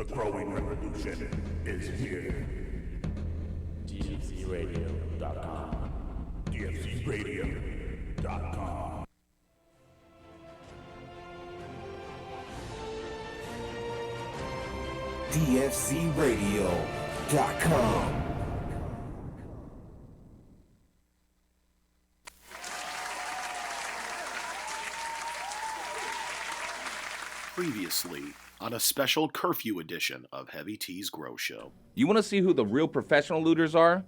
The growing revolution is here. DFCRadio.com. DFCRadio.com. DFCRadio.com. Previously on a special curfew edition of Heavy T's Grow Show. You want to see who the real professional looters are?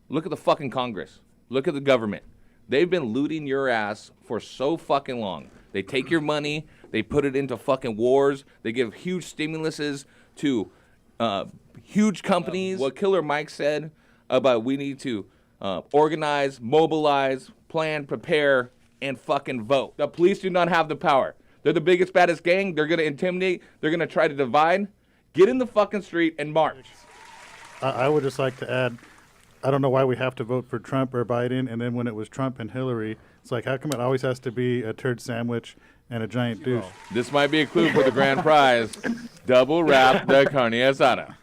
Look at the fucking Congress. Look at the government. They've been looting your ass for so fucking long. They take your money, they put it into fucking wars, they give huge stimuluses to huge companies. What Killer Mike said about we need to organize, mobilize, plan, prepare, and fucking vote. The police do not have the power. They're the biggest, baddest gang. They're going to intimidate. They're going to try to divide. Get in the fucking street and march. I would just like to add, I don't know why we have to vote for Trump or Biden, and then when it was Trump and Hillary, it's like, how come it always has to be a turd sandwich and a giant douche? This might be a clue for the grand prize. Double wrap the carne asada.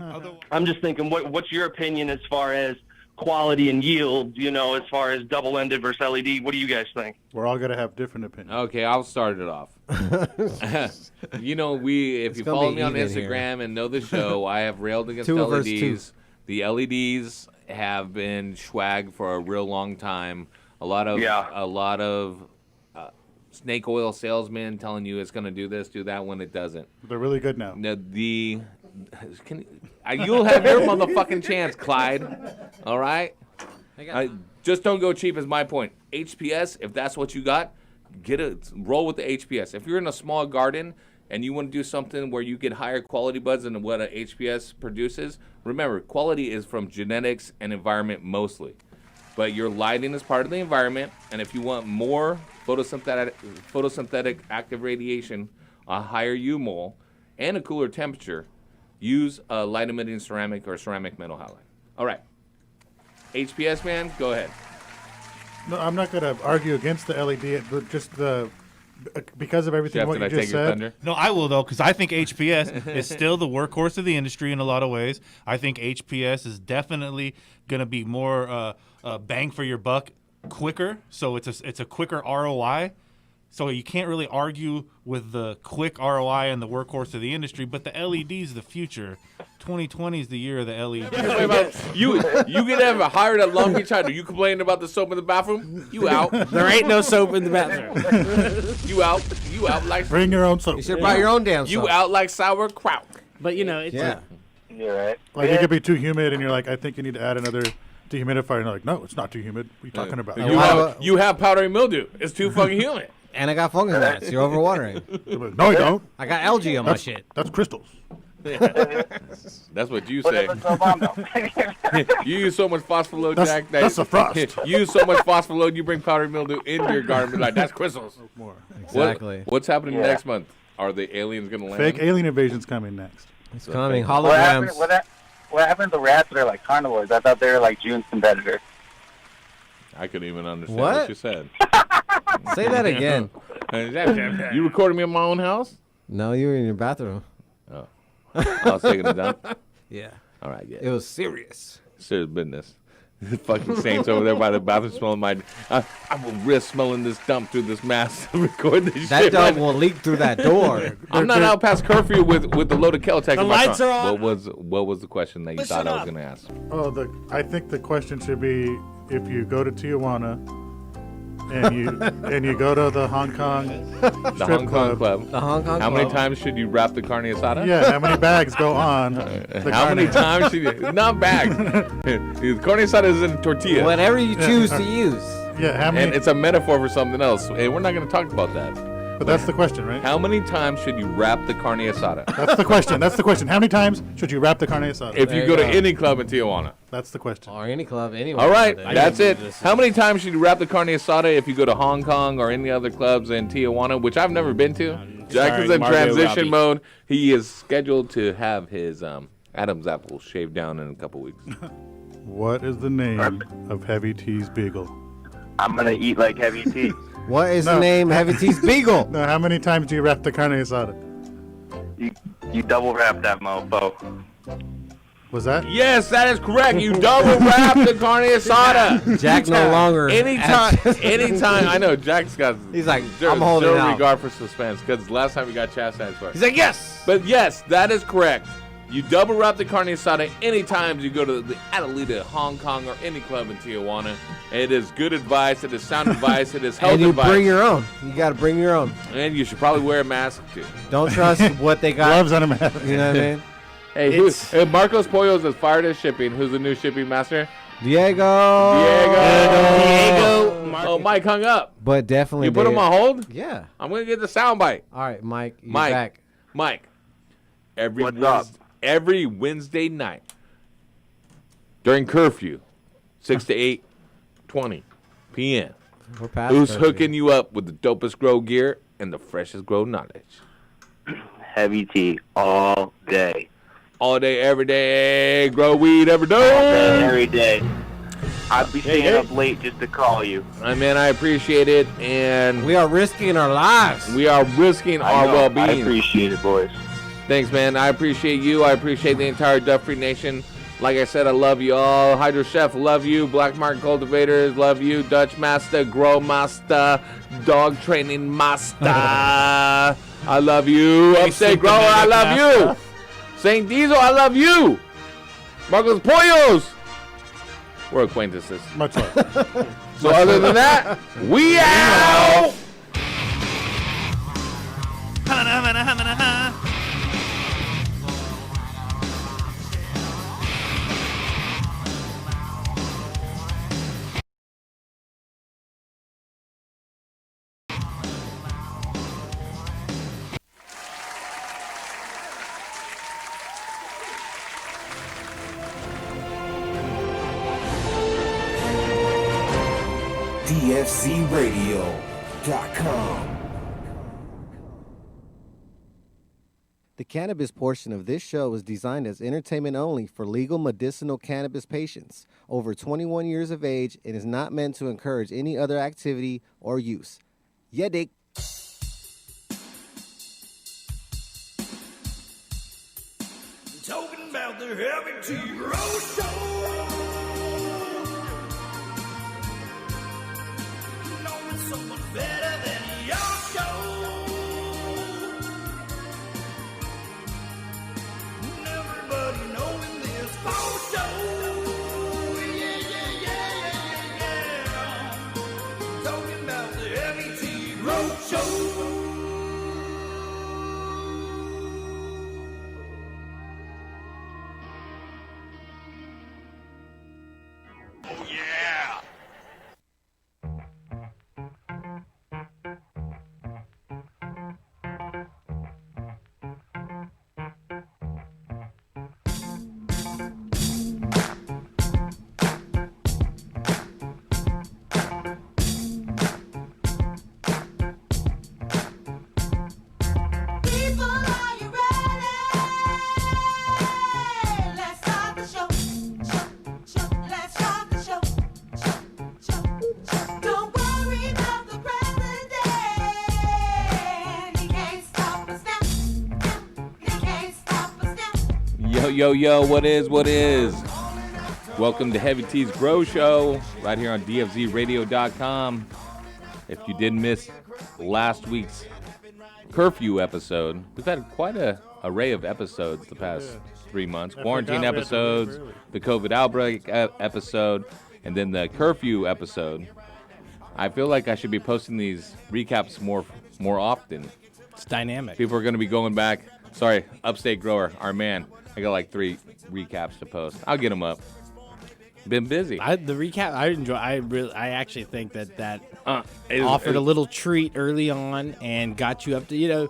I'm just thinking, what's your opinion as far as quality and yield, you know, as far as double-ended versus LED? What do you guys think? We're all going to have different opinions. Okay, I'll start it off. You know, if you follow me on Instagram and know the show, I have railed against LEDs. The LEDs have been swag for a real long time. A lot of snake oil salesmen telling you it's going to do this, do that when it doesn't. They're really good now. You'll have your motherfucking chance, Clyde. All right? Just don't go cheap is my point. HPS, if that's what you got, roll with the HPS. If you're in a small garden and you want to do something where you get higher quality buds than what a HPS produces, remember, quality is from genetics and environment mostly. But your lighting is part of the environment, and if you want more photosynthetic active radiation, a higher U-mole, and a cooler temperature, use a light-emitting ceramic or ceramic metal halide. All right. HPS, man, go ahead. No, I'm not going to argue against the LED, but just because of everything Jeff, what did you I just take your said. thunder? No, I will, though, because I think HPS is still the workhorse of the industry in a lot of ways. I think HPS is definitely going to be more bang for your buck quicker, so it's a quicker ROI. So you can't really argue with the quick ROI and the workhorse of the industry, but the LED is the future. 2020 is the year of the LED. You get ever hired at Long Beach Hydro. You complaining about the soap in the bathroom? You out. There ain't no soap in the bathroom. You out. You out like. Bring your own soap. You should have brought your own damn soap. You out like sauerkraut. But you know, it's You're right. Like it could be too humid, and you're like, I think you need to add another dehumidifier. And you're like, no, it's not too humid. What are you talking about? You have powdery mildew. It's too fucking humid. And I got fungus gnats. You're overwatering. No, you don't. I got algae on my shit. That's crystals. That's what you say. You use so much phosphor Jack. That's a frost. You use so much phosphor you bring powdery mildew into your garden. Like, that's crystals. More. Exactly. What's happening next month? Are the aliens going to land? Fake alien invasion's coming next. It's coming. Holograms. What happened to rats that are like carnivores? I thought they were like June's competitor. I couldn't even understand what you said. Say that again. You recorded me in my own house? No, you were in your bathroom. Oh. I was taking it down? Yeah. All right, yeah. It was serious. Serious business. The fucking saints over there by the bathroom smelling I will risk smelling this dump through this mask to record this shit. That dog will leak through that door. I'm not out past curfew with the loaded Kel-Tec. The lights are on. What was the question that you thought I was going to ask? Oh, I think the question should be, if you go to Tijuana and you go to the Hong Kong strip club. The Hong Kong How club. many times should you wrap the carne asada? Yeah, how many bags go on? How many times should you? Not bags. The carne asada is in a tortilla. Whatever you choose to use. Yeah, how many? And it's a metaphor for something else. And we're not going to talk about that. But that's the question, right? How many times should you wrap the carne asada? That's the question. That's the question. How many times should you wrap the carne asada? If you go to any club in Tijuana. That's the question. Or any club, anywhere. All right, that's it. How many times should you wrap the carne asada if you go to Hong Kong or any other clubs in Tijuana, which I've never been to? Jack is in transition mode. He is scheduled to have his Adam's apple shaved down in a couple weeks. What is the name of Heavy T's Beagle? I'm going to eat like Heavy T. What is the name? Heavy T's Beagle. No, how many times do you wrap the carne asada? You double wrap that mofo. Was that? Yes, that is correct. You double wrap the carne asada. Jack no longer. Anytime. I know Jack's got. He's like, zero, I'm holding zero out. regard for suspense because last time we got chastised for it. He's like, yes. But yes, that is correct. You double wrap the carne asada anytime you go to the Adelita, Hong Kong, or any club in Tijuana. It is good advice. It is sound advice. It is health And you advice. bring your own. You got to bring your own. And you should probably wear a mask too. Don't trust what they got. Gloves on a mask. You know what I mean? Hey, Marcos Pollos is fired as shipping. Who's the new shipping master? Diego. Oh, Mike hung up. But definitely. You put him on hold? Yeah. I'm going to get the soundbite. All right, Mike. You're back. Mike. What's up? Every Wednesday night during curfew, 6 to 8:20 p.m. We're past Who's curfew. hooking you up with the dopest grow gear and the freshest grow knowledge? Heavy tea all day. All day, every day, grow weed every All day, day. every day. I'd be staying up late just to call you. I mean, I appreciate it, and We are risking our lives. we are risking I our know. well-being. I appreciate it, boys. Thanks, man. I appreciate you. I appreciate the entire Duff Free Nation. Like I said, I love you all. Hydro Chef, love you. Black Market Cultivators, love you. Dutch Master, Grow Master, Dog Training Master, I love you. Upstate Grower, I love you. St. Diesel, I love you. Marcos Pollos, we're acquaintances. Much love. So other than that, we out. DFCRadio.com. The cannabis portion of this show is designed as entertainment only for legal medicinal cannabis patients over 21 years of age and is not meant to encourage any other activity or use. Yeah, dick. Talking about the heavy tea road show. Knowing someone better than your show. And everybody knowing this whole show. Yeah. Talking about the heavy tea road show. People, are you ready? Let's start the show. Let's start the show. Don't worry about the president. He can't stop us now. He can't stop us now. Yo, what is? Welcome to Heavy T's Grow Show, right here on DFZRadio.com. If you did miss last week's curfew episode, we've had quite a array of episodes the past 3 months. Quarantine forgot we had to episodes, leave early. the COVID outbreak episode, and then the curfew episode. I feel like I should be posting these recaps more often. It's dynamic. People are going to be going back. Sorry, Upstate Grower, our man. I got like 3 recaps to post. I'll get them up. Been busy. The recap I enjoy. I actually think that It- offered it- a little treat early on and got you up to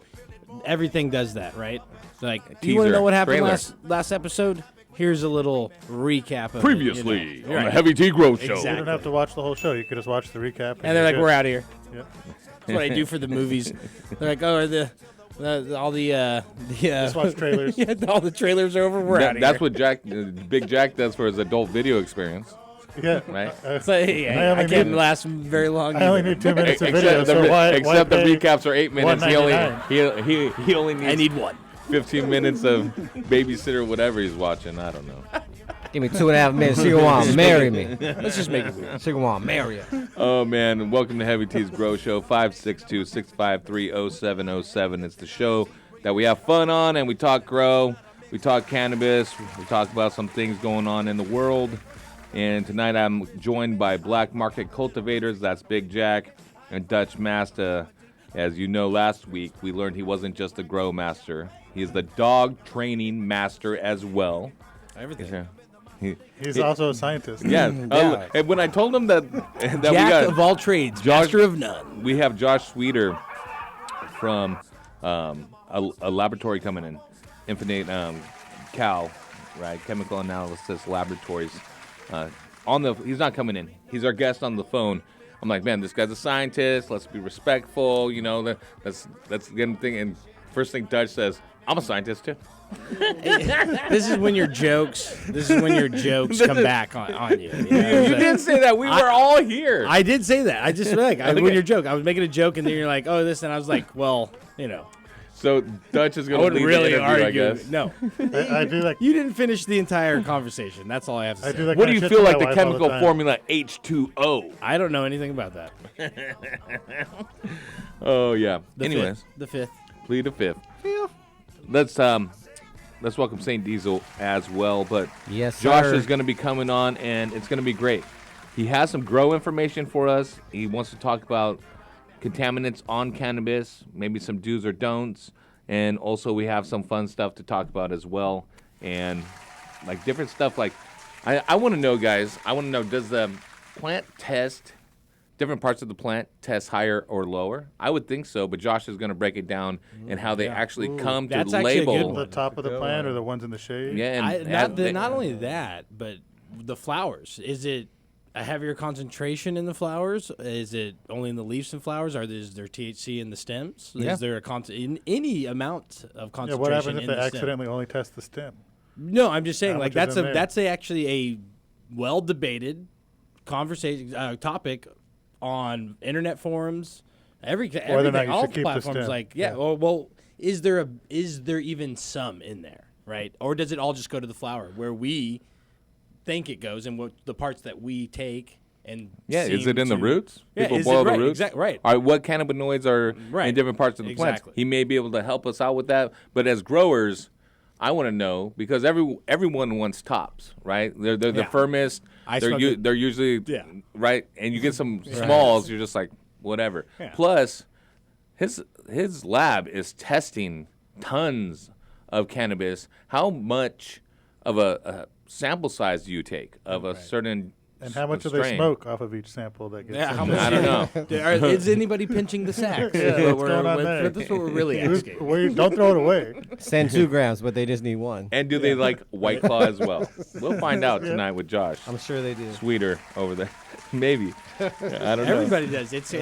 everything does that, right? Like, do you want to Teaser, know what happened trailer. last episode? Here's a little recap of Previously it, on the Right. Heavy Tea Grow Show. Exactly. You don't have to watch the whole show. You could just watch the recap. And they're like, you're we're good. out of here. Yep. That's what I do for the movies. They're like, oh, all the Just watch trailers. yeah, all the trailers are over. We're out of That's here. what Big Jack does for his adult video experience, Yeah. right? So, hey, I only I can't need- last very long. I only either. need 2 minutes of Except video, the, so why except the pay recaps are 8 minutes. He only $1.99? he only needs. I need one. 15 minutes of babysitter, whatever he's watching. I don't know. Give me 2.5 minutes. She gonna want to marry me. Let's just make it weird. She gonna want to marry her. Oh, man. Welcome to Heavy T's Grow Show, 562-653-0707. It's the show that we have fun on, and we talk grow, we talk cannabis, we talk about some things going on in the world. And tonight I'm joined by Black Market Cultivators. That's Big Jack and Dutch Master. As you know, last week we learned he wasn't just a grow master. He is the dog training master as well. Everything. He's also a scientist. Yeah. And when I told him that Jack we got of all trades, master of none. We have Josh Sweeter from a laboratory coming in, Infinite Cal, right? Chemical Analysis Laboratories. He's not coming in. He's our guest on the phone. I'm like, man, this guy's a scientist. Let's be respectful. You know, let's get him thinking. And first thing Dutch says, I'm a scientist too. This is when your jokes. Come back on you. You didn't say that. We were all here. I did say that. I just when your joke, I was making a joke, and then you're like, "Oh, this," and I was like, "Well, you know." So Dutch is going to lead really the interview, argue. I guess. No, I do like. you didn't finish the entire conversation. That's all I have to say. What do you feel like the chemical formula H2O? I don't know anything about that. Oh yeah. The fifth. Plead the fifth. Let's welcome St. Diesel as well. But Yes, Josh sir. is going to be coming on, and it's going to be great. He has some grow information for us. He wants to talk about contaminants on cannabis, maybe some do's or don'ts, and also we have some fun stuff to talk about as well, and like different stuff. Like I want to know, guys. I want to know, does the plant test different parts of the plant test higher or lower? I would think so, but Josh is going to break it down and how they actually come to That's actually a good label one. The top of the plant or the ones in the shade? Yeah, and Not only that, but the flowers. Is it a heavier concentration in the flowers? Is it only in the leaves and flowers? Is there THC in the stems? Yeah. Is there in any amount of Yeah, concentration? what happens if in they the stem? accidentally only test the stem? No, I'm just saying, How like much is in there? that's actually a well debated conversation topic on internet forums, everything, Whether or not you all should the keep the platforms. stem. Like, yeah, Yeah. well, is there even some in there, right? Or does it all just go to the flower where we think it goes, and what the parts that we take and is it in the seem to- roots? Yeah, People is it boil right, the roots. exactly right. All right, what cannabinoids are Right. in different parts of the plants? Exactly. He may be able to help us out with that. But as growers, I want to know, because everyone wants tops, right? They're the Yeah. firmest. I They're smoke it. they're usually Yeah. right, and you get some smalls. You're just like whatever. Yeah. Plus, his lab is testing tons of cannabis. How much of a sample size do you take of a certain And how much do they strain? smoke off of each sample that gets Yeah, how sent much? I don't know. Is anybody pinching the sacks? Yeah, what's going on there? That's what we're really asking. Don't throw it away. Send 2 grams, but they just need 1. And do they like White Claw as well? We'll find out tonight with Josh. I'm sure they do. Sweeter over there. Maybe. I don't know. Everybody does. It's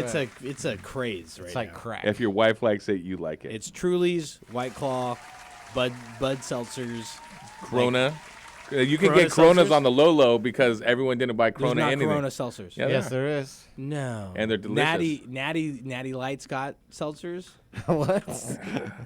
a craze right It's like now. crack. If your wife likes it, you like it. It's Truly's, White Claw, Bud Seltzers. Corona. You can Corona get Coronas seltzers? on the low because everyone didn't buy There's Corona not anything. Corona seltzers. Yeah, Yes, there there is. No. And they're delicious. Natty Light's got seltzers. What?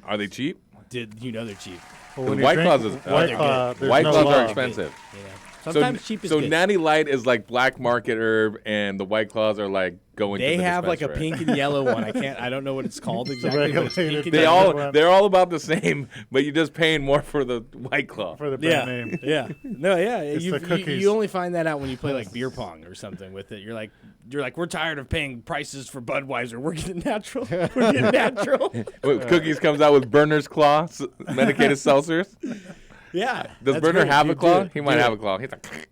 are they cheap? They're cheap. Well, The when you White drink Claws is White Claw, there's White no Claws are law. expensive. Yeah. Sometimes cheap is so good. Natty Light is like black market herb, and the White Claws are like going. They to the have like a dispensary. pink and yellow one. I don't know what it's called exactly. But it's pink and They yellow. they're all about the same, but you're just paying more for the White Claw. For the brand name. Yeah. No, yeah. It's You, the cookies. you only find that out when you play like beer pong or something with it. You're like, we're tired of paying prices for Budweiser. We're getting natural. We're getting natural. Cookies comes out with Burner's Claw, medicated seltzers. Yeah. Does that's Burner great. have Do a claw? it. He might Do have it. a claw. He's like,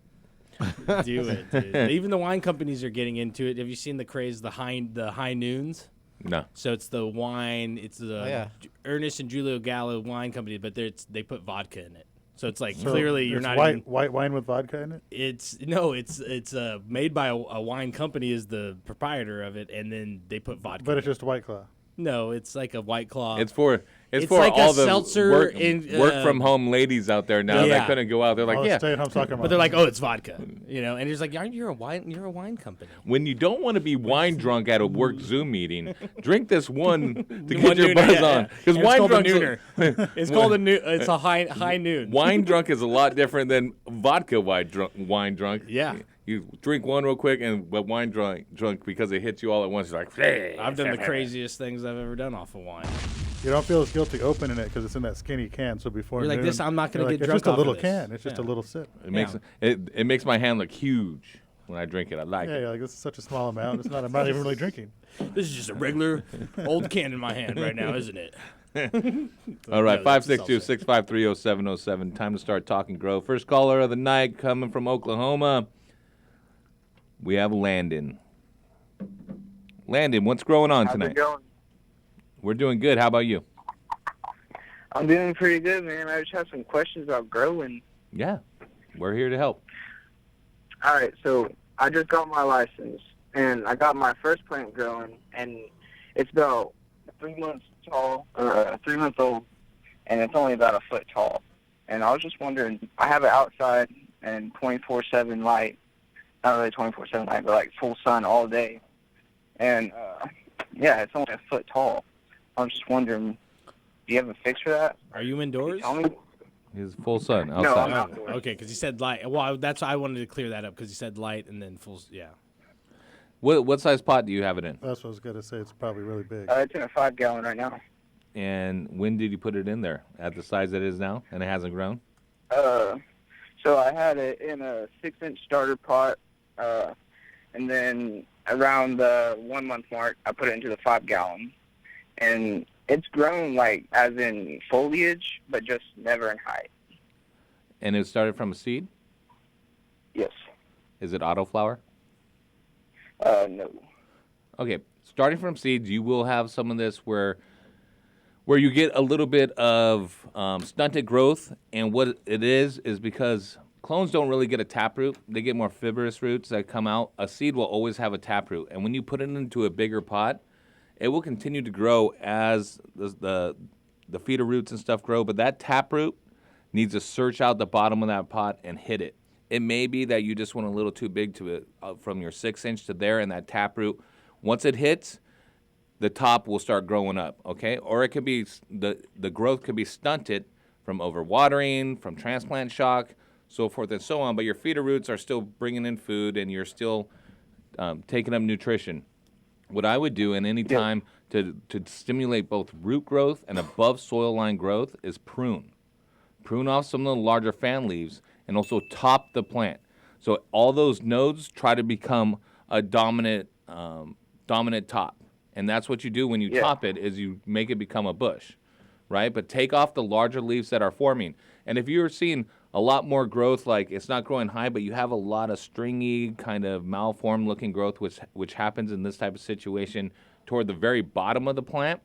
Do it, dude. Even the wine companies are getting into it. Have you seen the craze, the high noons? no. So it's the wine. It's the yeah. Ernest and Julio Gallo wine company, but they put vodka in it. So it's like So clearly you're it's not white even. white wine with vodka in it. It's made by a wine company is the proprietor of it, and then they put vodka. But in it's it. just White Claw. No, it's like a White Claw. It's for It's like all a the seltzer work from home ladies out there now Yeah. that couldn't go out. They're like, Oh, yeah. stay-at-home soccer But mom. they're like, oh, it's vodka, you know. And he's like, you're a wine company. When you don't want to be wine drunk at a work Zoom meeting, drink this one to get One your nooner, buzz yeah, on. yeah. Because And wine it's called a drunk. nooner. It's called a new. It's a high noon. Wine drunk is a lot different than vodka wine drunk. Yeah. You drink one real quick, but wine drunk because it hits you all at once. You're like, hey. I've done the craziest things I've ever done off of wine. You don't feel as guilty opening it because it's in that skinny can. So before You're like, noon, this, I'm not gonna you're get like, drunk It's just a off little of this. can. It's just a Yeah. little sip. It makes my hand look huge when I drink it. I like Yeah, it. you're like, this is such a small amount. It's not. I'm not even really drinking. This is just a regular old can in my hand right now, isn't it? All right, No, that's 562-653-0707. Time to start talking grow. First caller of the night coming from Oklahoma. We have Landon. Landon, what's growing on tonight? Going? We're doing good. How about you? I'm doing pretty good, man. I just have some questions about growing. Yeah, we're here to help. All right, so I just got my license, and I got my first plant growing, and it's about 3 months tall, or 3 months old, and it's only about a foot tall. And I was just wondering, I have it outside and 24/7 light. Not really 24/7 light, but like full sun all day. And, yeah, it's only a foot tall. I was just wondering, do you have a fix for that? Are you indoors? Tell me. His full sun No, outside. I'm outdoors. Okay, because he said light. Well, that's why I wanted to clear that up because he said light and then full. Yeah. What size pot do you have it in? That's what I was gonna say. It's probably really big. It's in a 5-gallon right now. And when did you put it in there? At the size that it is now, and it hasn't grown? So I had it in a 6-inch starter pot, and then around the 1 month mark, I put it into the 5-gallon, and it's grown like as in foliage, but just never in height. And it started from a seed? Yes. Is it autoflower? No. Okay, starting from seeds, you will have some of this where you get a little bit of stunted growth, and what it is because clones don't really get a taproot. They get more fibrous roots that come out. A seed will always have a taproot, and when you put it into a bigger pot, it will continue to grow as the feeder roots and stuff grow, but that taproot needs to search out the bottom of that pot and hit it. It may be that you just went a little too big to it from your 6-inch to there, and that taproot, once it hits, the top will start growing up, okay? Or it could be the growth could be stunted from overwatering, from transplant shock, so forth and so on. But your feeder roots are still bringing in food, and you're still taking up nutrition. What I would do in any time to stimulate both root growth and above soil line growth is prune. Prune off some of the larger fan leaves and also top the plant. So all those nodes try to become a dominant top. And that's what you do when you top it, is you make it become a bush, right? But take off the larger leaves that are forming. And if you're seeing a lot more growth, like it's not growing high, but you have a lot of stringy, kind of malformed looking growth, which happens in this type of situation toward the very bottom of the plant,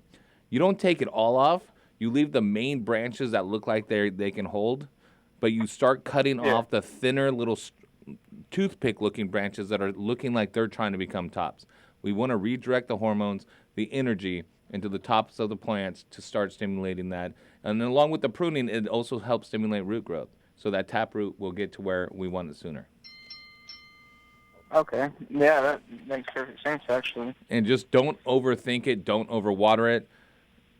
you don't take it all off. You leave the main branches that look like they can hold, but you start cutting off the thinner little toothpick looking branches that are looking like they're trying to become tops. We want to redirect the hormones, the energy into the tops of the plants to start stimulating that. And then along with the pruning, it also helps stimulate root growth. So that taproot will get to where we want it sooner. Okay. Yeah, that makes perfect sense, actually. And just don't overthink it. Don't overwater it.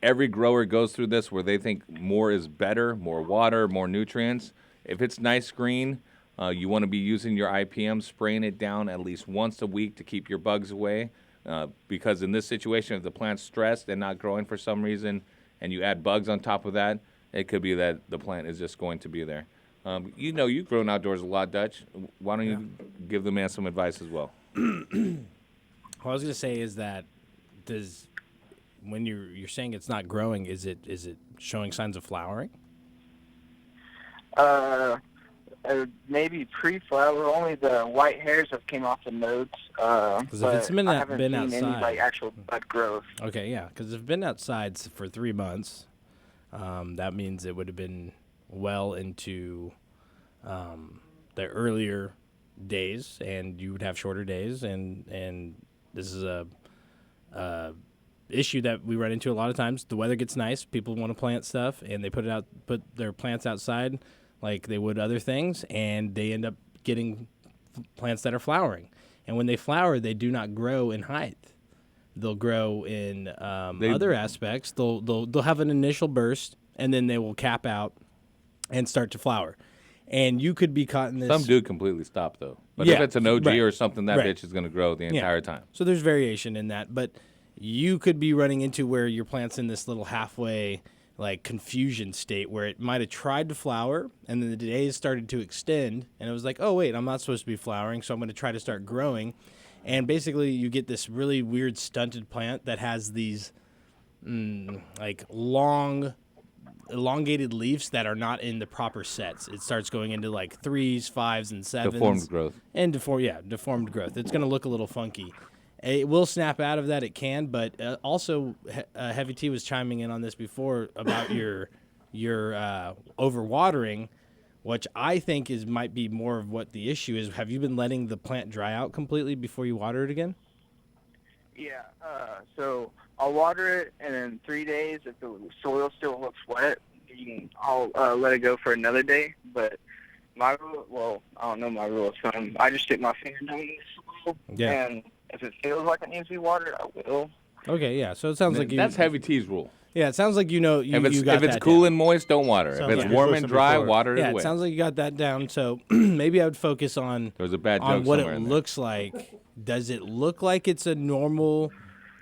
Every grower goes through this where they think more is better, more water, more nutrients. If it's nice green, you want to be using your IPM, spraying it down at least once a week to keep your bugs away. Because in this situation, if the plant's stressed and not growing for some reason, and you add bugs on top of that, it could be that the plant is just going to be there. You've grown outdoors a lot, Dutch. Why don't you give the man some advice as well? What I was gonna say is that when you're saying it's not growing, is it showing signs of flowering? Maybe pre-flower. Only the white hairs have came off the nodes. Because if it's been I haven't been seen outside, any like actual bud growth. Okay, yeah, because if it's been outside for 3 months, that means it would have been well into the earlier days, and you would have shorter days, and this is issue that we run into a lot of times. The weather gets nice, people want to plant stuff, and they put their plants outside like they would other things, and they end up getting plants that are flowering. And when they flower, they do not grow in height. They'll grow in other aspects. They'll have an initial burst, and then they will cap out and start to flower. And you could be caught in this. Some do completely stop though. But if it's an OG or something, that bitch is going to grow the entire time. So there's variation in that, but you could be running into where your plant's in this little halfway like confusion state where it might have tried to flower and then the days started to extend and it was like, oh wait, I'm not supposed to be flowering, so I'm going to try to start growing. And basically you get this really weird stunted plant that has these like long elongated leaves that are not in the proper sets. It starts going into like 3s, 5s, and 7s. Deformed growth. And deformed growth. It's going to look a little funky. It will snap out of that. It can, but also Heavy T was chiming in on this before about your overwatering, which I think might be more of what the issue is. Have you been letting the plant dry out completely before you water it again? Yeah, so I'll water it, and in 3 days, if the soil still looks wet, I'll let it go for another day. But my rule, well, I don't know my rules. I just stick my finger down in the soil, and if it feels like it needs to be watered, I will. Okay, yeah. So it sounds like that's Heavy T's rule. Yeah, it sounds like you got if it's that cool down. and moist, don't water. Sounds If it's like warm and dry, water it Yeah, away. it sounds like you got that down. So maybe I would focus on There's a bad on joke what somewhere it in there. looks like. Does it look like it's a normal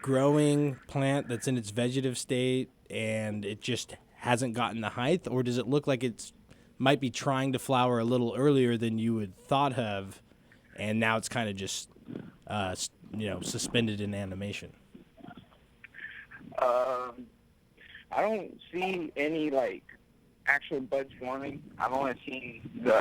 growing plant that's in its vegetative state and it just hasn't gotten the height, or does it look like it's might be trying to flower a little earlier than you would thought of, and now it's kind of just suspended in animation? I don't see any like actual buds forming. I've only seen the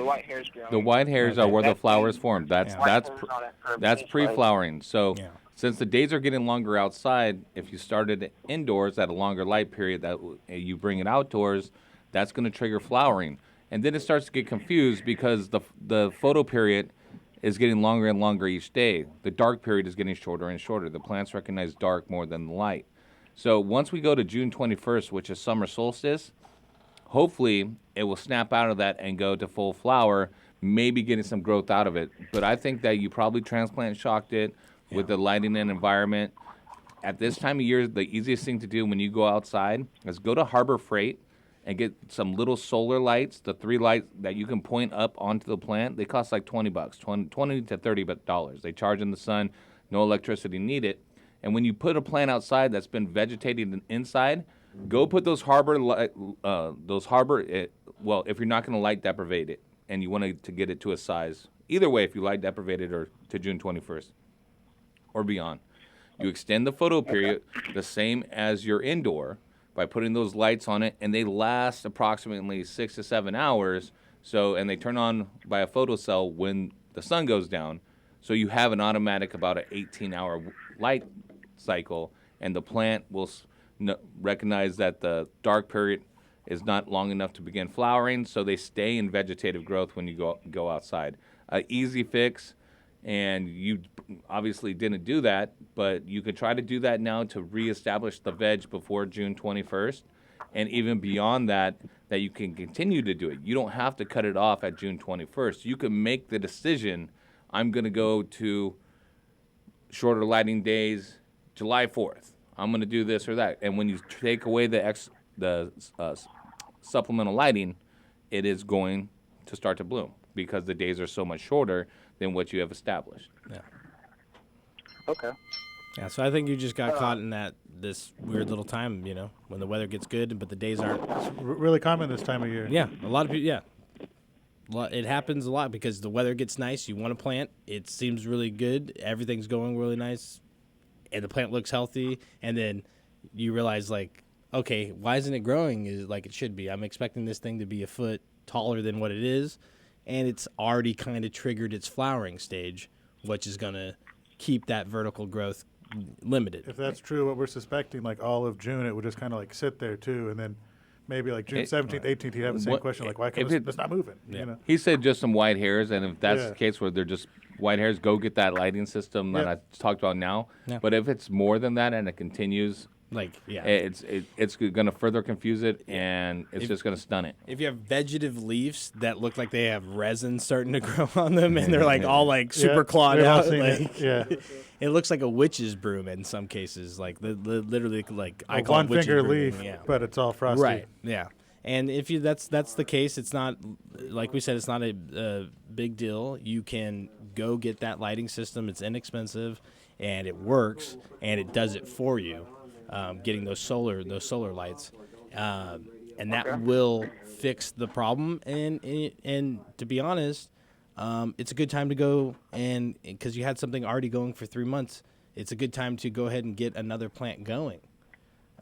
white hairs growing. The white hairs are where the flowers form. That's that's pre-flowering. So since the days are getting longer outside, if you started indoors at a longer light period, that you bring it outdoors, that's going to trigger flowering. And then it starts to get confused because the photo period is getting longer and longer each day. The dark period is getting shorter and shorter. The plants recognize dark more than light. So once we go to June 21st, which is summer solstice, hopefully it will snap out of that and go to full flower, maybe getting some growth out of it. But I think that you probably transplant shocked it with the lighting and environment. At this time of year, the easiest thing to do when you go outside is go to Harbor Freight and get some little solar lights, the 3 lights that you can point up onto the plant. They cost like $20, $20 to $30. They charge in the sun, no electricity needed. And when you put a plant outside that's been vegetating inside, go put those if you're not going to light deprivate it and you want to get it to a size, either way, if you light deprivate it or to June 21st or beyond, you extend the photo period the same as your indoor by putting those lights on it, and they last approximately 6 to 7 hours. And they turn on by a photocell when the sun goes down. So you have an automatic about an 18-hour light cycle, and the plant will recognize that the dark period is not long enough to begin flowering, so they stay in vegetative growth when you go outside. Easy fix, and you obviously didn't do that, but you could try to do that now to reestablish the veg before June 21st, and even beyond that you can continue to do it. You don't have to cut it off at June 21st. You can make the decision, I'm going to go to shorter lighting days July 4th. I'm going to do this or that. And when you take away the supplemental lighting, it is going to start to bloom because the days are so much shorter than what you have established. Yeah. Okay. Yeah, so I think you just got caught in this weird little time, when the weather gets good, but the days aren't. It's really common this time of year. Yeah, a lot of people, yeah. It happens a lot because the weather gets nice. You want to plant. It seems really good. Everything's going really nice. And the plant looks healthy. And then you realize, okay, why isn't it growing like it should be? I'm expecting this thing to be a foot taller than what it is. And it's already kind of triggered its flowering stage, which is going to keep that vertical growth limited. If that's true, what we're suspecting, all of June, it would just kind of sit there too, and then maybe June 17th, 18th, he'd have the same question, why come it's not moving? He said just some white hairs, and if that's the case where they're just white hairs, go get that lighting system that I talked about now. Yeah. But if it's more than that and it continues, it's going to further confuse it, and it's just going to stun it. If you have vegetative leaves that look like they have resin starting to grow on them, and they're like all like super clawed out, like it looks like a witch's broom in some cases. Like the literally like I call it witch's one-finger broom, leaf, but it's all frosty. Right. Yeah. And if you that's the case, it's not like we said, it's not a big deal. You can go get that lighting system. It's inexpensive, and it works, and it does it for you. Getting those solar lights, and that will fix the problem. And to be honest, it's a good time to go, and because you had something already going for 3 months, it's a good time to go ahead and get another plant going.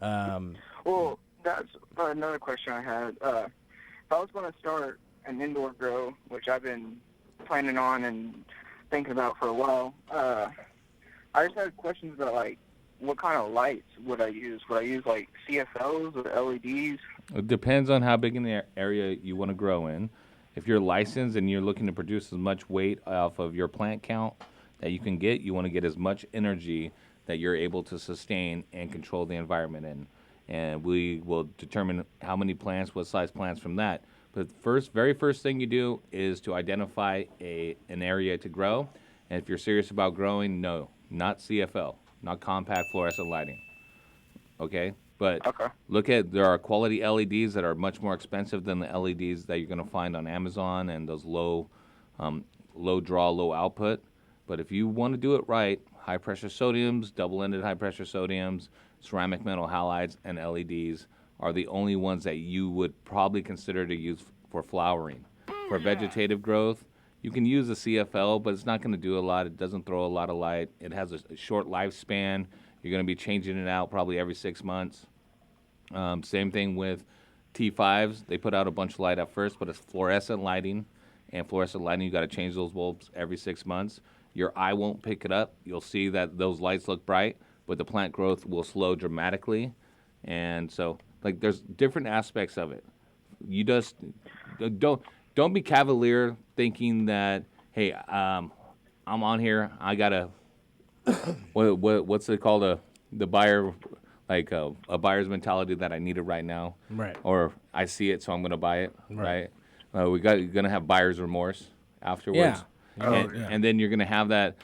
Well, that's another question I had. If I was going to start an indoor grow, which I've been planning on and thinking about for a while, I just had questions about like, what kind of lights would I use? Would I use like CFLs or LEDs? It depends on how big in the area you want to grow in. If you're licensed and you're looking to produce as much weight off of your plant count that you can get, you want to get as much energy that you're able to sustain and control the environment in. And we will determine how many plants, what size plants from that. But very first thing you do is to identify an area to grow. And if you're serious about growing, no, not CFL. Not compact fluorescent lighting. Okay? But there are quality LEDs that are much more expensive than the LEDs that you're going to find on Amazon and those low draw, low output. But if you want to do it right, high pressure sodiums, double-ended high pressure sodiums, ceramic metal halides, and LEDs are the only ones that you would probably consider to use for flowering. For vegetative growth, you can use a CFL, but it's not going to do a lot. It doesn't throw a lot of light. It has a short lifespan. You're going to be changing it out probably every 6 months. Same thing with T5s. They put out a bunch of light at first, but it's fluorescent lighting. And fluorescent lighting, you got to change those bulbs every 6 months. Your eye won't pick it up. You'll see that those lights look bright, but the plant growth will slow dramatically. And so, like, there's different aspects of it. You just don't be cavalier thinking that, hey, I'm on here. I gotta what's it called, the buyer, like a buyer's mentality that I need it right now, right? Or I see it, so I'm gonna buy it, right? You're gonna have buyer's remorse afterwards, and then you're gonna have that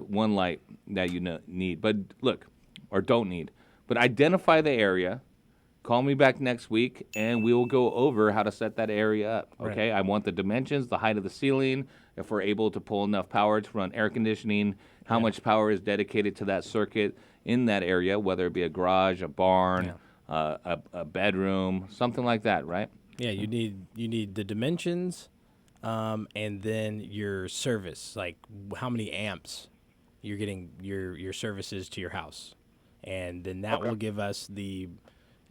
one light that you need, but look, or don't need, but identify the area. Call me back next week, and we will go over how to set that area up, okay? Right. I want the dimensions, the height of the ceiling, if we're able to pull enough power to run air conditioning, how much power is dedicated to that circuit in that area, whether it be a garage, a barn, a bedroom, something like that, right? Yeah, you need the dimensions, and then your service, like how many amps you're getting your services to your house. And then that will give us the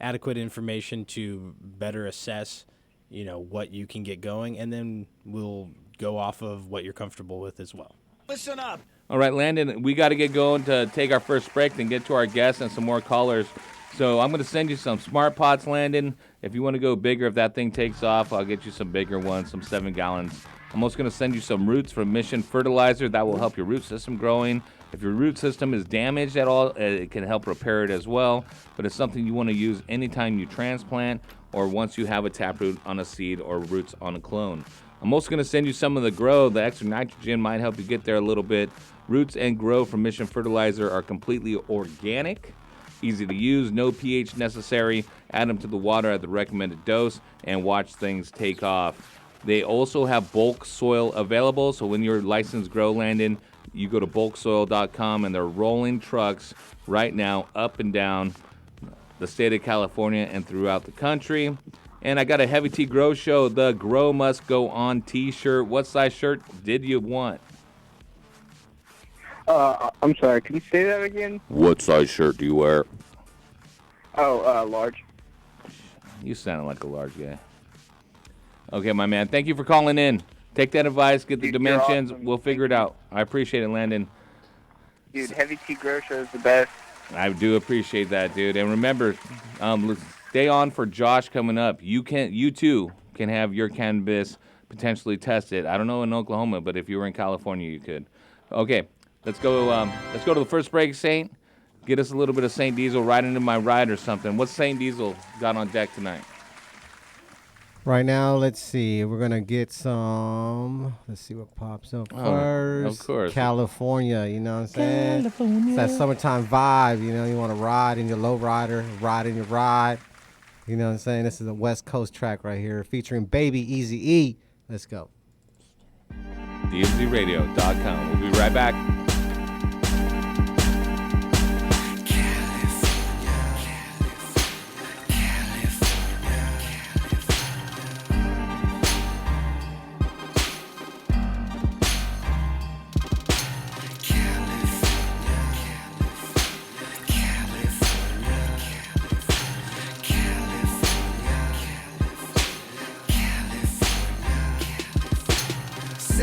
adequate information to better assess, what you can get going, and then we'll go off of what you're comfortable with as well. Listen up. All right, Landon, we got to get going to take our first break and get to our guests and some more callers. So I'm going to send you some smart pots, Landon. If you want to go bigger, if that thing takes off, I'll get you some bigger ones, some 7 gallons. I'm also going to send you some roots from Mission Fertilizer. That will help your root system growing. If your root system is damaged at all, it can help repair it as well. But it's something you want to use anytime you transplant or once you have a taproot on a seed or roots on a clone. I'm also going to send you some of the Grow. The extra nitrogen might help you get there a little bit. Roots and Grow from Mission Fertilizer are completely organic, easy to use, no pH necessary. Add them to the water at the recommended dose and watch things take off. They also have bulk soil available, so when you're licensed Grow, Landon, you go to bulksoil.com, and they're rolling trucks right now up and down the state of California and throughout the country. And I got a Heavy Tea Grow Show, the Grow Must Go On t-shirt. What size shirt did you want? I'm sorry, can you say that again? What size shirt do you wear? Oh, large. You sound like a large guy. Okay, my man. Thank you for calling in. Take that advice, get the dimensions. Awesome. We'll figure it out. I appreciate it, Landon. Dude, Heavy Tea Grow Show is the best. I do appreciate that, dude. And remember, stay on for Josh coming up. You too can have your cannabis potentially test it. I don't know in Oklahoma, but if you were in California, you could. Okay, let's go. Let's go to the first break, Saint. Get us a little bit of Saint Diesel right into my ride or something. What's Saint Diesel got on deck tonight? Right now, let's see. We're gonna get some. Let's see what pops up first. Of course, California. You know what I'm saying? California. It's that summertime vibe. You know, you want to ride in your low rider, ride in your ride. You know what I'm saying? This is a West Coast track right here, featuring Baby Easy E. Let's go. DMZRadio.com. We'll be right back.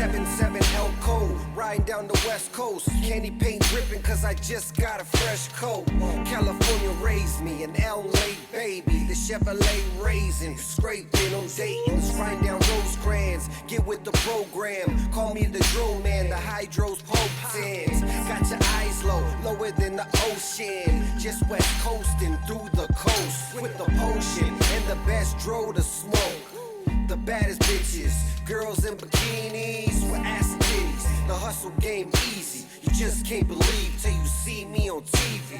7-7 L code, riding down the West Coast. Candy paint dripping cause I just got a fresh coat. California raised me, an LA baby. The Chevrolet raisin, scraping on Dayton's, riding down Rosecrans. Get with the program, call me the drone man, the hydros potens. Got your eyes low, lower than the ocean. Just west coasting through the coast with the potion and the best dro to smoke. The baddest bitches, girls in bikinis with ass titties. The hustle game easy, you just can't believe till you see me on TV.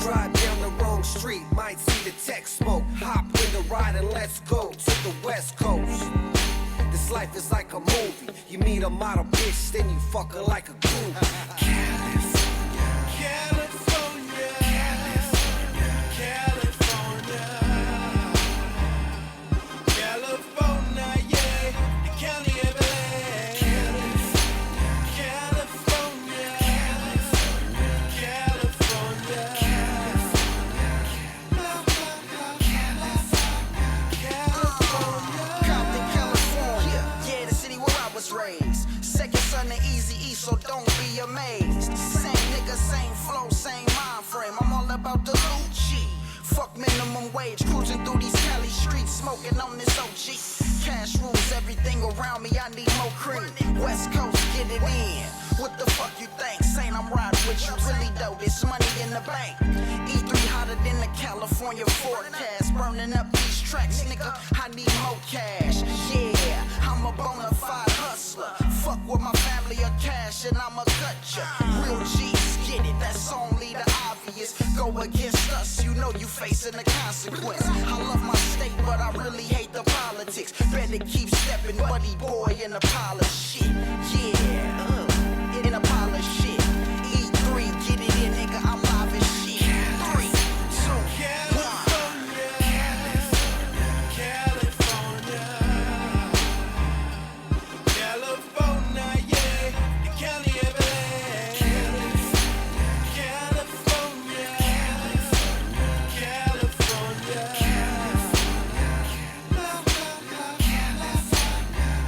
Drive down the wrong street, might see the tech smoke. Hop in the ride and let's go to the West Coast. This life is like a movie. You meet a model bitch, then you fuck her like a groupie. California, California, California, California, yeah, the county of LA. California, California, Compton, California, yeah, the city where I was raised. Second son to Eazy-E, so don't be amazed. Same nigga, same flow, same mind frame. I'm all about the Lucci. Fuck minimum wage, cruising through these Cali streets, smoking on this OG. Cash rules everything around me, I need more cream. West Coast, get it in. What the fuck you think? Saying I'm riding with you, really though, this money in the bank. E3 hotter than the California forecast. Burning up these tracks, nigga, I need more cash. Yeah, I'm a bona fide hustler. Fuck with my family or cash and I'ma cut ya. Real G's get it, that's only the obvious. Go against us, you know you facing the consequence. I love my state, but I really hate the politics. Better keep stepping, buddy boy, in the pile of shit. Yeah, in a pile of shit. E3, get it in, nigga, I'm live as shit. 3, 2, 1. California, yeah, the county of LA. California, California,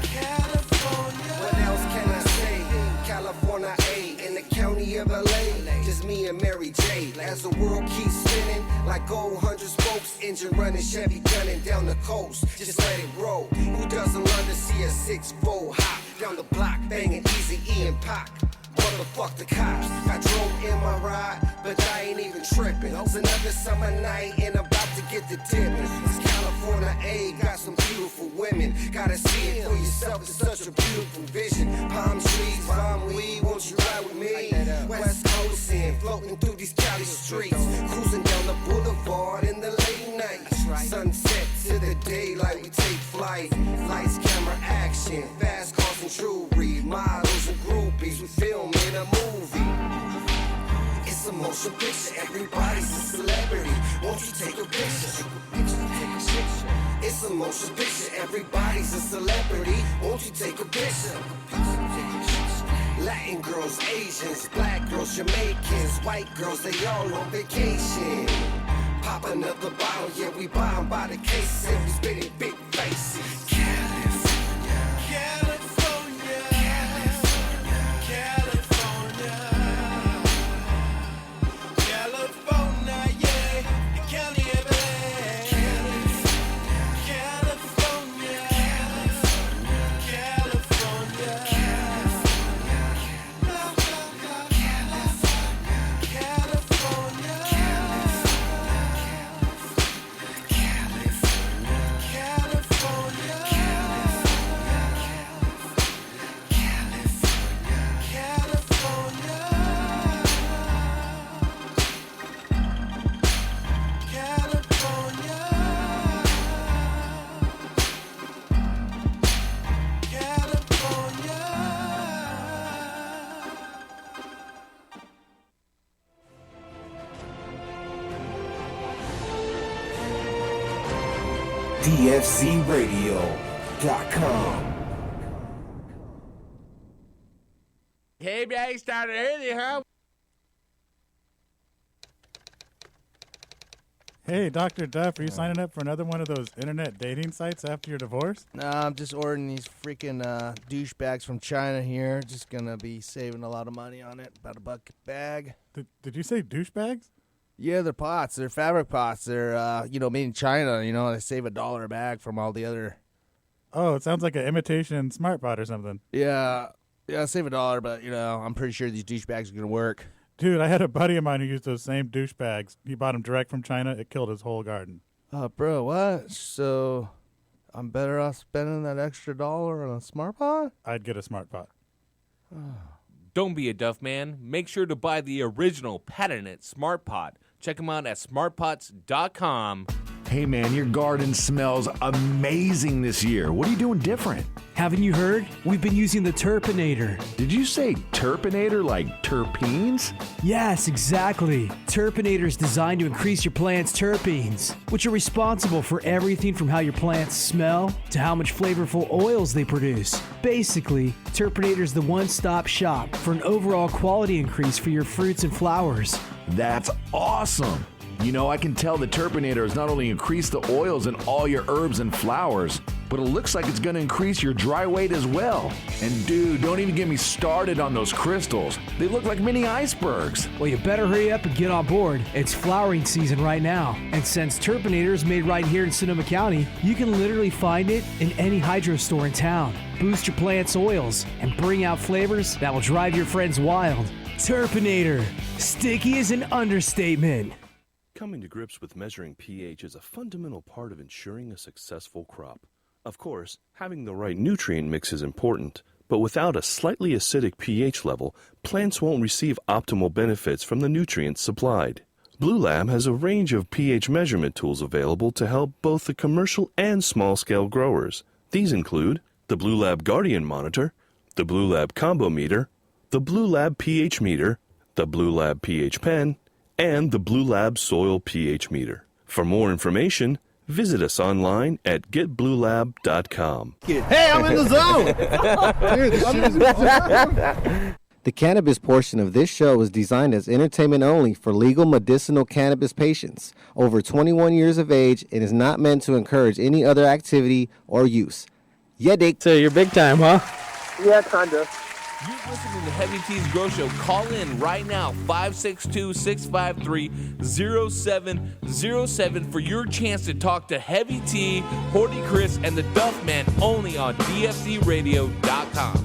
California. What else can I say? California, A, in the county of LA. Just me and Mary J. As the world keeps spinning, like gold 100 spokes, engine running, Chevy gunning down the coast. Just let it roll. Who doesn't love to see a 6-4 hop down the block, banging Eazy-E and Pac? Motherfuck the cops. I drove in my ride, but I ain't even tripping. It's another summer night and about to get the dipping. It's California, A, got some beautiful women. Gotta see it for yourself, it's such a beautiful vision. Palm trees, palm weed, won't you ride with me? West Coast in, floating through these Cali streets. Cruising down the boulevard in the late night. Sunset to the daylight, we take flight. Lights, camera, action, fast cars and jewelry. Models and groupies, we film in a movie. It's a motion picture, everybody's a celebrity. Won't you take a picture? It's a motion picture, everybody's a celebrity. Won't you take a picture? Latin girls, Asians, black girls, Jamaicans, white girls, they all on vacation. Pop another bottle, yeah, we buy 'em by the case, and we spitting big faces. California, California, California, California, yeah, the county of LA. California, California, DFZRadio.com. Hey, man, you started early, huh? Hey, Dr. Duff, are you signing up for another one of those internet dating sites after your divorce? Nah, I'm just ordering these freaking douchebags from China here. Just gonna be saving a lot of money on it. About $1 a bag. Did you say douchebags? Yeah, they're pots. They're fabric pots. They're, made in China. They save $1 a bag from all the other. Oh, it sounds like an imitation smart pot or something. Yeah, save $1, but, I'm pretty sure these douchebags are gonna work. Dude, I had a buddy of mine who used those same douchebags. He bought them direct from China. It killed his whole garden. Bro, what? So, I'm better off spending that extra $1 on a smart pot? I'd get a smart pot. Don't be a Duff man. Make sure to buy the original patented Smart Pot. Check them out at smartpots.com. Hey man, your garden smells amazing this year. What are you doing different? Haven't you heard? We've been using the Turpinator. Did you say Turpinator like terpenes? Yes, exactly. Turpinator is designed to increase your plant's terpenes, which are responsible for everything from how your plants smell to how much flavorful oils they produce. Basically, Turpinator is the one-stop shop for an overall quality increase for your fruits and flowers. That's awesome. I can tell the Turpinator has not only increased the oils in all your herbs and flowers, but it looks like it's going to increase your dry weight as well. And dude, don't even get me started on those crystals. They look like mini icebergs. Well, you better hurry up and get on board. It's flowering season right now. And since Turpinator is made right here in Sonoma County, you can literally find it in any hydro store in town. Boost your plant's oils and bring out flavors that will drive your friends wild. Turpinator. Sticky is an understatement. Coming to grips with measuring pH is a fundamental part of ensuring a successful crop. Of course, having the right nutrient mix is important, but without a slightly acidic pH level, plants won't receive optimal benefits from the nutrients supplied. Blue Lab has a range of pH measurement tools available to help both the commercial and small-scale growers. These include the Blue Lab Guardian Monitor, the Blue Lab Combo Meter, the Blue Lab pH Meter, the Blue Lab pH Pen, and the Blue Lab Soil pH Meter. For more information, visit us online at getbluelab.com. Hey, I'm in the zone! Dude, this shit is awesome. The cannabis portion of this show is designed as entertainment only for legal medicinal cannabis patients over 21 years of age and is not meant to encourage any other activity or use. Yeah, Dick. So you're big time, huh? Yeah, kind of. You're listening to Heavy T's Grow Show. Call in right now, 562-653-0707 for your chance to talk to Heavy T, Horty Chris, and the Duff Man only on DFZRadio.com.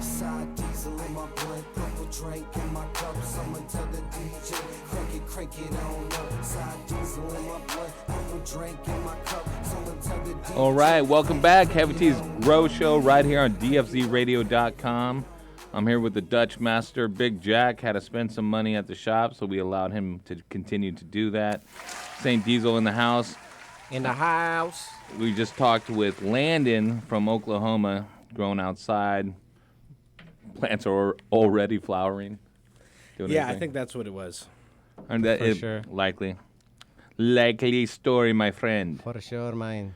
Side diesel in my blood, purple drink in my cup. Someone tell the DJ, crank it on up. Side diesel in my blood, purple drink in my cup. Someone tell the DJ. All right, welcome back. Heavy T's Grow Show right here on DFZRadio.com. I'm here with the Dutch Master, Big Jack. Had to spend some money at the shop, so we allowed him to continue to do that. St. Diesel in the house. In the house. We just talked with Landon from Oklahoma, growing outside. Plants are already flowering. Yeah, I think that's what it was. And that For is sure. likely story, my friend. For sure, man.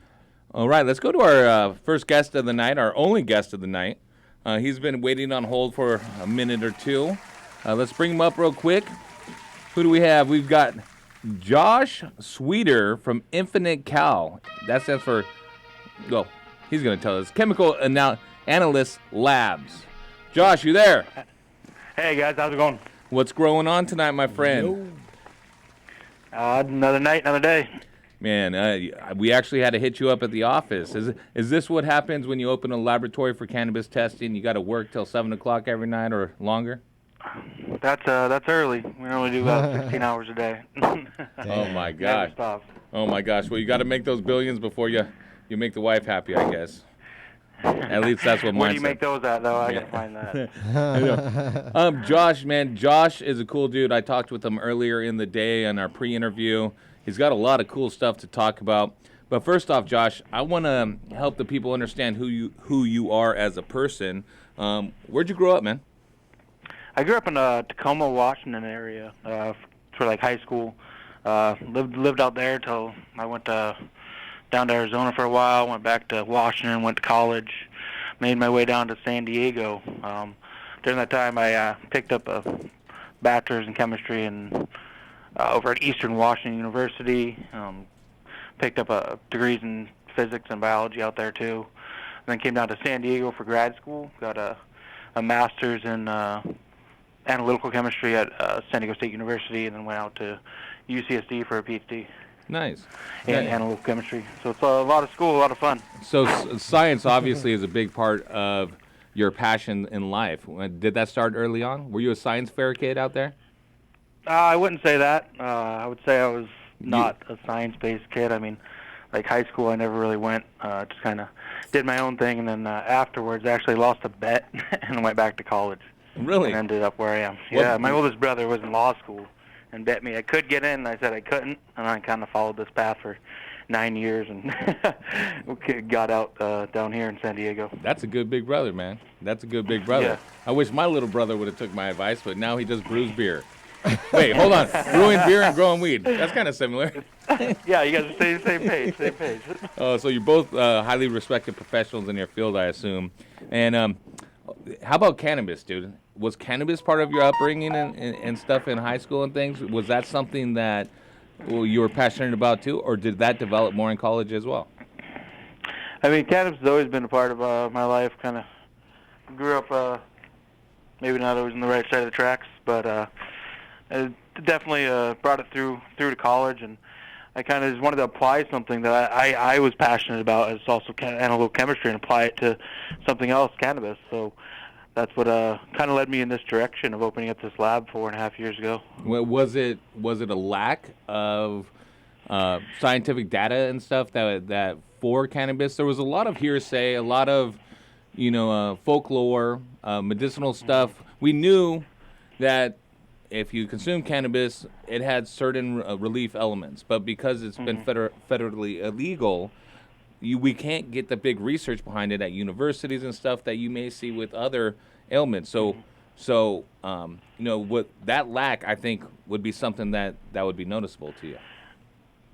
All right, let's go to our first guest of the night, our only guest of the night. He's been waiting on hold for a minute or two. Let's bring him up real quick. Who do we have? We've got Josh Sweeter from Infinite Cal. That stands for, well, he's going to tell us, Chemical Analyst Labs. Josh, you there? Hey guys, how's it going? What's growing on tonight, my friend? Another night, another day. Man, we actually had to hit you up at the office. Is this what happens when you open a laboratory for cannabis testing? You got to work till 7 o'clock every night or longer? That's early. We only do about 16 hours a day. Oh my gosh! Never stop. Oh my gosh! Well, you got to make those billions before you make the wife happy, I guess. At least that's what mine Where do you said. make those at, though? I gotta find that. Josh, man, Josh is a cool dude. I talked with him earlier in the day on our pre-interview. He's got a lot of cool stuff to talk about. But first off, Josh, I want to help the people understand who you are as a person. Where'd you grow up, man? I grew up in Tacoma, Washington area for like high school. Lived out there till I went down to Arizona for a while. Went back to Washington. Went to college. Made my way down to San Diego. During that time, I picked up a bachelor's in chemistry and over at Eastern Washington University. Picked up degrees in physics and biology out there too. And then came down to San Diego for grad school. Got a master's in analytical chemistry at San Diego State University, and then went out to UCSD for a PhD. Nice. In analytical chemistry. So it's a lot of school, a lot of fun. So science obviously is a big part of your passion in life. Did that start early on? Were you a science fair kid out there? I wouldn't say that. I would say I was not a science-based kid. I mean, like high school, I never really went. Just kind of did my own thing, and then afterwards, I actually lost a bet and went back to college. Really? And ended up where I am. What- Yeah, my oldest brother was in law school and bet me I could get in, and I said I couldn't, and I kind of followed this path for 9 years and got out down here in San Diego. That's a good big brother, man. That's a good big brother. Yeah. I wish my little brother would have took my advice, but now he just brews beer. Wait, hold on. Brewing beer and growing weed. That's kind of similar. Yeah, you guys are same page, same page. So you're both highly respected professionals in your field, I assume. And how about cannabis, dude? Was cannabis part of your upbringing and stuff in high school and things? Was that something that you were passionate about too, or did that develop more in college as well? I mean, cannabis has always been a part of my life. Kind of grew up, maybe not always on the right side of the tracks, but I definitely brought it through to college, and I kind of just wanted to apply something that I was passionate about, as also analytical chemistry, and apply it to something else, cannabis. So that's what kind of led me in this direction of opening up this lab 4.5 years ago. Well, was it a lack of scientific data and stuff that for cannabis? There was a lot of hearsay, a lot of folklore, medicinal stuff. We knew that if you consume cannabis, it had certain relief elements, but because it's been federally illegal, we can't get the big research behind it at universities and stuff that you may see with other ailments. So what that lack, I think, would be something that would be noticeable to you.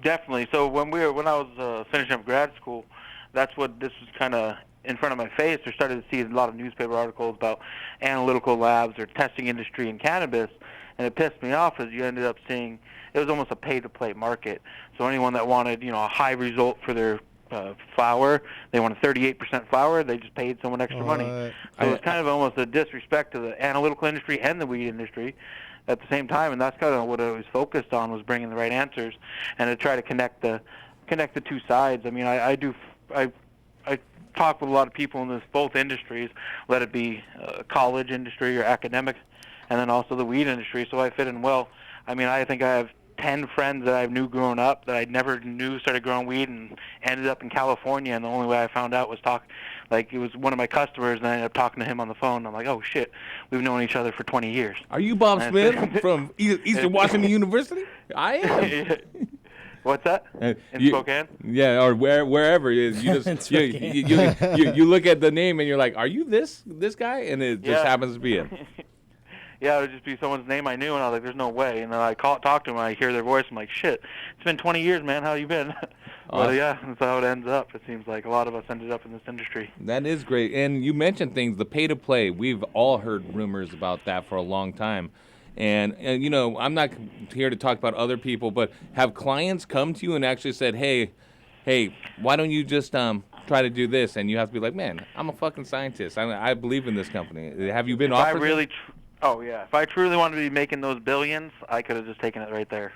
Definitely. So when I was finishing up grad school, that's what this was kind of in front of my face. I started to see a lot of newspaper articles about analytical labs or testing industry in cannabis, and it pissed me off as you ended up seeing it was almost a pay-to-play market. So anyone that wanted a high result for their flower, they wanted 38% flower, they just paid someone extra money. So it's kind of almost a disrespect to the analytical industry and the weed industry at the same time, and that's kind of what I was focused on, was bringing the right answers and to try to connect the two sides. I mean, I talk with a lot of people in both industries, let it be college industry or academic, and then also the weed industry, so I fit in well. I mean, I think I have 10 friends that I knew growing up that I never knew started growing weed and ended up in California, and the only way I found out was it was one of my customers, and I ended up talking to him on the phone. I'm like, oh shit, we've known each other for 20 years. Are you Bob Smith from Eastern Washington University? I am. What's that? In Spokane? Yeah, or wherever it is. You just you look at the name and you're like, are you this guy? And it just happens to be it. Yeah, it would just be someone's name I knew, and I was like, there's no way. And then I talk to them, I hear their voice, I'm like, shit, it's been 20 years, man, how you been? But yeah, that's how it ends up. It seems like a lot of us ended up in this industry. That is great. And you mentioned things, the pay-to-play. We've all heard rumors about that for a long time. And I'm not here to talk about other people, but have clients come to you and actually said, hey, why don't you just try to do this? And you have to be like, man, I'm a fucking scientist. I believe in this company. Have you been offered this? Oh, yeah. If I truly wanted to be making those billions, I could have just taken it right there.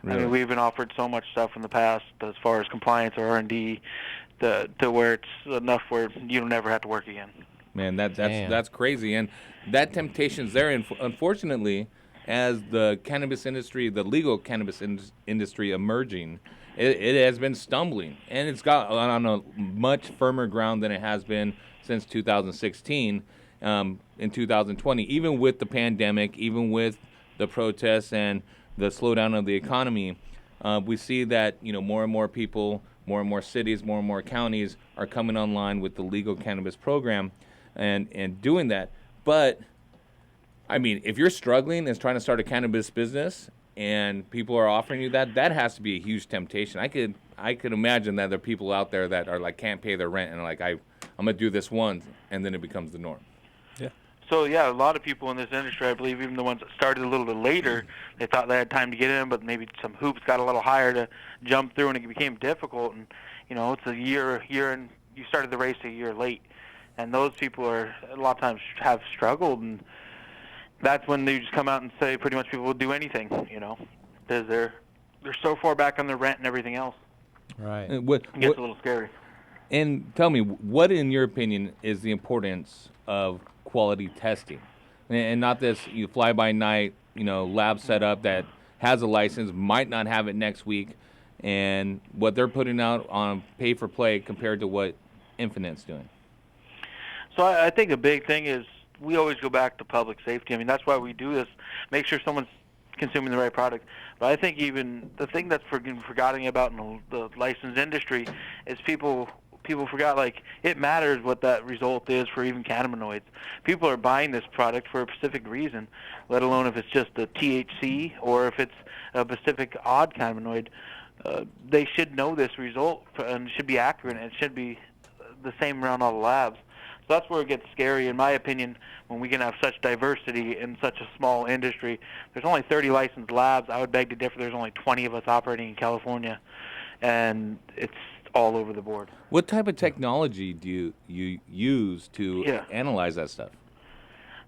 Really? I mean, we've been offered so much stuff in the past as far as compliance or R&D to where it's enough where you don't never have to work again. Man, that's crazy. And that temptation's there. And unfortunately, as the cannabis industry, the legal cannabis industry emerging, it has been stumbling. And it's got on a much firmer ground than it has been since 2016. In 2020, even with the pandemic, even with the protests and the slowdown of the economy, we see that more and more people more and more cities, more and more counties are coming online with the legal cannabis program and doing that. But, I mean, if you're struggling and trying to start a cannabis business and people are offering you that, that has to be a huge temptation. I could imagine that there are people out there that are like can't pay their rent and are like, I'm going to do this once, and then it becomes the norm. Yeah. So yeah, a lot of people in this industry, I believe, even the ones that started a little bit later, they thought they had time to get in, but maybe some hoops got a little higher to jump through, and it became difficult. And it's a year, and you started the race a year late, and those people are a lot of times have struggled, and that's when they just come out and say pretty much people will do anything, because they're so far back on their rent and everything else. Right. It gets a little scary. And tell me, what in your opinion is the importance of quality testing? And not this you fly by night, lab setup that has a license, might not have it next week, and what they're putting out on pay for play compared to what Infinite's doing. So I think a big thing is we always go back to public safety. I mean, that's why we do this, make sure someone's consuming the right product. But I think even the thing that's forgotten about in the licensed industry is people forgot, like, it matters what that result is for even cannabinoids. People are buying this product for a specific reason, let alone if it's just the THC or if it's a specific odd cannabinoid. They should know this result and it should be accurate, and it should be the same around all the labs. So that's where it gets scary, in my opinion, when we can have such diversity in such a small industry. There's only 30 licensed labs. I would beg to differ. There's only 20 of us operating in California, and it's all over the board. What type of technology do you use to analyze that stuff?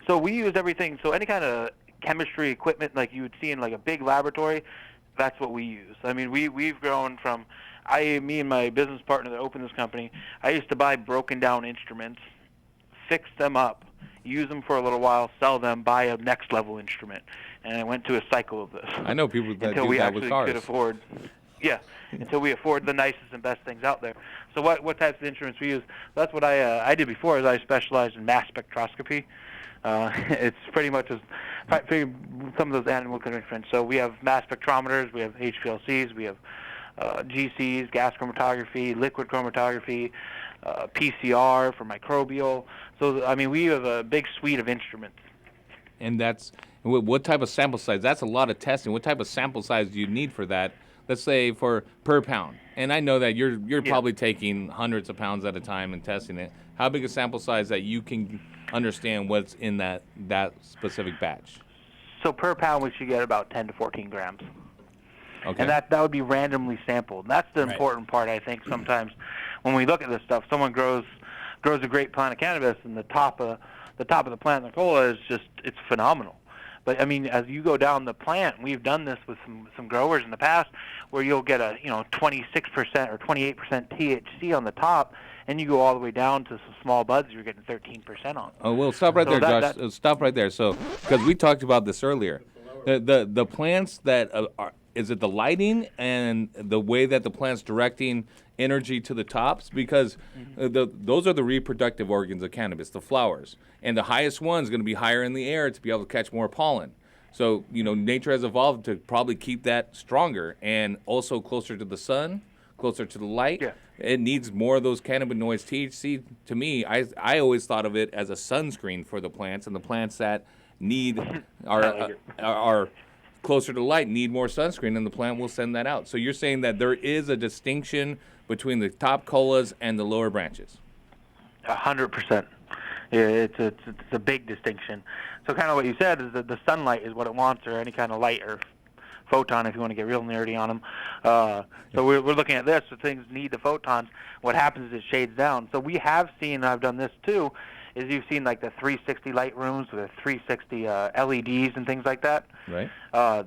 So we use everything. So any kind of chemistry equipment like you would see in like a big laboratory, that's what we use. I mean, we've grown from, me and my business partner that opened this company, I used to buy broken down instruments, fix them up, use them for a little while, sell them, buy a next level instrument. And I went to a cycle of this. I know people that until do we that actually with cars. could afford. Yeah, until we afford the nicest and best things out there. So what types of instruments we use? That's what I did before. Is I specialized in mass spectroscopy. It's pretty much some of those animal instruments. So we have mass spectrometers, we have HPLCs, we have GCs, gas chromatography, liquid chromatography, PCR for microbial. So I mean, we have a big suite of instruments. And that's what type of sample size? That's a lot of testing. What type of sample size do you need for that? Let's say for per pound. And I know that you're probably taking hundreds of pounds at a time and testing it. How big a sample size that you can understand what's in that specific batch? So per pound, we should get about 10 to 14 grams. Okay. And that would be randomly sampled. That's the important part, I think, sometimes when we look at this stuff. Someone grows a great plant of cannabis, and the top of the plant, the cola, is just, it's phenomenal. But I mean, as you go down the plant, we've done this with some growers in the past, where you'll get a 26% or 28% THC on the top, and you go all the way down to some small buds, you're getting 13% on. Oh, well, stop right there, Josh. Stop right there. So, because we talked about this earlier, the plants that are, is it the lighting and the way that the plant's directing energy to the tops? Because those are the reproductive organs of cannabis, the flowers. And the highest one's going to be higher in the air to be able to catch more pollen. So, nature has evolved to probably keep that stronger and also closer to the sun, closer to the light. Yeah. It needs more of those cannabinoids. THC, to me, I always thought of it as a sunscreen for the plants, and the plants that need are closer to light need more sunscreen, and the plant will send that out. So you're saying that there is a distinction between the top colas and the lower branches? 100%. Yeah, it's a big distinction. So kind of what you said is that the sunlight is what it wants, or any kind of light or photon, if you want to get real nerdy on them. So we're looking at this. So things need the photons. What happens is it shades down. So we have seen, and I've done this too, is you've seen like the 360 light rooms with the 360 LEDs and things like that. Right.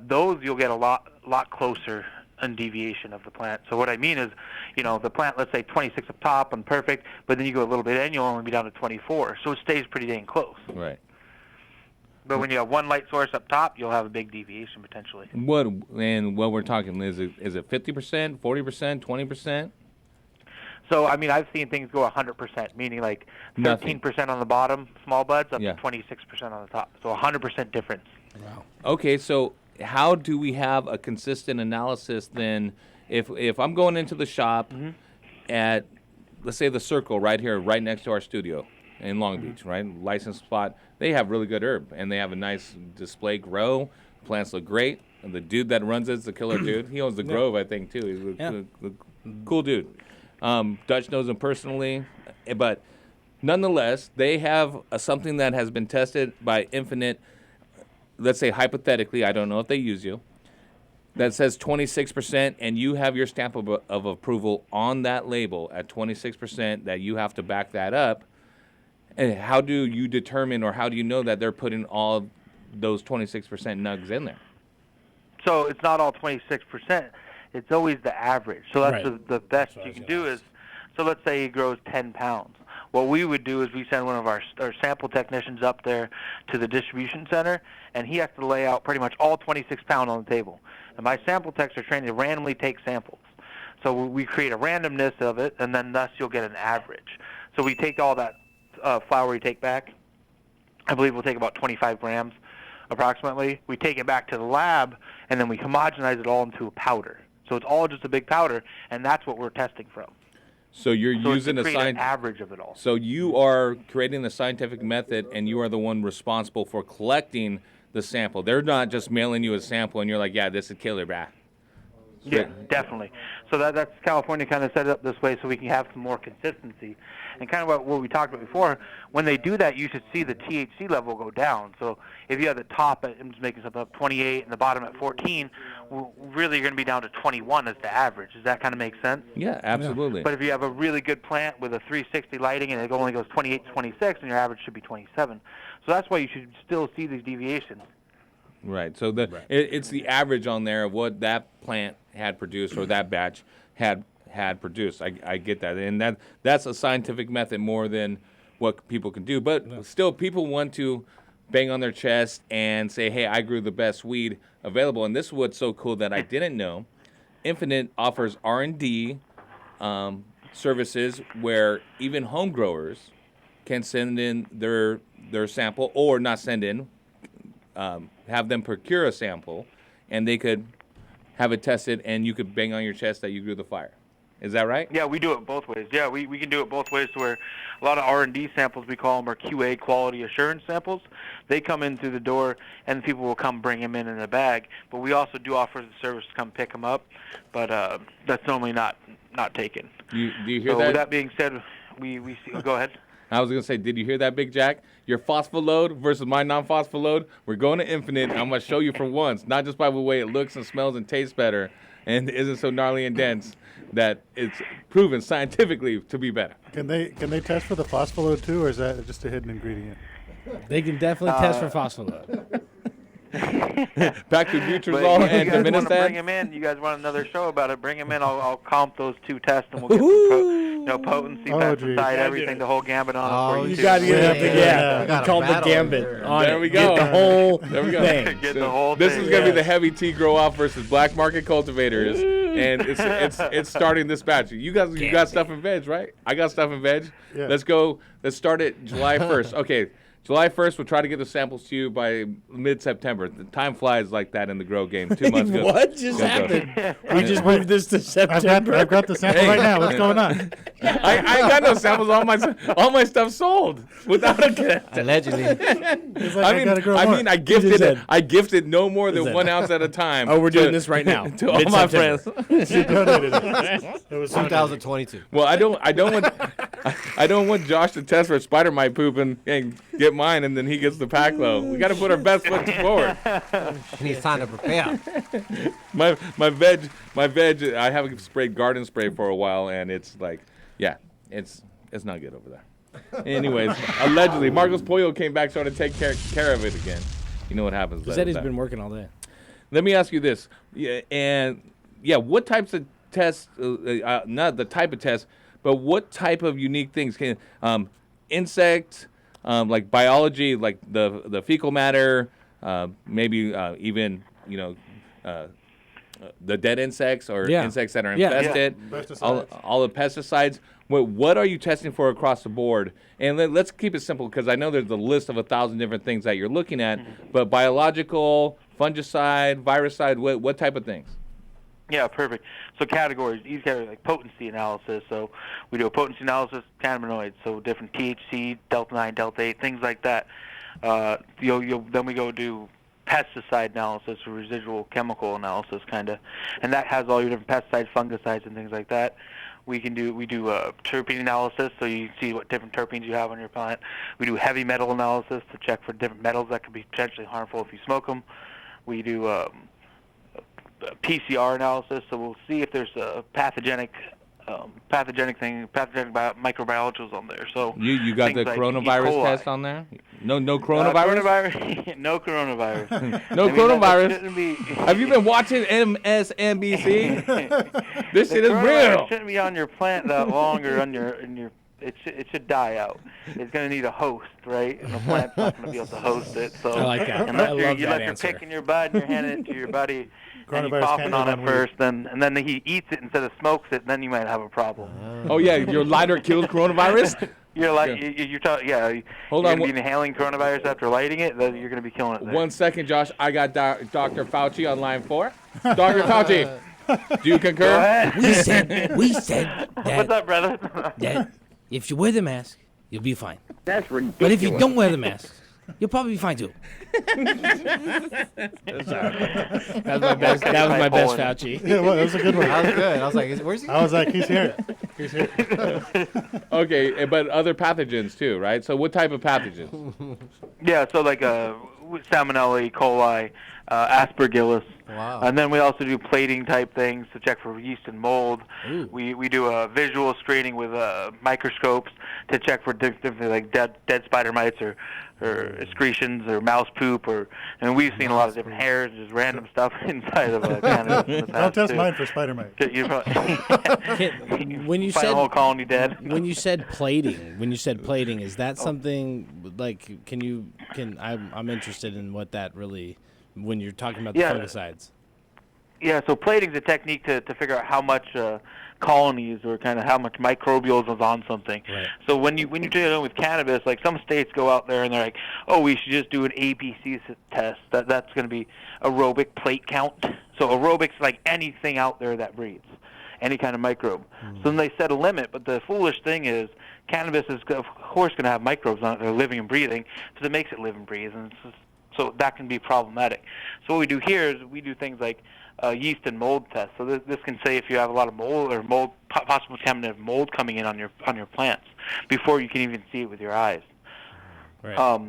Those you'll get a lot closer in deviation of the plant. So what I mean is, the plant, let's say 26 up top and perfect, but then you go a little bit and you'll only be down to 24. So it stays pretty dang close. Right. But when you have one light source up top, you'll have a big deviation potentially. What we're talking is it 50%, 40%, 20%? So I mean, I've seen things go 100%, meaning like 13% on the bottom, small buds, up to 26% on the top. So 100% difference. Wow. Okay, so how do we have a consistent analysis then if I'm going into the shop at, let's say, the Circle right here, right next to our studio in Long Beach, right? Licensed spot. They have really good herb, and they have a nice display grow. Plants look great. And the dude that runs it's the killer dude. He owns the Grove, I think, too. He's a cool dude. Dutch knows him personally, but nonetheless, they have something that has been tested by Infinite. Let's say hypothetically, I don't know if they use you, that says 26%, and you have your stamp of approval on that label at 26%, that you have to back that up. And how do you determine, or how do you know that they're putting all those 26% nugs in there? So it's not all 26%. It's always the average. So that's Right. the best you can do is, so let's say he grows 10 pounds. What we would do is we send one of our sample technicians up there to the distribution center, and he has to lay out pretty much all 26 pounds on the table. And my sample techs are trained to randomly take samples. So we create a randomness of it, and then thus you'll get an average. So we take all that flour we take back. I believe we'll take about 25 grams approximately. We take it back to the lab, and then we homogenize it all into a powder. So it's all just a big powder, and that's what we're testing from. So you're So it's to using a create an average of it all. So you are creating the scientific method, and you are the one responsible for collecting the sample. They're not just mailing you a sample, and you're like, yeah, this is killer, brah. Yeah, definitely. So that's California kind of set it up this way so we can have some more consistency. And kind of what we talked about before, when they do that, you should see the THC level go down. So if you have the top at, I'm just making something up, 28 and the bottom at 14, really you're going to be down to 21 as the average. Does that kind of make sense? Yeah, absolutely. But if you have a really good plant with a 360 lighting and it only goes 28 to 26, then your average should be 27. So that's why you should still see these deviations. Right. So it's the average on there of what that plant had produced, or that batch had produced. I get that, and that's a scientific method more than what people can do. But still, people want to bang on their chest and say, "Hey, I grew the best weed available." And this is what's so cool that I didn't know. Infinite offers R&D services where even home growers can send in their sample, or not send in. Have them procure a sample, and they could have it tested, and you could bang on your chest that you grew the fire. Is that right? Yeah, we do it both ways. Yeah, we can do it both ways, to where a lot of R&D samples, we call them, are QA, quality assurance samples. They come in through the door, and people will come bring them in a bag. But we also do offer the service to come pick them up, but that's normally not taken. Do you hear so that? With that being said, we see, go ahead. I was going to say, did you hear that, Big Jack? Your phosphoload versus my non-phosphoload. We're going to Infinite. I'm going to show you for once, not just by the way it looks and smells and tastes better and isn't so gnarly and dense, that it's proven scientifically to be better. Can they test for the phosphoload too, or is that just a hidden ingredient? They can definitely test for phosphoload. Back to Butrazol and you guys want to bring Divinistat. him in? You guys want another show about it? Bring him in. I'll comp those two tests, and we'll get some potency, pesticide, everything, the whole gambit on it for you. You got to get Yeah. called the gambit. On There it. we go. Get the whole There we go. thing. Get the whole This thing, is going to be yeah. the heavy tea grow off versus black market cultivators, and it's starting this batch. You got stuff in veg, right? I got stuff in veg. Yeah. Let's go. Let's start it July 1st. Okay. July 1st, we'll try to get the samples to you by mid-September. The time flies like that in the grow game. 2 months ago. What just happened? We just moved this to September. I've got the sample right now. What's going on? I ain't got no samples. All my stuff sold without a gift. Allegedly. I gifted no more than 1 ounce at a time. Oh, we're doing this right now. To all my friends. It was 2022. Well, I don't want Josh to test for spider mite poop and get mine, and then he gets the pack low. We got to put our best foot forward. He needs time to prepare. my veg. I haven't sprayed garden spray for a while, and it's like, yeah, it's not good over there. Anyways, allegedly, Marcos Pollo came back, started to take care of it again. You know what happens? He said he's been working all day. Let me ask you this, what types of tests? Not the type of test, but what type of unique things can insect, like biology, like the fecal matter, maybe even the dead insects or insects that are infested, all the pesticides. What are you testing for across the board? And let's keep it simple, because I know there's a list of 1,000 different things that you're looking at, but biological, fungicide, viruside, what type of things? Yeah, perfect. So categories, each category, like potency analysis. So we do a potency analysis, cannabinoids, so different THC, delta 9, delta 8, things like that. Then we go do pesticide analysis or residual chemical analysis, kind of, and that has all your different pesticides, fungicides, and things like that. We do terpene analysis, so you can see what different terpenes you have on your plant. We do heavy metal analysis to check for different metals that could be potentially harmful if you smoke them. We do PCR analysis, so we'll see if there's a pathogenic microbiologists on there. So You got the things like E. coronavirus coli. test on there? No coronavirus? No coronavirus. No I mean, coronavirus. that shouldn't be. Have you been watching MSNBC? This shit is Coronavirus real. shouldn't be on your plant that long or on your. It should die out. It's going to need a host, right? And the plant's not going to be able to host it. So I like that. Unless I you're, love you that let your answer. pick in your bud and you're handing it to your buddy, and you're Coronavirus coughing can't on live it on first, and then he eats it instead of smokes it, then you might have a problem. Oh, yeah, your lighter kills coronavirus? You're like you're talking. Yeah. Hold you're on, gonna be inhaling coronavirus after lighting it. Then you're gonna be killing it. There. 1 second, Josh. I got Dr. Fauci on line 4. Dr. Fauci, do you concur? Go ahead. We said that, What's up, brother? that if you wear the mask, you'll be fine. That's ridiculous. But if you don't wear the mask, you'll probably be fine too. Sorry. That was my best. That was my best Fauci. Yeah, well, that was a good one. That was good. I was like, where's he? I was like, he's here. He's here. Okay, but other pathogens too, right? So what type of pathogens? Yeah, so like Salmonella, E. coli, Aspergillus. Wow. And then we also do plating type things to check for yeast and mold. Ooh. We do a visual screening with microscopes to check for different like dead spider mites or excretions or mouse poop and we've seen a lot of different hairs, just random stuff inside of cannabis. In the Don't past, test too. mine for spider mite. When you Find a said whole colony dead. when you said plating, is that something like I'm interested in what that really when you're talking about the Yeah. fungicides. Yeah, so plating is a technique to figure out how much colonies or kind of how much microbials is on something. Right. So when you're dealing with cannabis, like some states go out there and they're like, oh, we should just do an ABC test. That's going to be aerobic plate count. So aerobic's like anything out there that breathes, any kind of microbe. So then they set a limit, but the foolish thing is cannabis is of course going to have microbes on it. They're living and breathing, so it makes it live and breathe, and so that can be problematic. So what we do here is we do things like yeast and mold tests. So this can say if you have a lot of mold or possible contaminated mold coming in on your plants before you can even see it with your eyes. Right. So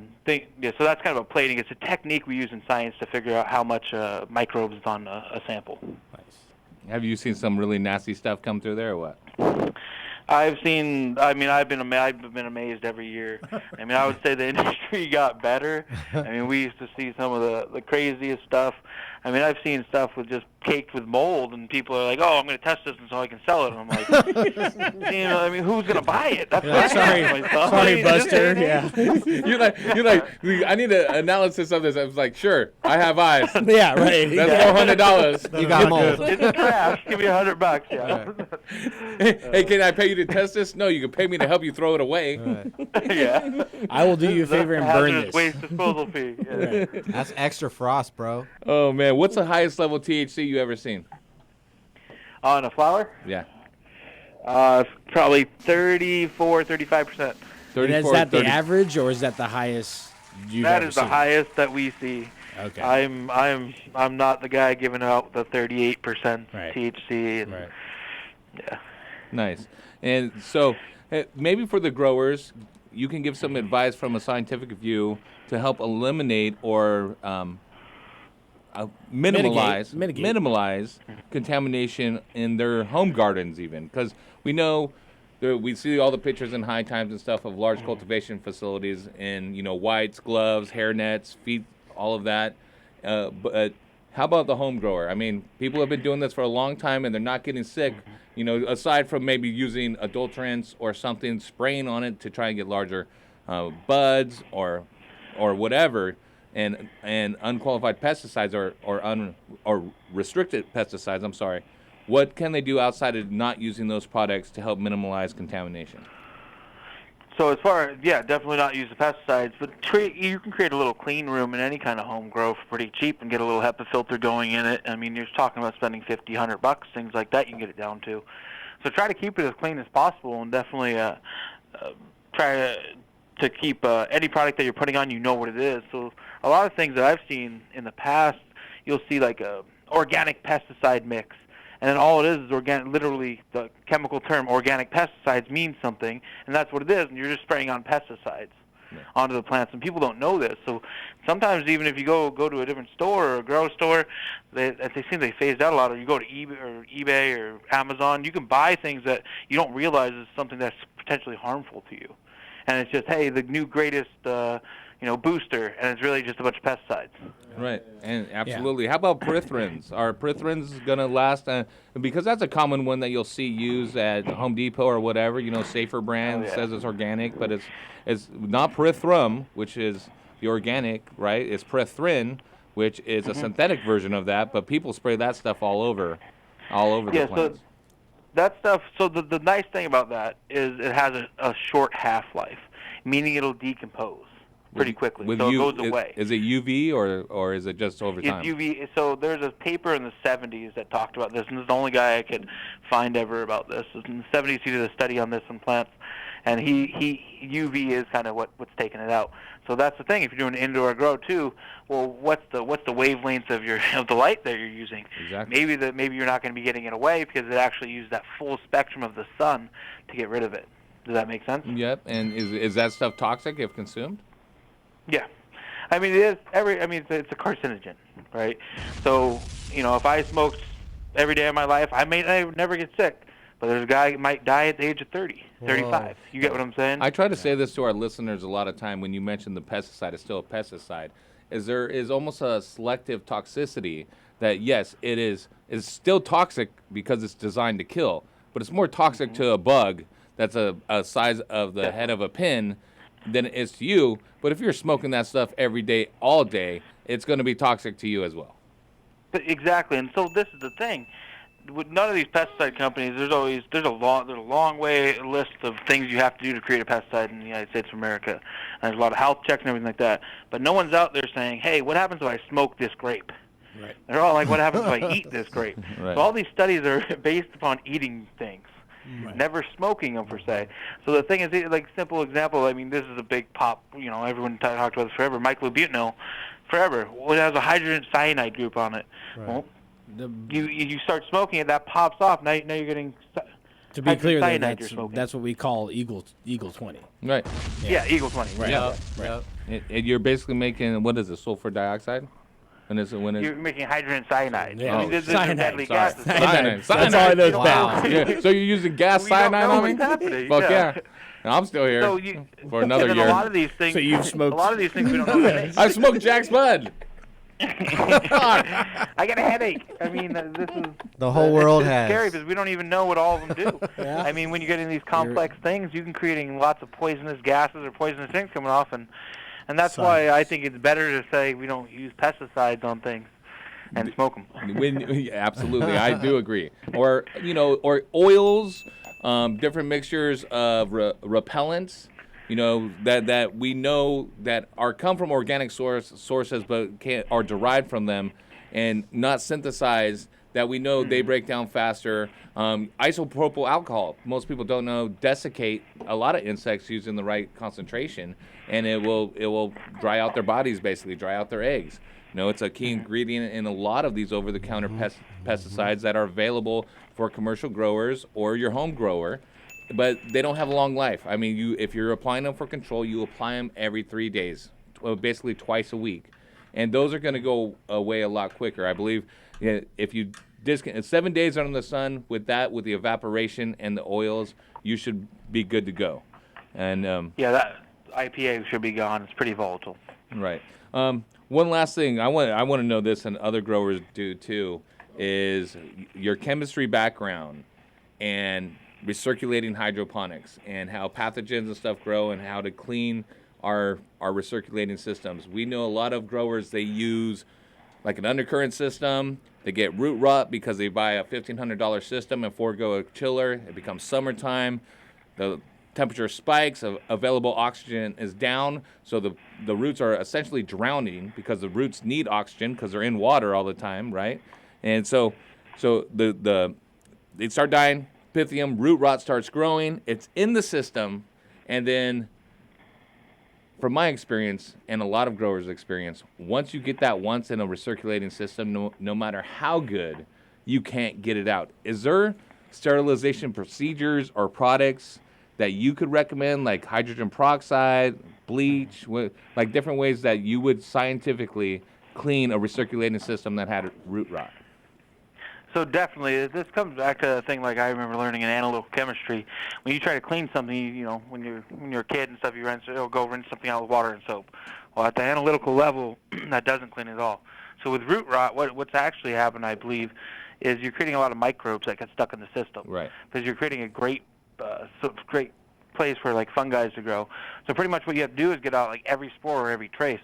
that's kind of a plating. It's a technique we use in science to figure out how much microbes is on a sample. Have you seen some really nasty stuff come through there or what? I've been amazed every year. I mean, I would say the industry got better. I mean, we used to see some of the craziest stuff. I mean, I've seen stuff with just caked with mold, and people are like, "Oh, I'm going to test this so I can sell it." And I'm like, I mean, who's going to buy it? That's what I ask myself. Sorry, Buster. Yeah. you're like, I need an analysis of this. I was like, sure, I have eyes. Yeah, right. That's $400. You got mold. It's trash. Give me $100. Yeah. Hey, can I pay you to test this? No, you can pay me to help you throw it away. Yeah. I will do you a favor and burn Hazardous this. waste disposal fee. Yeah. That's extra frost, bro. Oh man, what's the highest level THC you ever seen? On a flower? Yeah. Probably 34, 35%. And is that the average, or is that the highest you've That ever is the seen? highest that we see. Okay. I'm not the guy giving out the 38% Right. THC. And, Right. Yeah. Nice. And so maybe for the growers, you can give some advice from a scientific view to help eliminate or minimize contamination in their home gardens even. Because we know we see all the pictures in High Times and stuff of large cultivation facilities in, whites, gloves, hair nets, feet, all of that. But how about the home grower? I mean, people have been doing this for a long time and they're not getting sick, aside from maybe using adulterants or something, spraying on it to try and get larger buds or whatever, and unqualified pesticides or restricted pesticides, I'm sorry. What can they do outside of not using those products to help minimize contamination? So as far as, definitely not use the pesticides, but you can create a little clean room in any kind of home grow for pretty cheap and get a little HEPA filter going in it. I mean, you're talking about spending $50, $100, things like that you can get it down to. So try to keep it as clean as possible, and definitely try to keep any product that you're putting on, you know what it is. So a lot of things that I've seen in the past, you'll see like a organic pesticide mix. And then all it is organic. Literally, the chemical term organic pesticides means something, and that's what it is. And you're just spraying on pesticides onto the plants, and people don't know this. So sometimes, even if you go to a different store or a grow store, they seem they phased out a lot. Or you go to eBay or Amazon, you can buy things that you don't realize is something that's potentially harmful to you. And it's just, hey, the new greatest booster, and it's really just a bunch of pesticides. Right, and absolutely. How about pyrethrins? Are pyrethrins going to last? Because that's a common one that you'll see used at Home Depot or whatever. Safer brand says it's organic, but it's not pyrethrum, which is the organic, right? It's pyrethrin, which is a synthetic version of that, but people spray that stuff all over the plants. So that stuff. So the nice thing about that is it has a short half-life, meaning it'll decompose pretty quickly, so it goes away. Is it UV or is it just over time? It's UV. So there's a paper in the 70s that talked about this, and this is the only guy I could find ever about this. In the 70s, he did a study on this in plants, and he UV is kind of what's taking it out. So that's the thing. If you're doing indoor grow too, well, what's the wavelength of the light that you're using? Exactly. Maybe you're not going to be getting it away because it actually uses that full spectrum of the sun to get rid of it. Does that make sense? Yep. And is that stuff toxic if consumed? Yeah, I mean it is it's a carcinogen, right? So if I smoked every day of my life, I never get sick, but there's a guy who might die at the age of 30, 35. You get what I'm saying? I try to say this to our listeners a lot of time when you mention the pesticide is still a pesticide, is there is almost a selective toxicity that yes, it's still toxic because it's designed to kill, but it's more toxic to a bug that's a size of the head of a pin than it is to you. But if you're smoking that stuff every day, all day, it's going to be toxic to you as well. Exactly, and so this is the thing. With none of these pesticide companies, there's a long list of things you have to do to create a pesticide in the United States of America. And there's a lot of health checks and everything like that. But no one's out there saying, hey, what happens if I smoke this grape? Right. They're all like, what happens if I eat this grape? Right. So all these studies are based upon eating things. Right. Never smoking them per se. So the thing is, like simple example. I mean, this is a big pop. Everyone talked about this forever. Myclobutanol, forever. Well, it has a hydrogen cyanide group on it. Right. Well, you start smoking it, that pops off. Now you're getting. To be clear, though, cyanide you're smoking. that's what we call Eagle 20. Right. Yeah, Eagle 20. Right. Yep. Right. And you're basically making, what is it, sulfur dioxide? You're making hydrogen cyanide. Yeah. I mean, this is deadly gases. Cyanide. That's all I know. Wow. Yeah. So you're using gas We don't cyanide know on me? what's happening, Fuck yeah. yeah. And I'm still here So for another and then year. A lot of these things. So you've smoked- A lot of these things we don't know. What they make. I smoked Jack's Bud. I got a headache. I mean, this is The whole world it's has. scary because we don't even know what all of them do. Yeah. I mean, when you get into these complex things, you can creating lots of poisonous gases or poisonous things coming off, and that's why I think it's better to say we don't use pesticides on things and smoke them. Absolutely, I do agree. Or or oils, different mixtures of repellents. That we know that come from organic sources, but are derived from them, and not synthesized. That we know they break down faster. Isopropyl alcohol. Most people don't know desiccate a lot of insects using the right concentration, and it will dry out their bodies, basically dry out their eggs. It's a key ingredient in a lot of these over-the-counter pesticides that are available for commercial growers or your home grower. But they don't have a long life. I mean, if you're applying them for control, you apply them every 3 days, basically twice a week. And those are going to go away a lot quicker. I believe if you 7 days under the sun with the evaporation and the oils, you should be good to go. And that IPA should be gone. It's pretty volatile. Right. One last thing I want to know this, and other growers do too, is your chemistry background and recirculating hydroponics and how pathogens and stuff grow and how to clean our recirculating systems. We know a lot of growers, they use like an undercurrent system. They get root rot because they buy a $1,500 system and forego a chiller. It becomes summertime. The temperature spikes, available oxygen is down, so the roots are essentially drowning because the roots need oxygen because they're in water all the time, right? And so they start dying, pythium, root rot starts growing, it's in the system, and then from my experience and a lot of growers' experience, once you get that once in a recirculating system, no matter how good, you can't get it out. Is there sterilization procedures or products that you could recommend, like hydrogen peroxide, bleach, like different ways that you would scientifically clean a recirculating system that had root rot? So definitely, this comes back to a thing like I remember learning in analytical chemistry. When you try to clean something, you know, when you're a kid and stuff, you'll go rinse something out with water and soap. Well, at the analytical level, that doesn't clean at all. So with root rot, what's actually happened, I believe, is you're creating a lot of microbes that get stuck in the system. Right. Because you're creating a great place for like fungi to grow. So pretty much what you have to do is get out like every spore or every trace.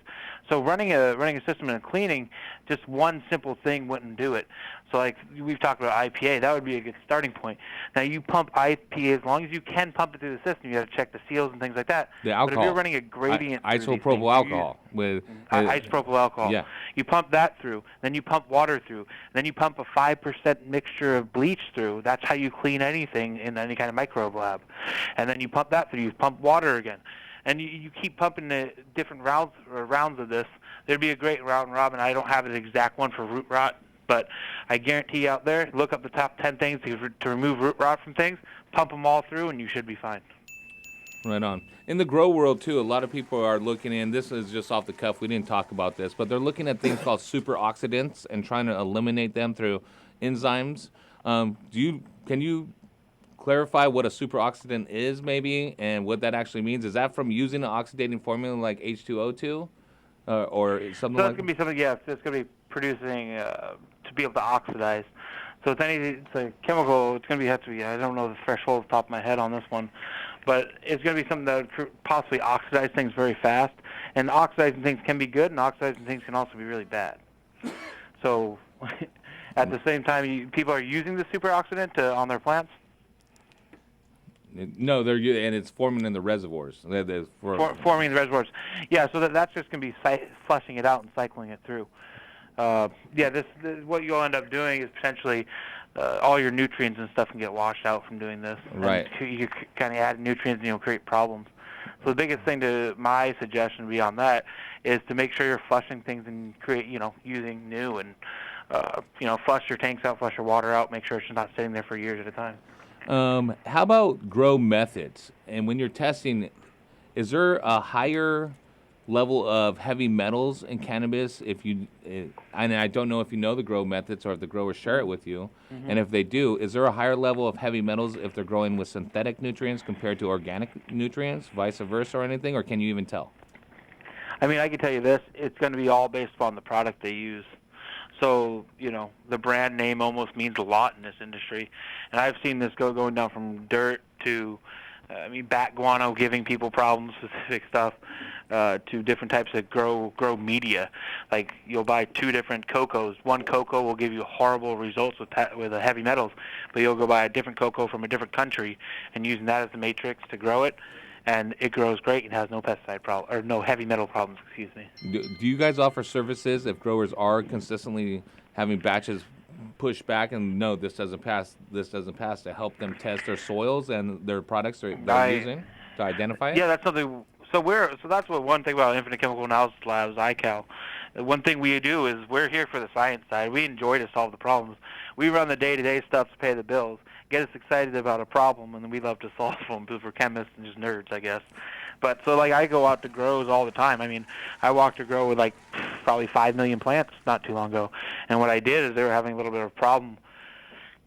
So running a system and cleaning, just one simple thing wouldn't do it. So like we've talked about IPA, that would be a good starting point. Now you pump IPA as long as you can pump it through the system. You have to check the seals and things like that. The alcohol. But if you're running a gradient, isopropyl alcohol with isopropyl alcohol. Yeah. You pump that through, then you pump water through, then you pump a 5% mixture of bleach through. That's how you clean anything in any kind of microbe lab. And then you pump that through. You pump water again. And you keep pumping the different rounds of this. There'd be a great round robin. I don't have an exact one for root rot, but I guarantee out there, look up the top 10 things to remove root rot from things, pump them all through, and you should be fine. Right on. In the grow world, too, a lot of people are looking in, this is just off the cuff, we didn't talk about this, but they're looking at things called superoxidants and trying to eliminate them through enzymes. Can you clarify what a superoxidant is, maybe, and what that actually means? Is that from using an oxidating formula like H2O2, or something like that? So it's going to be something, yeah, it's going to be producing to be able to oxidize. So it's a chemical, it's going to have to be, I don't know the threshold off the top of my head on this one, but it's going to be something that would possibly oxidize things very fast. And oxidizing things can be good, and oxidizing things can also be really bad. So at the same time, people are using the superoxidant on their plants. No, and it's forming in the reservoirs. Forming in the reservoirs. Yeah, so that's just going to be flushing it out and cycling it through. This what you'll end up doing is potentially all your nutrients and stuff can get washed out from doing this. Right. And you kind of add nutrients and you'll create problems. So the biggest thing my suggestion beyond that is to make sure you're flushing things and using new and flush your tanks out, flush your water out, make sure it's not sitting there for years at a time. How about grow methods? And when you're testing, is there a higher level of heavy metals in cannabis? And I don't know if you know the grow methods or if the growers share it with you. Mm-hmm. And if they do, is there a higher level of heavy metals if they're growing with synthetic nutrients compared to organic nutrients, vice versa, or anything? Or can you even tell? I mean, I can tell you this: it's going to be all based upon the product they use. So, the brand name almost means a lot in this industry. And I've seen this going down from dirt to, bat guano giving people problems, specific stuff, to different types of grow media. Like, you'll buy 2 different cocos. One cocoa will give you horrible results with the heavy metals, but you'll go buy a different cocoa from a different country and using that as the matrix to grow it. And it grows great and has no pesticide problem or no heavy metal problems. Excuse me. Do you guys offer services if growers are consistently having batches pushed back and no, this doesn't pass, to help them test their soils and their products they're using to identify it? Yeah, that's something. So that's what one thing about Infinite Chemical Analysis Labs, ICAL. One thing we do is we're here for the science side. We enjoy to solve the problems. We run the day-to-day stuff to pay the bills. Get us excited about a problem, and then we love to solve them because we're chemists and just nerds, I guess. But so I go out to grows all the time. I mean, I walked a grow with probably 5 million plants not too long ago, and what I did is they were having a little bit of a problem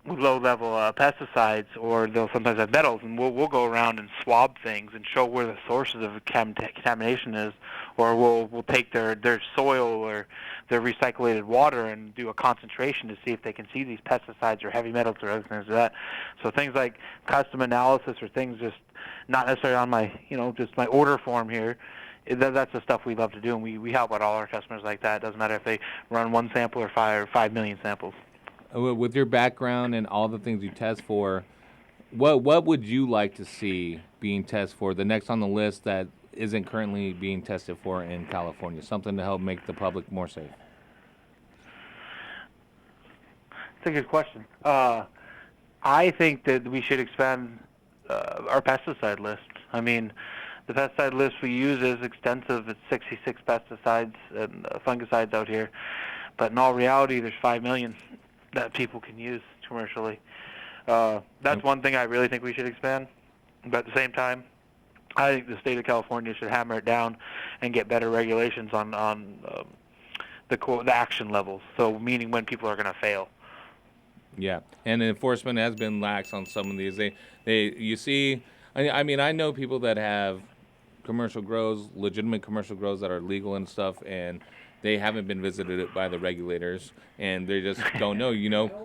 with low-level pesticides, or they'll sometimes have metals, and we'll go around and swab things and show where the sources of contamination is, or we'll take their soil or their recycled water and do a concentration to see if they can see these pesticides or heavy metals or other things like that. So things like custom analysis or things just not necessarily on my, just my order form here, that's the stuff we love to do, and we help out all our customers like that. It doesn't matter if they run 1 sample or 5 million samples. With your background and all the things you test for, What would you like to see being tested for? The next on the list that isn't currently being tested for in California? Something to help make the public more safe. That's a good question. I think that we should expand our pesticide list. I mean, the pesticide list we use is extensive. It's 66 pesticides and fungicides out here. But in all reality, there's 5 million that people can use commercially. That's one thing I really think we should expand. But at the same time, I think the state of California should hammer it down and get better regulations on the action levels. So meaning when people are going to fail. Yeah, and enforcement has been lax on some of these. You see, I mean, I know people that have commercial grows, legitimate commercial grows that are legal and stuff, and they haven't been visited by the regulators, and they just don't know,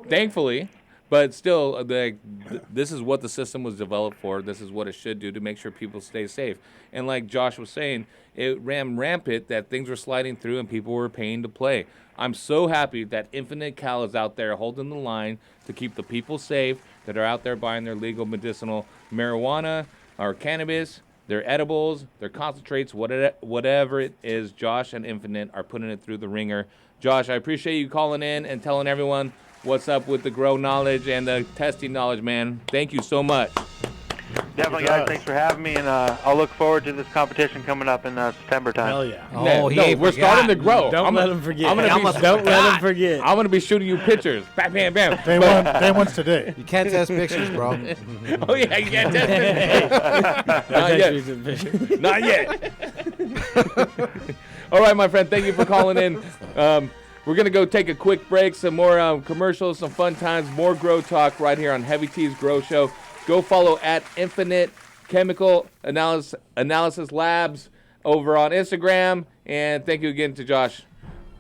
thankfully. But still, this is what the system was developed for. This is what it should do to make sure people stay safe. And like Josh was saying, it ran rampant that things were sliding through and people were paying to play. I'm so happy that Infinite Cal is out there holding the line to keep the people safe that are out there buying their legal medicinal marijuana or cannabis, their edibles, their concentrates, whatever it is. Josh and Infinite are putting it through the ringer. Josh, I appreciate you calling in and telling everyone what's up with the grow knowledge and the testing knowledge, man. Thank you so much. Definitely, guys. Thanks for having me, and I'll look forward to this competition coming up in September time. Hell yeah. No, we're starting to grow. Don't let him forget. Don't let him forget. I'm going to be shooting you pictures. Bam, bam, bam. Day one's today. You can't test pictures, bro. Oh, yeah, you can't test pictures. Not yet. All right, my friend, thank you for calling in. We're going to go take a quick break, some more commercials, some fun times, more grow talk right here on Heavy T's Grow Show. Go follow at Infinite Chemical Analysis Labs over on Instagram. And thank you again to Josh.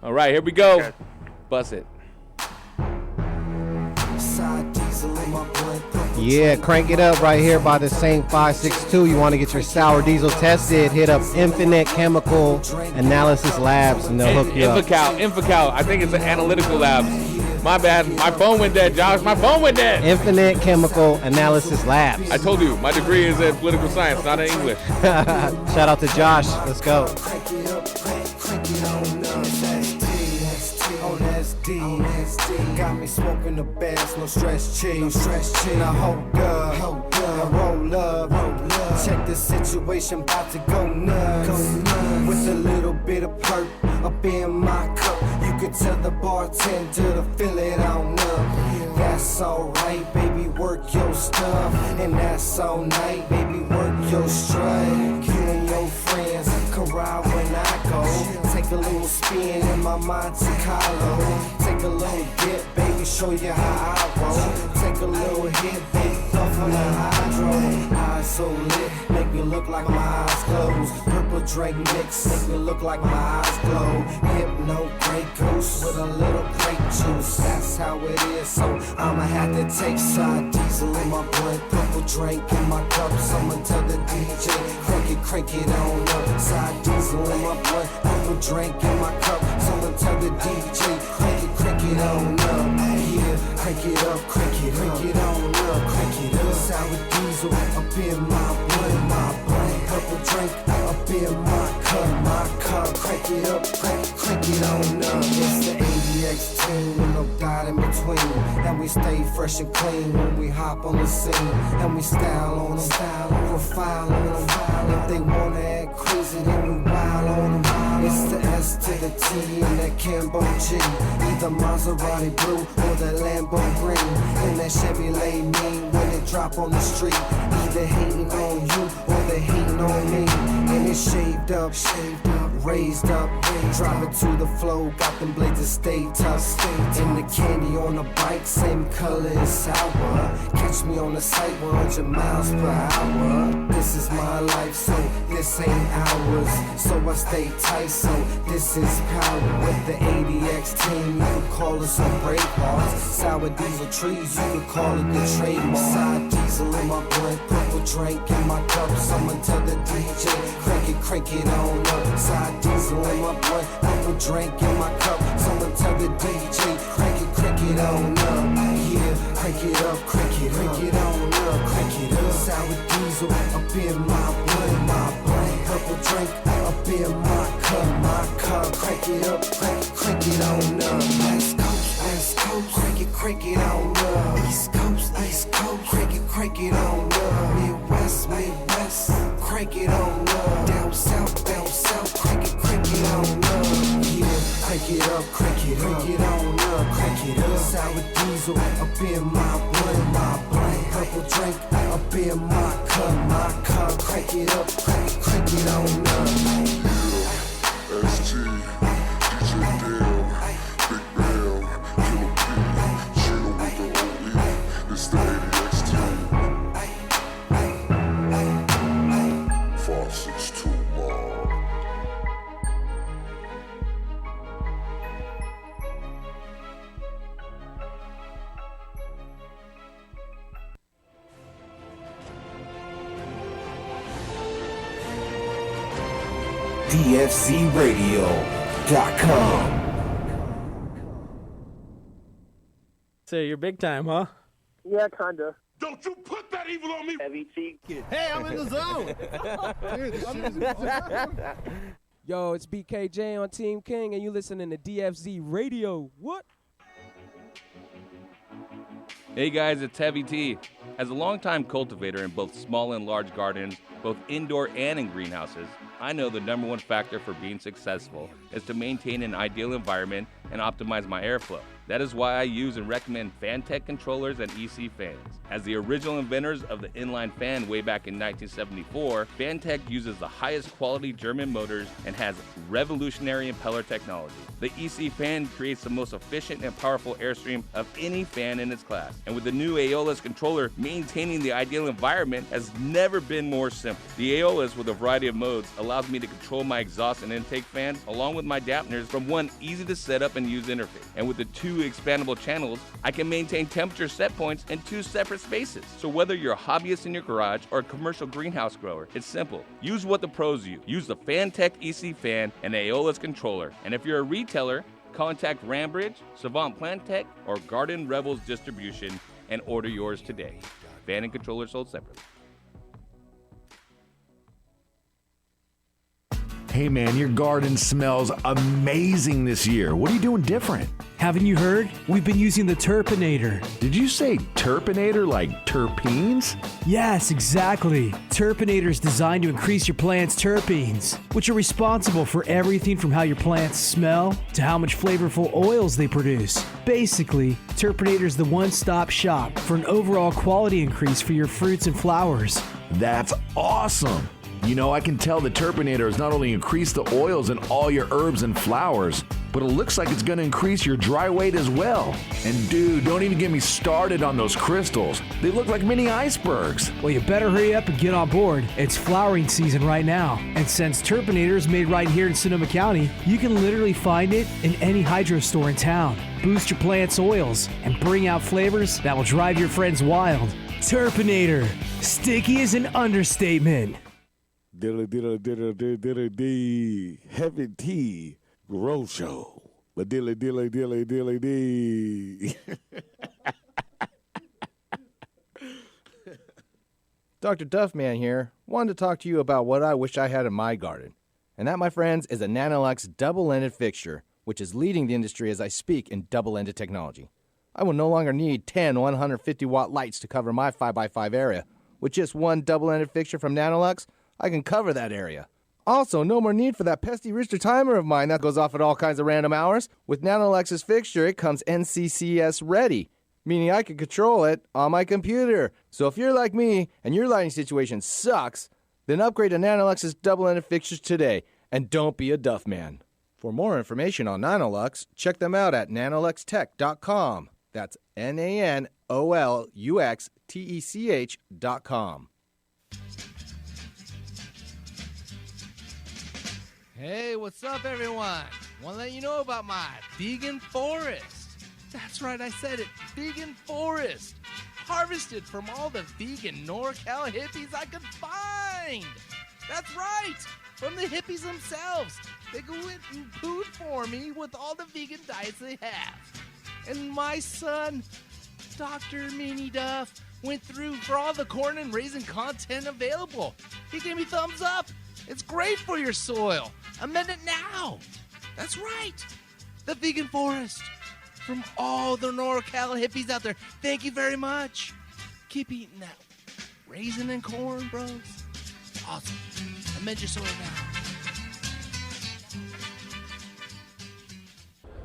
All right, here we go. Okay. Bust it. Yeah, crank it up right here by the St. 562. You want to get your sour diesel tested, hit up Infinite Chemical Analysis Labs and they'll hook you up. Infocal. I think it's an analytical labs. My bad. My phone went dead, Josh. My phone went dead. Infinite Chemical Analysis Labs. I told you, my degree is in political science, not in English. Shout out to Josh. Let's go. Got me smoking the best, no stress cheese. Now hold up, roll up. Check the situation, about to go nuts. With a little bit of perk up in my cup. You could tell the bartender to fill it on up. That's alright, baby, work your stuff. And that's all night, baby, work your strut. You and your friends come ride when I go. Take a little spin in my Monte Carlo. Take a little dip, baby, show you how I roll. Take a little hit, baby, puff on the hydro. Eyes so lit, make me look like my eyes closed. Purple drink mix, make me look like my eyes glow. Hypno Grey Goose with a little grape juice. That's how it is, so I'ma have to take side diesel in my blood. Purple drink in my cups, I'ma tell the DJ, crank it on up. Side diesel in my blood, purple drink in my cup. Someone tell the DJ, crank it on up. Yeah, crank it up, crank it on up, crank it up. Sour diesel up in my blood, purple drink up in my cup, crank it up, crank it on up. It's the ADX team with no doubt in between, and we stay fresh and clean when we hop on the scene, and we style on them, profile on them. If they wanna act crazy, then we wild on them. It's the S to the T and that Cambo G, either Maserati blue or the Lambo green, and that Chevrolet mean when it drop on the street. Either hating on you or they hating on me, and it's shaved up, raised up, drop it to the flow, got them blades to stay tough. And the candy on the bike, same color as sour. Catch me on the site 100 miles per hour. This is my life, so this ain't ours. So I stay tight, so this is power. With the ADX team, you can call us some brave hearts. Sour diesel trees, you can call it the trademark. Side diesel in my blood, purple drink in my cups. I'ma tell the DJ, crank it on up. Side diesel in my blood, purple drink in my cup. Someone tell the DJ, crank it it on up. Yeah, crank it up, crank it on up, crank it up. Sour diesel up in my blood, purple drink up in my cup, crank it up, crank it on up. West Coast, crank it on up. East Coast, crank it on up. Midwest, crank it on up. Down south, crank it on up. Yeah, crank it up, crank it on up, crank it up. Sour diesel up in my blood, purple drink up in my cup, crank it up, crank it on up. ST, DJ Dale, Big Bell, Killer P, Chino with the OE, it's the 80XT. 462 Mob. DFCRadio.com. So you're big time, huh? Yeah, kinda. Don't you put that evil on me! Heavy T. Hey, I'm in the zone. Dude, this shit is Yo, it's BKJ on Team King, and you listening to DFZ Radio. What? Hey guys, it's Heavy T. As a longtime cultivator in both small and large gardens, both indoor and in greenhouses, I know the number one factor for being successful is to maintain an ideal environment and optimize my airflow. That is why I use and recommend Fantech controllers and EC fans. As the original inventors of the inline fan way back in 1974, Fantech uses the highest quality German motors and has revolutionary impeller technology. The EC fan creates the most efficient and powerful airstream of any fan in its class. And with the new Aeolus controller, maintaining the ideal environment has never been more simple. The Aeolus, with a variety of modes, allows me to control my exhaust and intake fans along with my dampeners from one easy to set up and use interface. And with the two expandable channels, I can maintain temperature set points in two separate spaces. So whether you're a hobbyist in your garage or a commercial greenhouse grower, it's simple. Use what the pros use. Use the Fantech EC fan and Aeolus controller. And if you're a retailer, contact Rambridge, Savant Plantech, or Garden Rebels Distribution and order yours today. Fan and controller sold separately. Hey man, your garden smells amazing this year. What are you doing different? Haven't you heard? We've been using the Turpinator. Did you say Turpinator like terpenes? Yes, exactly. Turpinator is designed to increase your plant's terpenes, which are responsible for everything from how your plants smell to how much flavorful oils they produce. Basically, Turpinator is the one-stop shop for an overall quality increase for your fruits and flowers. That's awesome. You know, I can tell the Turpinator has not only increased the oils in all your herbs and flowers, but it looks like it's going to increase your dry weight as well. And dude, don't even get me started on those crystals. They look like mini icebergs. Well, you better hurry up and get on board. It's flowering season right now. And since Turpinator is made right here in Sonoma County, you can literally find it in any hydro store in town. Boost your plant's oils and bring out flavors that will drive your friends wild. Turpinator. Sticky is an understatement. Heavy T Grow Show. But dilly. Dr. Duffman here. Wanted to talk to you about what I wish I had in my garden. And that, my friends, is a Nanolux double-ended fixture, which is leading the industry as I speak in double-ended technology. I will no longer need 10 150-watt lights to cover my 5x5 area. With just one double-ended fixture from Nanolux, I can cover that area. Also, no more need for that pesky Richter timer of mine that goes off at all kinds of random hours. With Nanolux's fixture, it comes NCCS ready, meaning I can control it on my computer. So if you're like me and your lighting situation sucks, then upgrade to Nanolux's double-ended fixtures today, and don't be a duff man. For more information on Nanolux, check them out at nanoluxtech.com. That's NANOLUXTECH.com. Hey, what's up, everyone? Want to let you know about my vegan forest. That's right, I said it. Vegan forest. Harvested from all the vegan NorCal hippies I could find. That's right, from the hippies themselves. They go in and food for me with all the vegan diets they have. And my son, Dr. Meanie Duff, went through for all the corn and raisin content available. He gave me thumbs up. It's great for your soil. Amend it now. That's right. The Vegan Forest. From all the NorCal hippies out there, thank you very much. Keep eating that raisin and corn, bros. Awesome. Amend your soil now.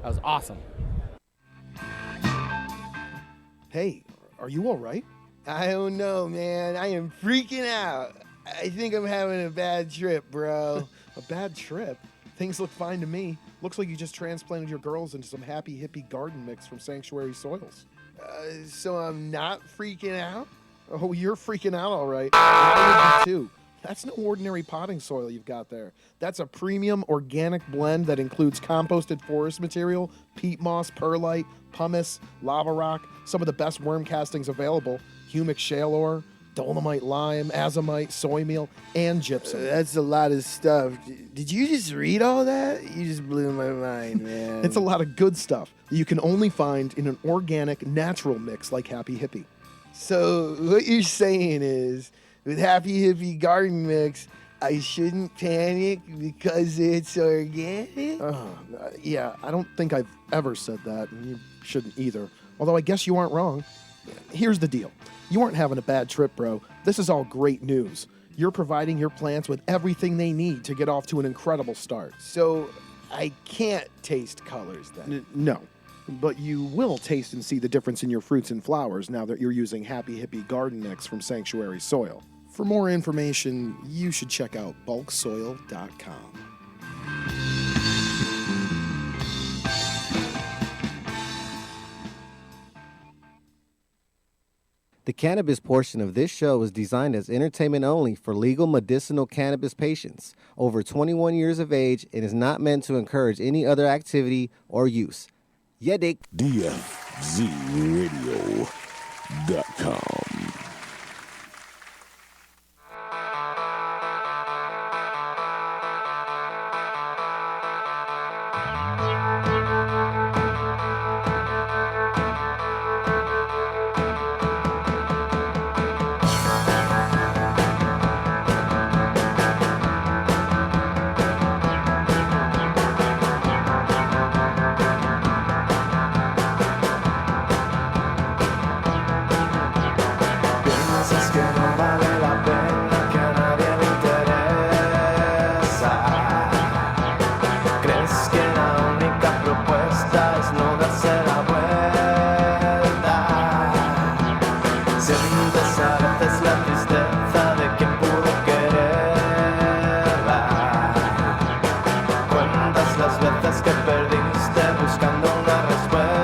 That was awesome. Hey, are you all right? I don't know, man. I am freaking out. I think I'm having a bad trip, bro. A bad trip? Things look fine to me. Looks like you just transplanted your girls into some happy hippie garden mix from sanctuary soils. So I'm not freaking out? Oh, you're freaking out, all right. I would be too. That's no ordinary potting soil you've got there. That's a premium organic blend that includes composted forest material, peat moss, perlite, pumice, lava rock, some of the best worm castings available, humic shale ore, dolomite lime, azomite, soy meal, and gypsum. That's a lot of stuff. Did you just read all that? You just blew my mind, man. It's a lot of good stuff that you can only find in an organic, natural mix like Happy Hippie. So what you're saying is, with Happy Hippie Garden Mix, I shouldn't panic because it's organic? Yeah, I don't think I've ever said that, and you shouldn't either. Although I guess you aren't wrong. Here's the deal. You aren't having a bad trip, bro. This is all great news. You're providing your plants with everything they need to get off to an incredible start. So I can't taste colors then? No. But you will taste and see the difference in your fruits and flowers now that you're using Happy Hippie Garden Mix from Sanctuary Soil. For more information, you should check out bulksoil.com. The cannabis portion of this show is designed as entertainment only for legal medicinal cannabis patients over 21 years of age and is not meant to encourage any other activity or use. Yeah, Dick. DFZRadio.com. Piensas que no vale la pena, que a nadie le interesa. Crees que la única propuesta es no darse la vuelta. Sientes a veces la tristeza de quien pudo quererla. Cuentas las veces que perdiste buscando una respuesta.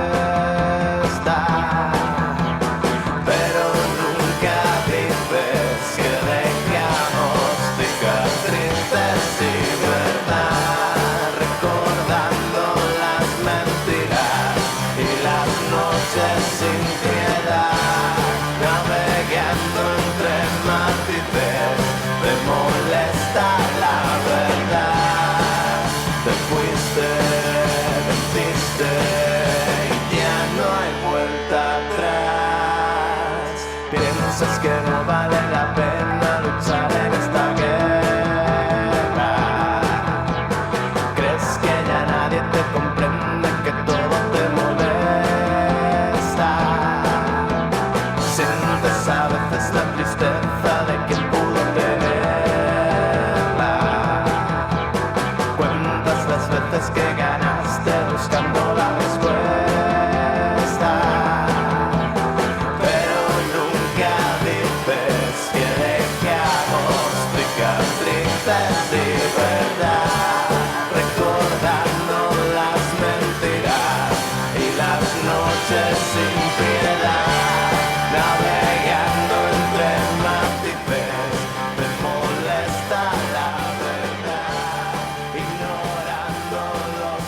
Pero nunca dices que dejamos cicatrices y verdad, recordando las mentiras y las noches sin piedad, navegando entre matices, te molesta la verdad, te fuiste, venciste y ya no hay vuelta atrás. Piensas que no vale la pena luchar en esta guerra. Crees que ya nadie te comprende, que todo te molesta. Sientes a veces la tristeza de quien pudo tenerla. Cuentas las veces que ganaste buscando la respuesta. Pero nunca dices que dejamos cicatrices y verdad, recordando las mentiras y las noches sin piedad, navegando entre matices, te molesta la verdad, ignorando los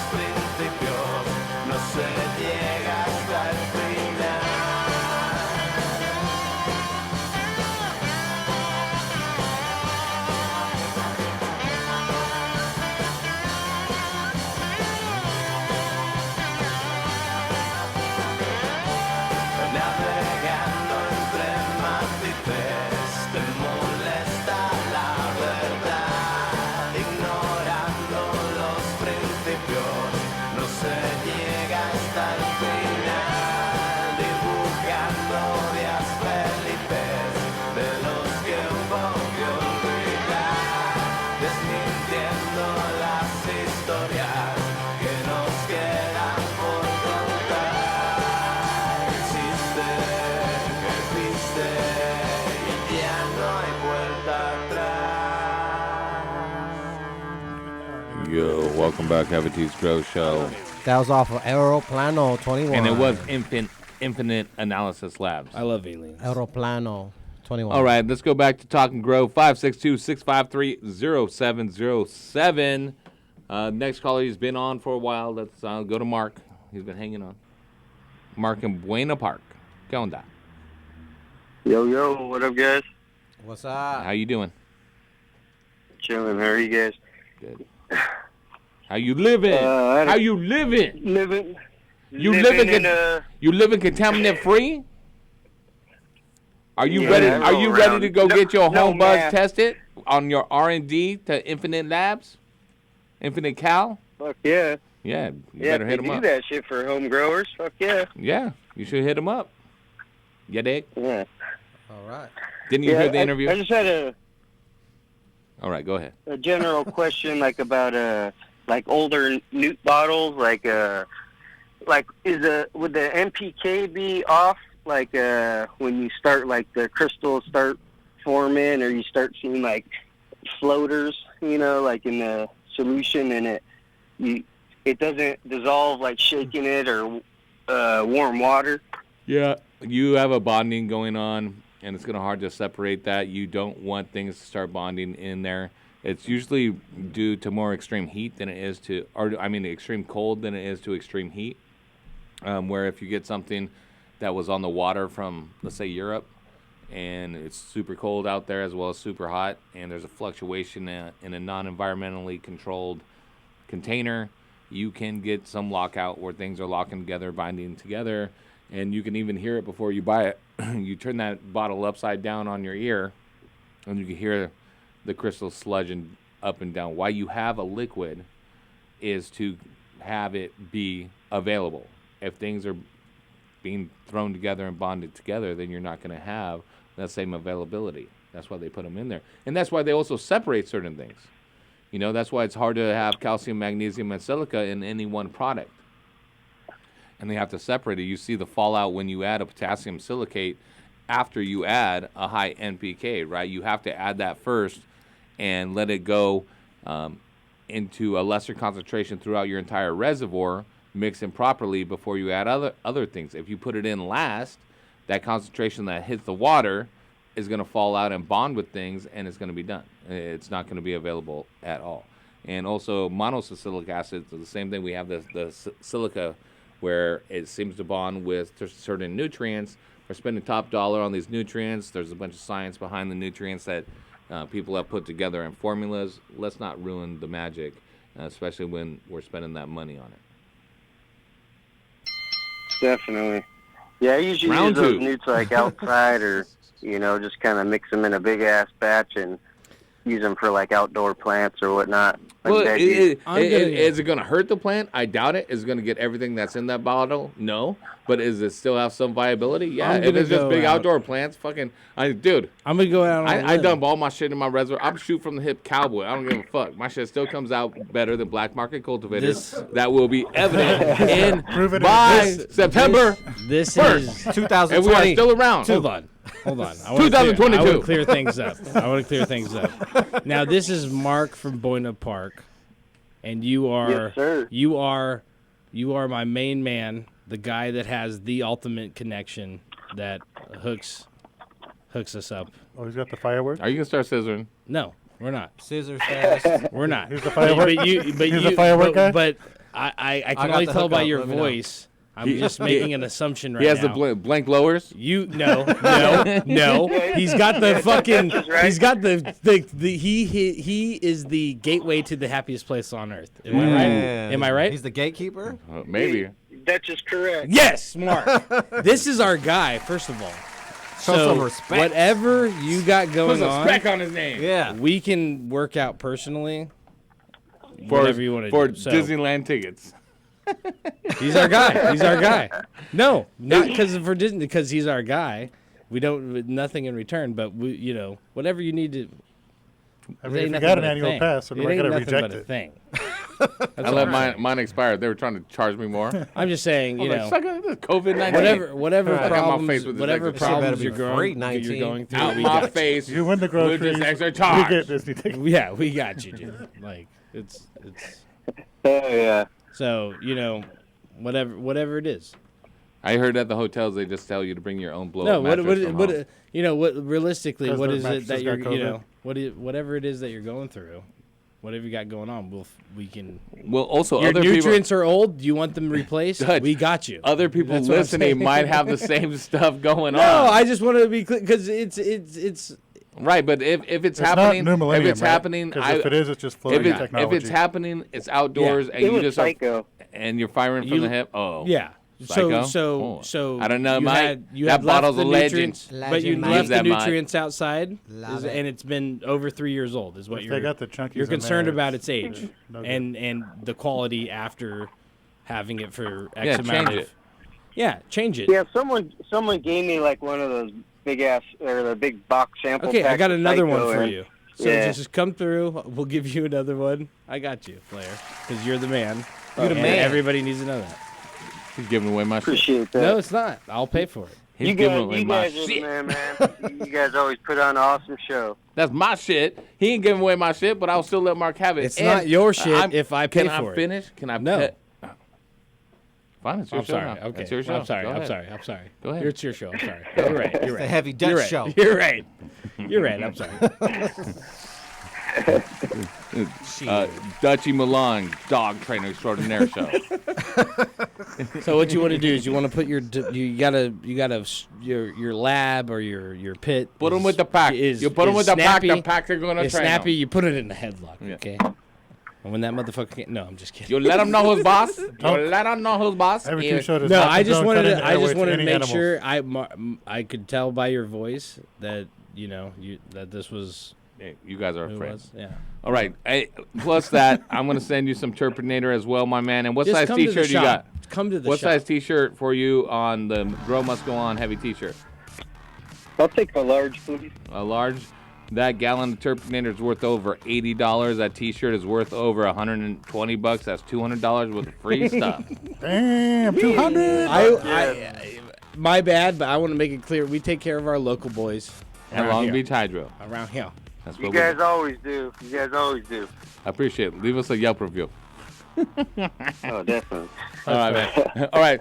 Welcome back, Habity's Grow Show. That was off of Aeroplano 21. And it was Infinite Analysis Labs. I love aliens. Aeroplano 21. All right, let's go back to Talk and Grow. 562-653-0707. Next caller, he's been on for a while. Let's go to Mark. He's been hanging on. Mark in Buena Park. ¿Qué onda? Yo, what up, guys? What's up? How you doing? Chilling. How are you guys? Good. How you living? How you living? Living. You living living? You living contaminant free? Are you Yeah, ready? I Are you roll ready around. to go No- get your no home buzz math. tested on your R&D to Infinite Labs, Infinite Cal? Fuck yeah. Yeah, you Yeah, better hit they them do up. that shit for home growers. Fuck yeah. Yeah, you should hit them up. Yeah, dig? Yeah. All right. Didn't you Yeah, hear the interview? I just had All right, go ahead. a general question, like about like older newt bottles, like is would the NPK be off, like when you start, like the crystals start forming, or you start seeing like floaters, like in the solution, and it doesn't dissolve like shaking it or warm water? Yeah, you have a bonding going on, and it's going to hard to separate that. You don't want things to start bonding in there. It's usually due to more extreme heat than it is to, extreme cold than it is to extreme heat. Where if you get something that was on the water from, let's say, Europe, and it's super cold out there as well as super hot, and there's a fluctuation in a non-environmentally controlled container, you can get some lockout where things are locking together, binding together, and you can even hear it before you buy it. You turn that bottle upside down on your ear, and you can hear the crystals sludging up and down. Why you have a liquid is to have it be available. If things are being thrown together and bonded together, then you're not going to have that same availability. That's why they put them in there. And that's why they also separate certain things. That's why it's hard to have calcium, magnesium, and silica in any one product. And they have to separate it. You see the fallout when you add a potassium silicate after you add a high NPK, right? You have to add that first and let it go into a lesser concentration throughout your entire reservoir, mix it properly before you add other things. If you put it in last, that concentration that hits the water is going to fall out and bond with things, and it's going to be done. It's not going to be available at all. And also monosaccharic acid, so the same thing. We have the silica where it seems to bond with certain nutrients. We're spending top dollar on these nutrients. There's a bunch of science behind the nutrients that people have put together in formulas. Let's not ruin the magic, especially when we're spending that money on it. Definitely. Yeah, I usually Round use those two. newts like outside, or just kind of mix them in a big ass batch and use them for like outdoor plants or whatnot. Like Well, veggies. is it going to hurt the plant? I doubt it. Is it going to get everything that's in that bottle? No. But is it still have some viability? Yeah. I'm If gonna it's just go big out. outdoor plants, dude. I'm gonna go out on a I limb. dump all my shit in my reservoir. I'm shoot from the hip cowboy. I don't give a fuck. My shit still comes out better than black market cultivators. That will be evident by September. This 1st. is 2020. And we are still around. Hold on. I wanna 2022. clear things up. I want to clear things up. Now, this is Mark from Buena Park, and you are Yes, sir. you are my main man, the guy that has the ultimate connection that hooks us up. Oh, he's got the fireworks? Are you going to start scissoring? No, we're not. Scissors fest. We're not. He's the firework. But He's the firework guy? But I can got only the tell by hookup, your let me know. voice. I'm just making an assumption right He has now. the blank blowers? No. He's got the fucking. That's right. He's got the he is the gateway to the happiest place on earth. Am I right? Am I right? He's the gatekeeper? Maybe. That's just correct. Yes, Mark. This is our guy. First of all. Show So some respect. whatever you got Put going some on, spec on his name. Yeah. we can work out personally. For, whatever you want to for do. So, Disneyland tickets. he's our guy. He's our guy. No, not because for Disney. Because he's our guy. We don't nothing in return, but we, whatever you need to. I it mean, ain't if you nothing got but an a annual thing. pass, so It do I ain't gotta nothing reject but a it? thing. I let mine expire. They were trying to charge me more. I'm just saying, I'm like, suck it, this COVID-19. whatever Right. problems, Face with this whatever extra problems charge. you're Better be free, going through, Out we my got face. You win the with groceries. this extra You charge. get Disney tickets. Yeah, we got you, dude. Like it's Oh yeah. So whatever it is. I heard at the hotels they just tell you to bring your own blow No, up mattress from home. realistically, 'Cause what the is it mattresses that got you're, COVID. whatever it is that you're going through, whatever you got going on, we can. Well, also your other nutrients are old. Do you want them replaced? Dutch, we got you. Other people That's what I'm listening saying. might have the same stuff going on. No, I just want to be clear because it's. Right, but if it's It's not happening, New if Millennium, it's right? happening, 'Cause if it is, it's just floating if technology. it's happening, it's outdoors, Yeah. and It you was just psycho. and you're firing from the hip. Oh, Yeah. Psycho? So I don't know, you Mike. had that left bottle's the a legend. nutrients, but you Legend, left the Mike. nutrients outside, Love it. and it's been over 3 years old. Is what If you're. they got the chunkies you're in concerned there, about it's its age no good. and the quality after having it for X Yeah, amount change of. it. Yeah, change it. Yeah, someone gave me like one of those big ass or the big box sample. Okay, I packs got of another one Psycho, for and- you. So yeah. just come through. We'll give you another one. I got you, Flair, because you're the man. You the And man. Everybody needs to know that. He's giving away my shit. Appreciate that. No, it's not. I'll pay for it. He's you giving guys, away you my guys are the shit. man. You guys always put on an awesome show. That's my shit. He ain't giving away my shit, but I'll still let Mark have it. It's And not your shit if I pay can for I it. finish? Can I? No. Fine, it's your I'm show sorry. now. Okay. It's your show. I'm sorry. Go I'm ahead. sorry. I'm sorry. Go ahead. It's your show. I'm sorry. You're right. You're It's right. the Heavy Dutch You're right. show. You're right. You're right. I'm sorry. Dutchy Milan, dog trainer extraordinaire show. So what you want to do is you want to put your your lab or your pit. Put 'em with the pack. You put 'em with the pack, the pack are gonna it's train 'em. snappy. You put it in the headlock. Yeah. Okay. And when that motherfucker can't, no, I'm just kidding. You let him know who's boss. You let him know who's boss. Every Yeah. T-shirt is No, not I the just zone wanted cut to. into I airway just to wanted to any make animals. sure I could tell by your voice that that this was. Hey, you guys are who it afraid. was. Yeah. All right. Hey, plus that, I'm gonna send you some Turpinator as well, my man. And what Just size come to the T-shirt you shop. got? Come to the What shop. size T-shirt for you on the Grow Must Go On heavy T-shirt? I'll take a large, please. A large. That gallon of Turpinator is worth over $80. That T-shirt is worth over $120. That's $200 with free stuff. Damn, 200. My bad, but I want to make it clear we take care of our local boys. And around Long here. Beach Hydro. Around here. That's You what we guys do. always do. You guys always do. I appreciate it. Leave us a Yelp review. Oh, definitely. All right, man. All right.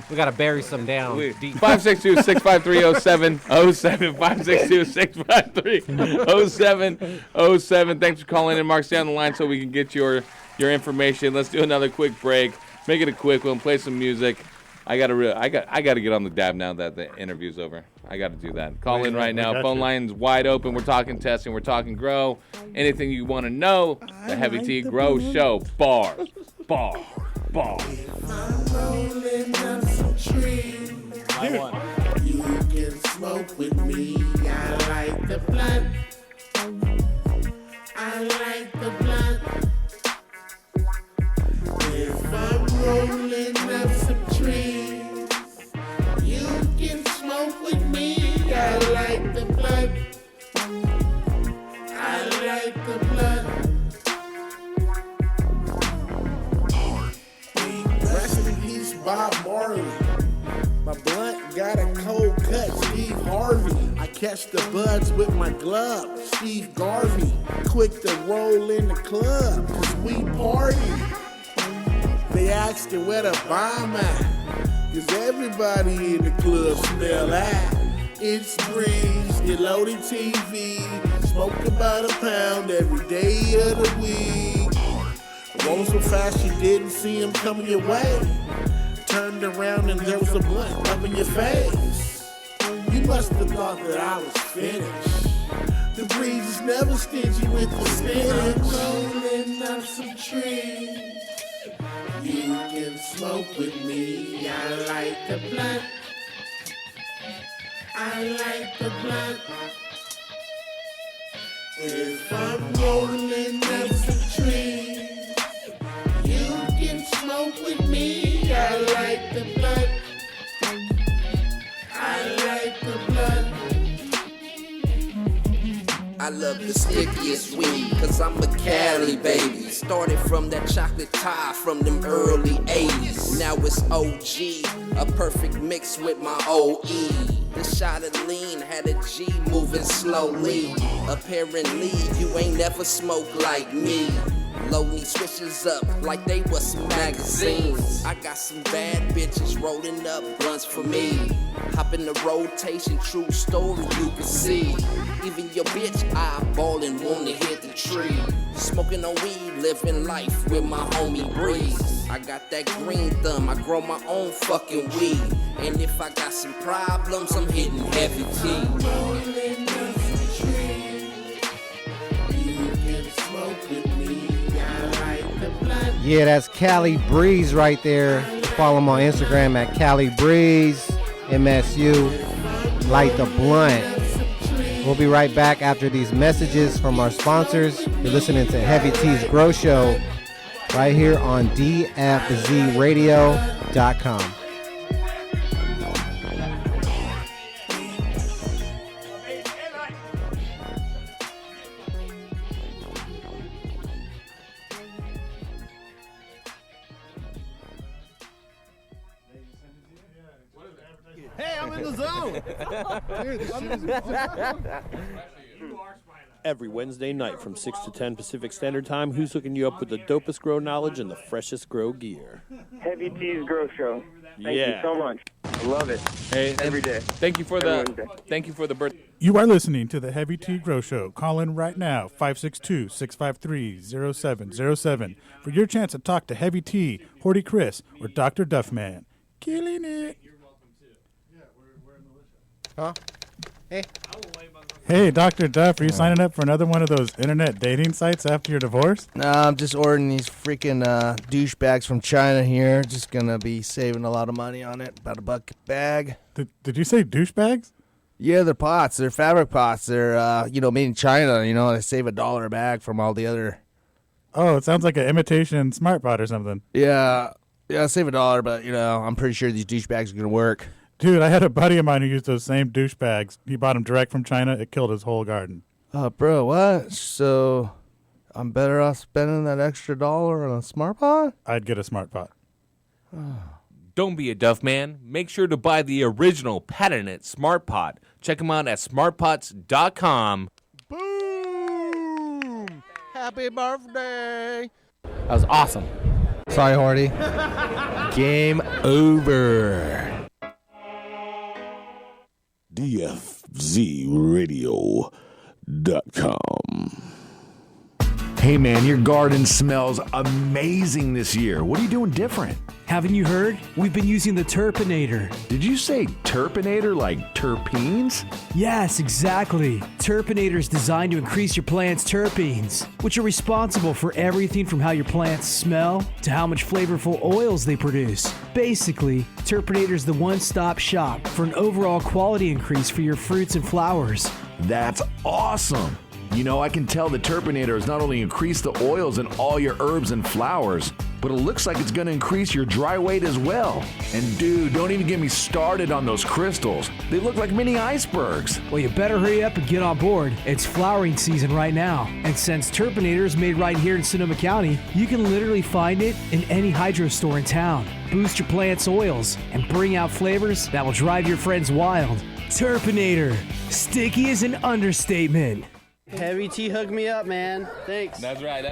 We got to bury some down. deep. 562-653-0707. 562-653-0707. Thanks for calling in. Mark's down the line so we can get your information. Let's do another quick break. Make it a quick one. Play some music. I gotta get on the dab now that the interview's over. I gotta do that. Call in right now. Phone line's wide open. We're talking testing. We're talking grow. Anything you want to know. The Heavy T Grow Show. Bars. Bars. Bars. Rolling up some trees. You can smoke with me. I like the blunt. I like the blunt. If I'm rolling up some trees, you can smoke with me. I like the blunt. I like the blunt. Rest in peace, Bob Marley. My blunt got a cold cut, Steve Harvey. I catch the buds with my glove, Steve Garvey. Quick to roll in the club, 'cause we party. They asking where the bomb at, 'cause everybody in the club smell that. It's Breeze, get loaded TV, smoke about a pound every day of the week. Roll so fast you didn't see him coming your way. Turned around and there was a blunt up in your face. You must have thought that I was finished. The Breeze is never stingy with the spinach. Rolling up some trees. You can smoke with me. I like the blunt. I like the blunt. If I'm rolling up some trees, you can smoke with me. I like the blunt. I like the blunt. I love the stickiest weed, cause I'm a Cali baby. Started from that chocolate tie from them early 80s. Now it's OG, a perfect mix with my OE. The shot of lean had a G moving slowly. Apparently, you ain't never smoked like me. Loading these switches up like they was some magazines. I got some bad bitches rolling up blunts for me. Hop in the rotation, true story you can see. Even your bitch eyeballing wanna hit the tree. Smoking on weed, living life with my homie Breeze. I got that green thumb, I grow my own fucking weed. And if I got some problems, I'm hitting heavy key. Yeah, that's Cali Breeze right there. Follow him on Instagram at Cali Breeze, MSU. Light the blunt. We'll be right back after these messages from our sponsors. You're listening to Heavy T's Grow Show right here on DFZRadio.com. Hey, I'm in the zone. Dude, this shit is Every Wednesday night from 6 to 10 Pacific Standard Time, who's hooking you up with the dopest grow knowledge and the freshest grow gear? Heavy T's Grow Show. Thank you so much. I love it. Hey, every day. Thank you for the birth. You are listening to the Heavy T Grow Show. Call in right now, 562-653-0707 for your chance to talk to Heavy T, Horty Chris, or Dr. Duffman. Killing it. Huh? Hey. Hey, Dr. Duff, are you signing up for another one of those internet dating sites after your divorce? Nah, I'm just ordering these freaking douchebags from China here. Just gonna be saving a lot of money on it. About $1 a bag. Did you say douchebags? Yeah, they're pots. They're fabric pots. They're, made in China. They save $1 a bag from all the other. Oh, it sounds like an imitation smart pot or something. Yeah, save $1, but, I'm pretty sure these douchebags are gonna work. Dude, I had a buddy of mine who used those same douchebags. He bought them direct from China. It killed his whole garden. Bro, what? So, I'm better off spending that extra $1 on a smart pot? I'd get a smart pot. Don't be a Duff man. Make sure to buy the original patented Smart Pot. Check them out at smartpots.com. Boom! Happy birthday! That was awesome. Sorry, Horty. Game over. DFZRadio.com. Hey man, your garden smells amazing this year. What are you doing different? Haven't you heard? We've been using the Turpinator. Did you say Turpinator like terpenes? Yes, exactly. Turpinator is designed to increase your plant's terpenes, which are responsible for everything from how your plants smell to how much flavorful oils they produce. Basically, Turpinator is the one-stop shop for an overall quality increase for your fruits and flowers. That's awesome. I can tell the Turpinator has not only increased the oils in all your herbs and flowers, but it looks like it's going to increase your dry weight as well. And dude, don't even get me started on those crystals. They look like mini icebergs. Well, you better hurry up and get on board. It's flowering season right now. And since Turpinator is made right here in Sonoma County, you can literally find it in any hydro store in town. Boost your plant's oils and bring out flavors that will drive your friends wild. Turpinator. Sticky is an understatement. Heavy T hooked me up, man. Thanks. That's right.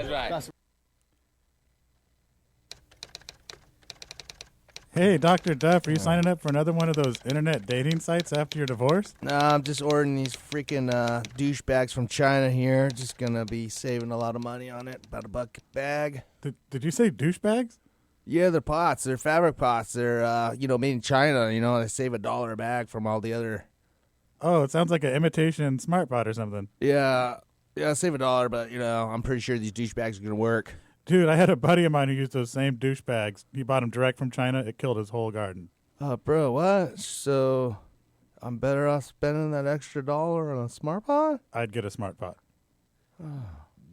Hey, Dr. Duff, are you signing up for another one of those internet dating sites after your divorce? Nah, I'm just ordering these freaking douchebags from China here. Just gonna be saving a lot of money on it. About $1 a bag. Did you say douchebags? Yeah, they're pots. They're fabric pots. They're, made in China. They save $1 a bag from all the other. Oh, it sounds like an imitation smart pot or something. Yeah, save $1, but, I'm pretty sure these douchebags are gonna work. Dude, I had a buddy of mine who used those same douchebags. He bought them direct from China. It killed his whole garden. Bro, what? So, I'm better off spending that extra $1 on a smart pot? I'd get a smart pot.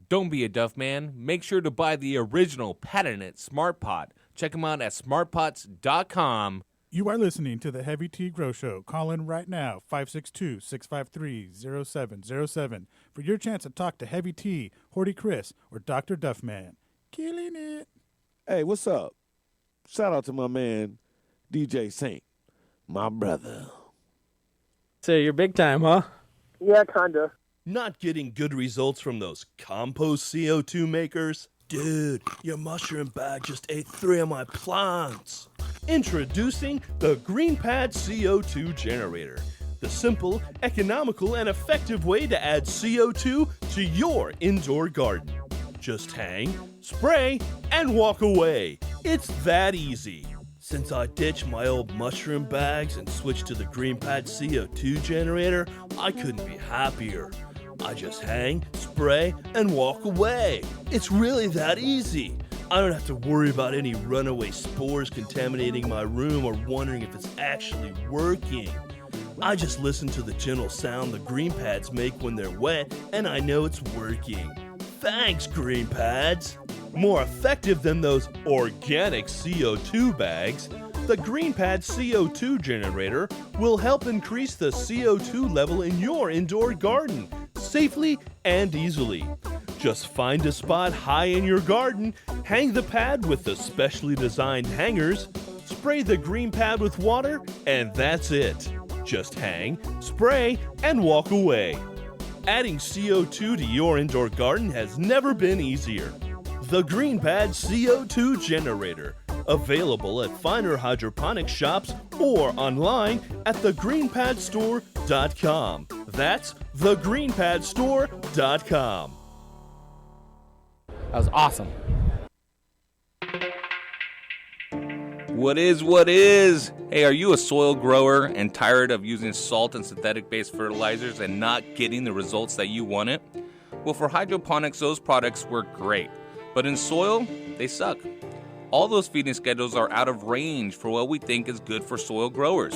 Don't be a Duff man. Make sure to buy the original patented Smart Pot. Check them out at smartpots.com. You are listening to the Heavy T Grow Show. Call in right now, 562-653-0707 for your chance to talk to Heavy T, Horty Chris, or Dr. Duffman. Killing it. Hey, what's up? Shout out to my man, DJ Saint, my brother. So you're big time, huh? Yeah, kinda. Not getting good results from those compost CO2 makers? Dude, your mushroom bag just ate 3 of my plants. Introducing the GreenPad CO2 generator. The simple, economical, and effective way to add CO2 to your indoor garden. Just hang, spray, and walk away. It's that easy. Since I ditched my old mushroom bags and switched to the GreenPad CO2 generator, I couldn't be happier. I just hang, spray, and walk away. It's really that easy. I don't have to worry about any runaway spores contaminating my room or wondering if it's actually working. I just listen to the gentle sound the green pads make when they're wet, and I know it's working. Thanks, green pads! More effective than those organic CO2 bags, the GreenPad CO2 generator will help increase the CO2 level in your indoor garden safely and easily. Just find a spot high in your garden, hang the pad with the specially designed hangers, spray the GreenPad with water, and that's it. Just hang, spray, and walk away. Adding CO2 to your indoor garden has never been easier. The GreenPad CO2 generator, available at finer hydroponic shops or online at thegreenpadstore.com. That's thegreenpadstore.com. That was awesome. What is? Hey, are you a soil grower and tired of using salt and synthetic-based fertilizers and not getting the results that you wanted? Well, for hydroponics, those products work great. But in soil, they suck. All those feeding schedules are out of range for what we think is good for soil growers.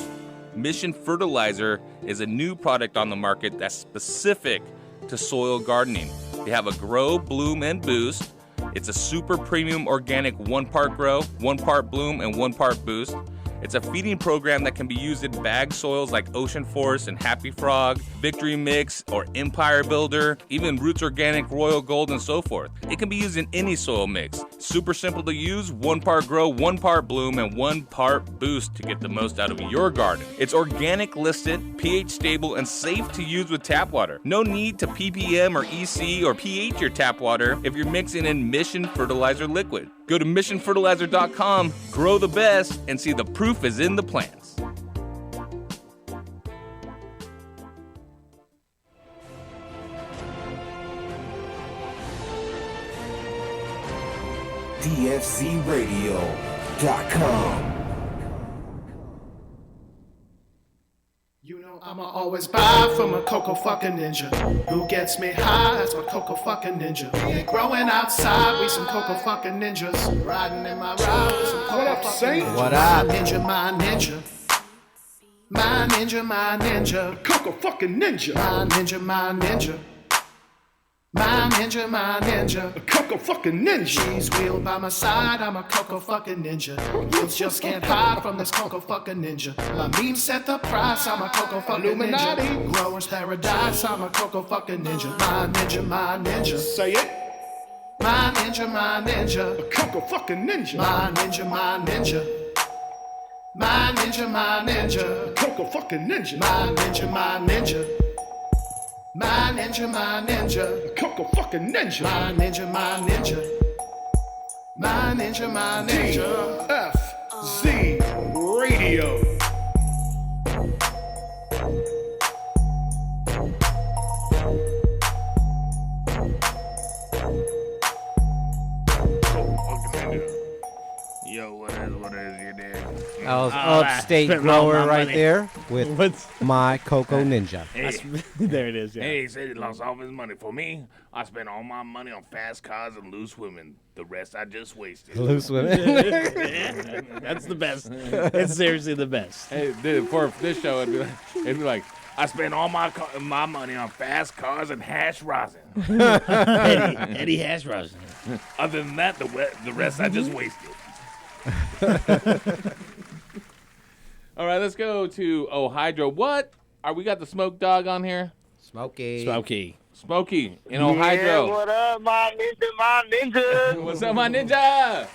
Mission Fertilizer is a new product on the market that's specific to soil gardening. They have a Grow, Bloom, and Boost. It's a super premium organic 1 part grow, 1 part bloom, and 1 part boost. It's a feeding program that can be used in bag soils like Ocean Forest and Happy Frog, Victory Mix, or Empire Builder, even Roots Organic, Royal Gold, and so forth. It can be used in any soil mix. Super simple to use, 1 part grow, 1 part bloom, and 1 part boost to get the most out of your garden. It's organic listed, pH stable, and safe to use with tap water. No need to ppm or EC or pH your tap water if you're mixing in Mission Fertilizer liquid. Go to missionfertilizer.com, grow the best, and see the proof is in the plants. DFCRadio.com. You know I'ma always buy from a Coco fucking ninja. Who gets me high? That's my Coco fucking ninja. We ain't growing outside, we some Coco fucking ninjas. Riding in my ride with some Coco fucking ninjas. What up? My ninja, my ninja. My ninja, my ninja. Coco fucking ninja. My ninja, my ninja. My ninja, my ninja. A Coco fucking ninja. She's wheeled by my side, I'm a Coco fucking ninja. You just can't hide from this Coco fucking ninja. My meme set the price, I'm a Coco fucking Illuminati. ninja. Growers paradise, I'm a Coco fucking ninja. My ninja, my ninja. Say it. My ninja, my ninja. A Coco fucking ninja. My ninja, my ninja. My ninja, my ninja. A Coco fucking ninja. My ninja, my ninja. My ninja, my ninja. A Coco fucking ninja. My ninja, my ninja. My ninja, my ninja. DFZ Radio. Yo, what is you dig? That was upstate grower right there with my Coco Ninja. Hey. There it is, yeah. Hey, he said he lost all of his money. For me, I spent all my money on fast cars and loose women. The rest I just wasted. Loose women? That's the best. It's seriously the best. Hey, dude, for this show, it'd be like, I spent all my money on fast cars and hash rosin. Eddie hash rosin. Other than that, the rest I just wasted. all right, let's go to Hydro. What? We got the Smoke Dog on here? Smokey. Smokey in Hydro. What up, my ninja? What's up, my ninja?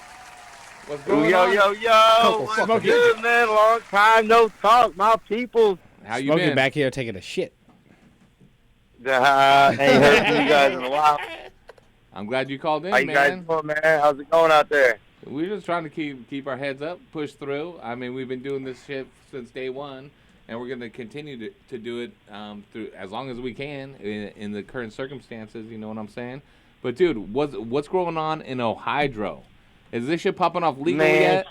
What's going on? Yo. What's good, man? Long time no talk, my people. How you Smokey been? back here taking a shit. Ain't heard from you guys in a while. I'm glad you called in, How you man. guys doing, man? How's it going out there? We're just trying to keep our heads up, push through. I mean, we've been doing this shit since day one, and we're going to continue to do it through as long as we can in the current circumstances. You know what I'm saying? But dude, what's going on in Ohio? Is this shit popping off legal yet?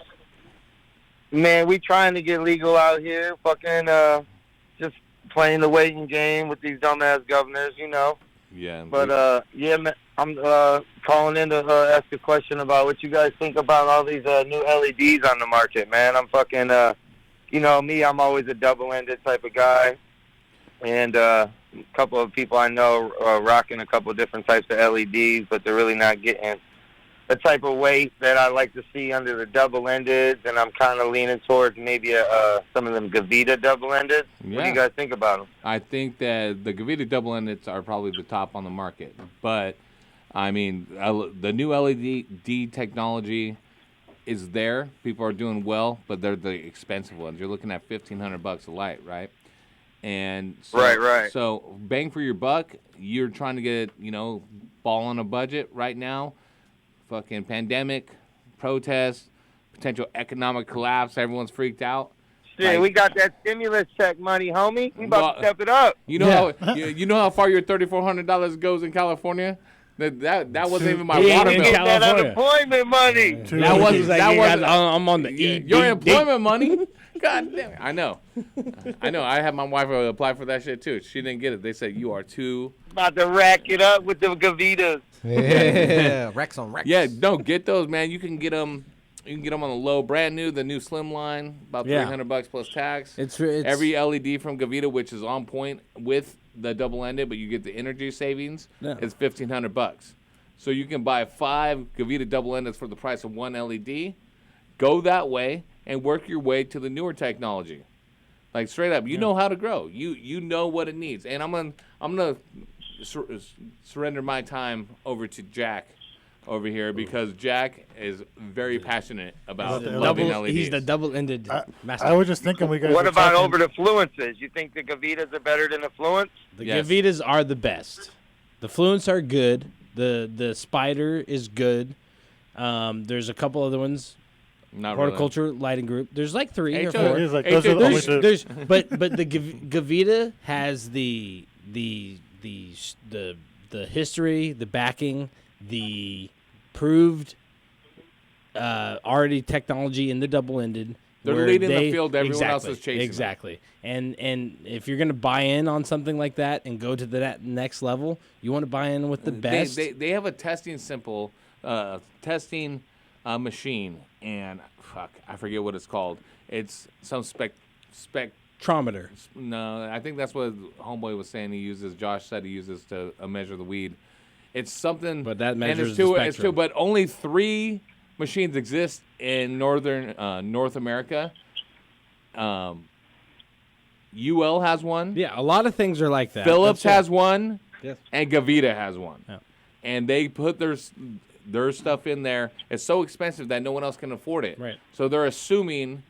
Man, we trying to get legal out here. Fucking just playing the waiting game with these dumbass governors, you know. Yeah. But yeah, man, I'm calling in to ask a question about what you guys think about all these new LEDs on the market, man. I'm fucking, you know me, I'm always a double-ended type of guy, and a couple of people I know are rocking a couple of different types of LEDs, but they're really not getting the type of weight that I like to see under the double-ended, and I'm kind of leaning towards maybe some of them Gavita double-ended. Yeah. What do you guys think about them? I think that the Gavita double-endeds are probably the top on the market. But, I mean, the new LED technology is there. People are doing well, but they're the expensive ones. You're looking at $1,500 a light, right? And so, Right. So bang for your buck. You're trying to get, you know, ball on a budget right now. Fucking pandemic, protests, potential economic collapse. Everyone's freaked out. Shit, we got that stimulus check money, homie. We about to step it up. You know how you know how far your $3,400 goes in California? That wasn't even my water bill. That unemployment money. That wasn't. I'm on the your employment money. God damn it! I know. I had my wife apply for that shit too. She didn't get it. They said you are too. About to rack it up with the Gavitas. Yeah, Rex on Rex. Yeah, no, get those, man. You can get them. You can get them on the low, brand new, the new slim line, about $300 plus tax. It's every LED from Gavita, which is on point with the double-ended, but you get the energy savings. Yeah. It's $1,500. So you can buy 5 Gavita double-endeds for the price of 1 LED. Go that way and work your way to the newer technology. Like straight up, you know how to grow. You know what it needs. And I'm gonna surrender my time over to Jack over here because Jack is very passionate about loving LEDs. He's the double-ended master. I was just thinking we guys. What were about talking- over the Fluences? You think the Gavitas are better than the Fluence? The Gavitas are the best. The Fluence are good. The Spider is good. There's a couple other ones. Not Horticulture Lighting Group. There's like 3 or 4. It is like, those are the only two. But the Gavita has the history, the backing, the proved already technology in the double-ended. They're leading the field. Everyone else is chasing. Exactly. And if you're going to buy in on something like that and go to that next level, you want to buy in with the best. They have a testing machine, and fuck, I forget what it's called. It's some spectrometer. No, I think that's what Homeboy was saying. He uses. Josh said he uses to measure the weed. It's something, but that measures the spectrum. It's two, but only 3 machines exist in northern North America. UL has one. Yeah, a lot of things are like that. Philips has one. Yes. And Gavita has one. Yeah. And they put their stuff in there. It's so expensive that no one else can afford it. Right. So they're assuming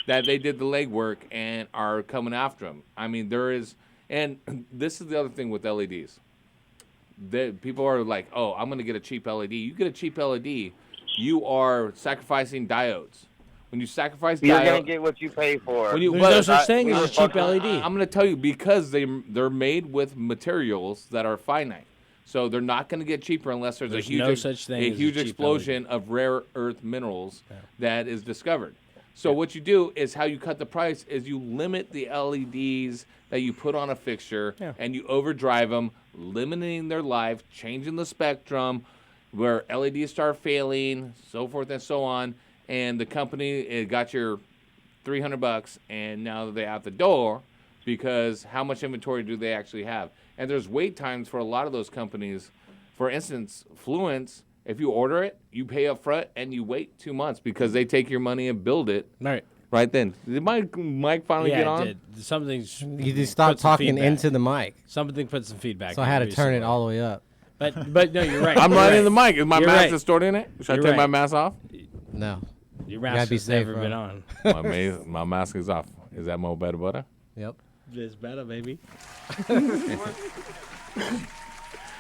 that they did the legwork and are coming after them. I mean, there is, and this is the other thing with LEDs. People are like, oh, I'm going to get a cheap LED. You get a cheap LED, you are sacrificing diodes. When you sacrifice You're diodes, going to get what you pay for. There's no such thing as a cheap LED. I'm going to tell you, because they're made with materials that are finite. So they're not going to get cheaper unless there's a huge explosion of rare earth minerals that is discovered. So what you do is how you cut the price is you limit the LEDs that you put on a fixture and you overdrive them, limiting their life, changing the spectrum, where LEDs start failing, so forth and so on. And the company got your $300 and now they're out the door because how much inventory do they actually have? And there's wait times for a lot of those companies. For instance, Fluence, if you order it, you pay up front and you wait 2 months because they take your money and build it. Right then. Did Mike finally get on? Yeah, it did. Something's. You just stopped talking into the mic. Something put some feedback. So I had to turn it all the way up. But no, you're right. I'm You're right right. in the mic. Is my You're mask right. distorting it? Should You're I take my right. mask off? No. Your gotta mask be has safe, never bro. been on. My mask is off. Is that more better? Yep. It's better, baby.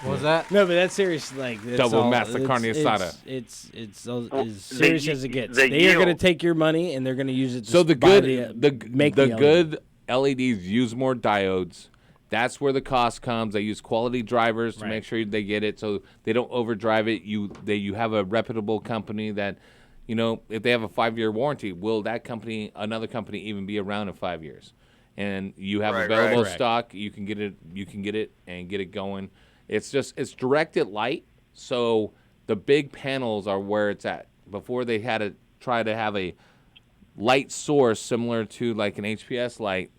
What was that? No, but that's serious. Like it's Double all, master carne asada. It's as serious as it gets. the They are going to yield. take your money and they're going to use it. To So the buy good, make the LED. good LEDs use more diodes. That's where the cost comes. They use quality drivers to make sure they get it, so they don't overdrive it. You have a reputable company that, if they have a 5-year warranty, will that company, another company, even be around in 5 years? And you have available stock. You can get it. You can get it and get it going. It's directed light, so the big panels are where it's at. Before they had to try to have a light source similar to like an HPS light,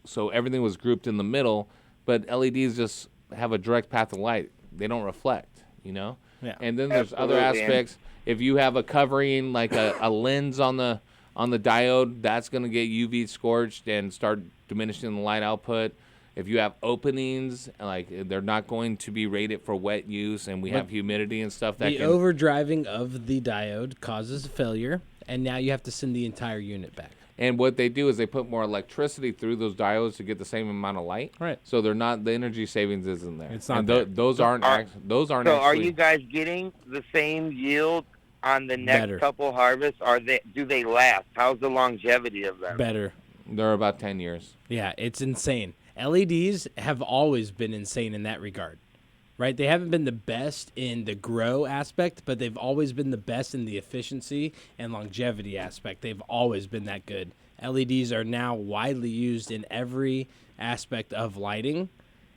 so everything was grouped in the middle, but LEDs just have a direct path of light. They don't reflect, Yeah. And then there's other aspects. If you have a covering like a lens on the diode, that's going to get UV scorched and start diminishing the light output. If you have openings, like they're not going to be rated for wet use, and we have humidity and stuff. The overdriving of the diode causes a failure, and now you have to send the entire unit back. And what they do is they put more electricity through those diodes to get the same amount of light. Right. So they're not, the energy savings isn't there. It's not and there. Those aren't. So actually, are you guys getting the same yield on the next Better. couple harvests? Do they last? How's the longevity of them? Better. They're about 10 years. Yeah, it's insane. LEDs have always been insane in that regard, right? They haven't been the best in the grow aspect, but they've always been the best in the efficiency and longevity aspect. They've always been that good. LEDs are now widely used in every aspect of lighting,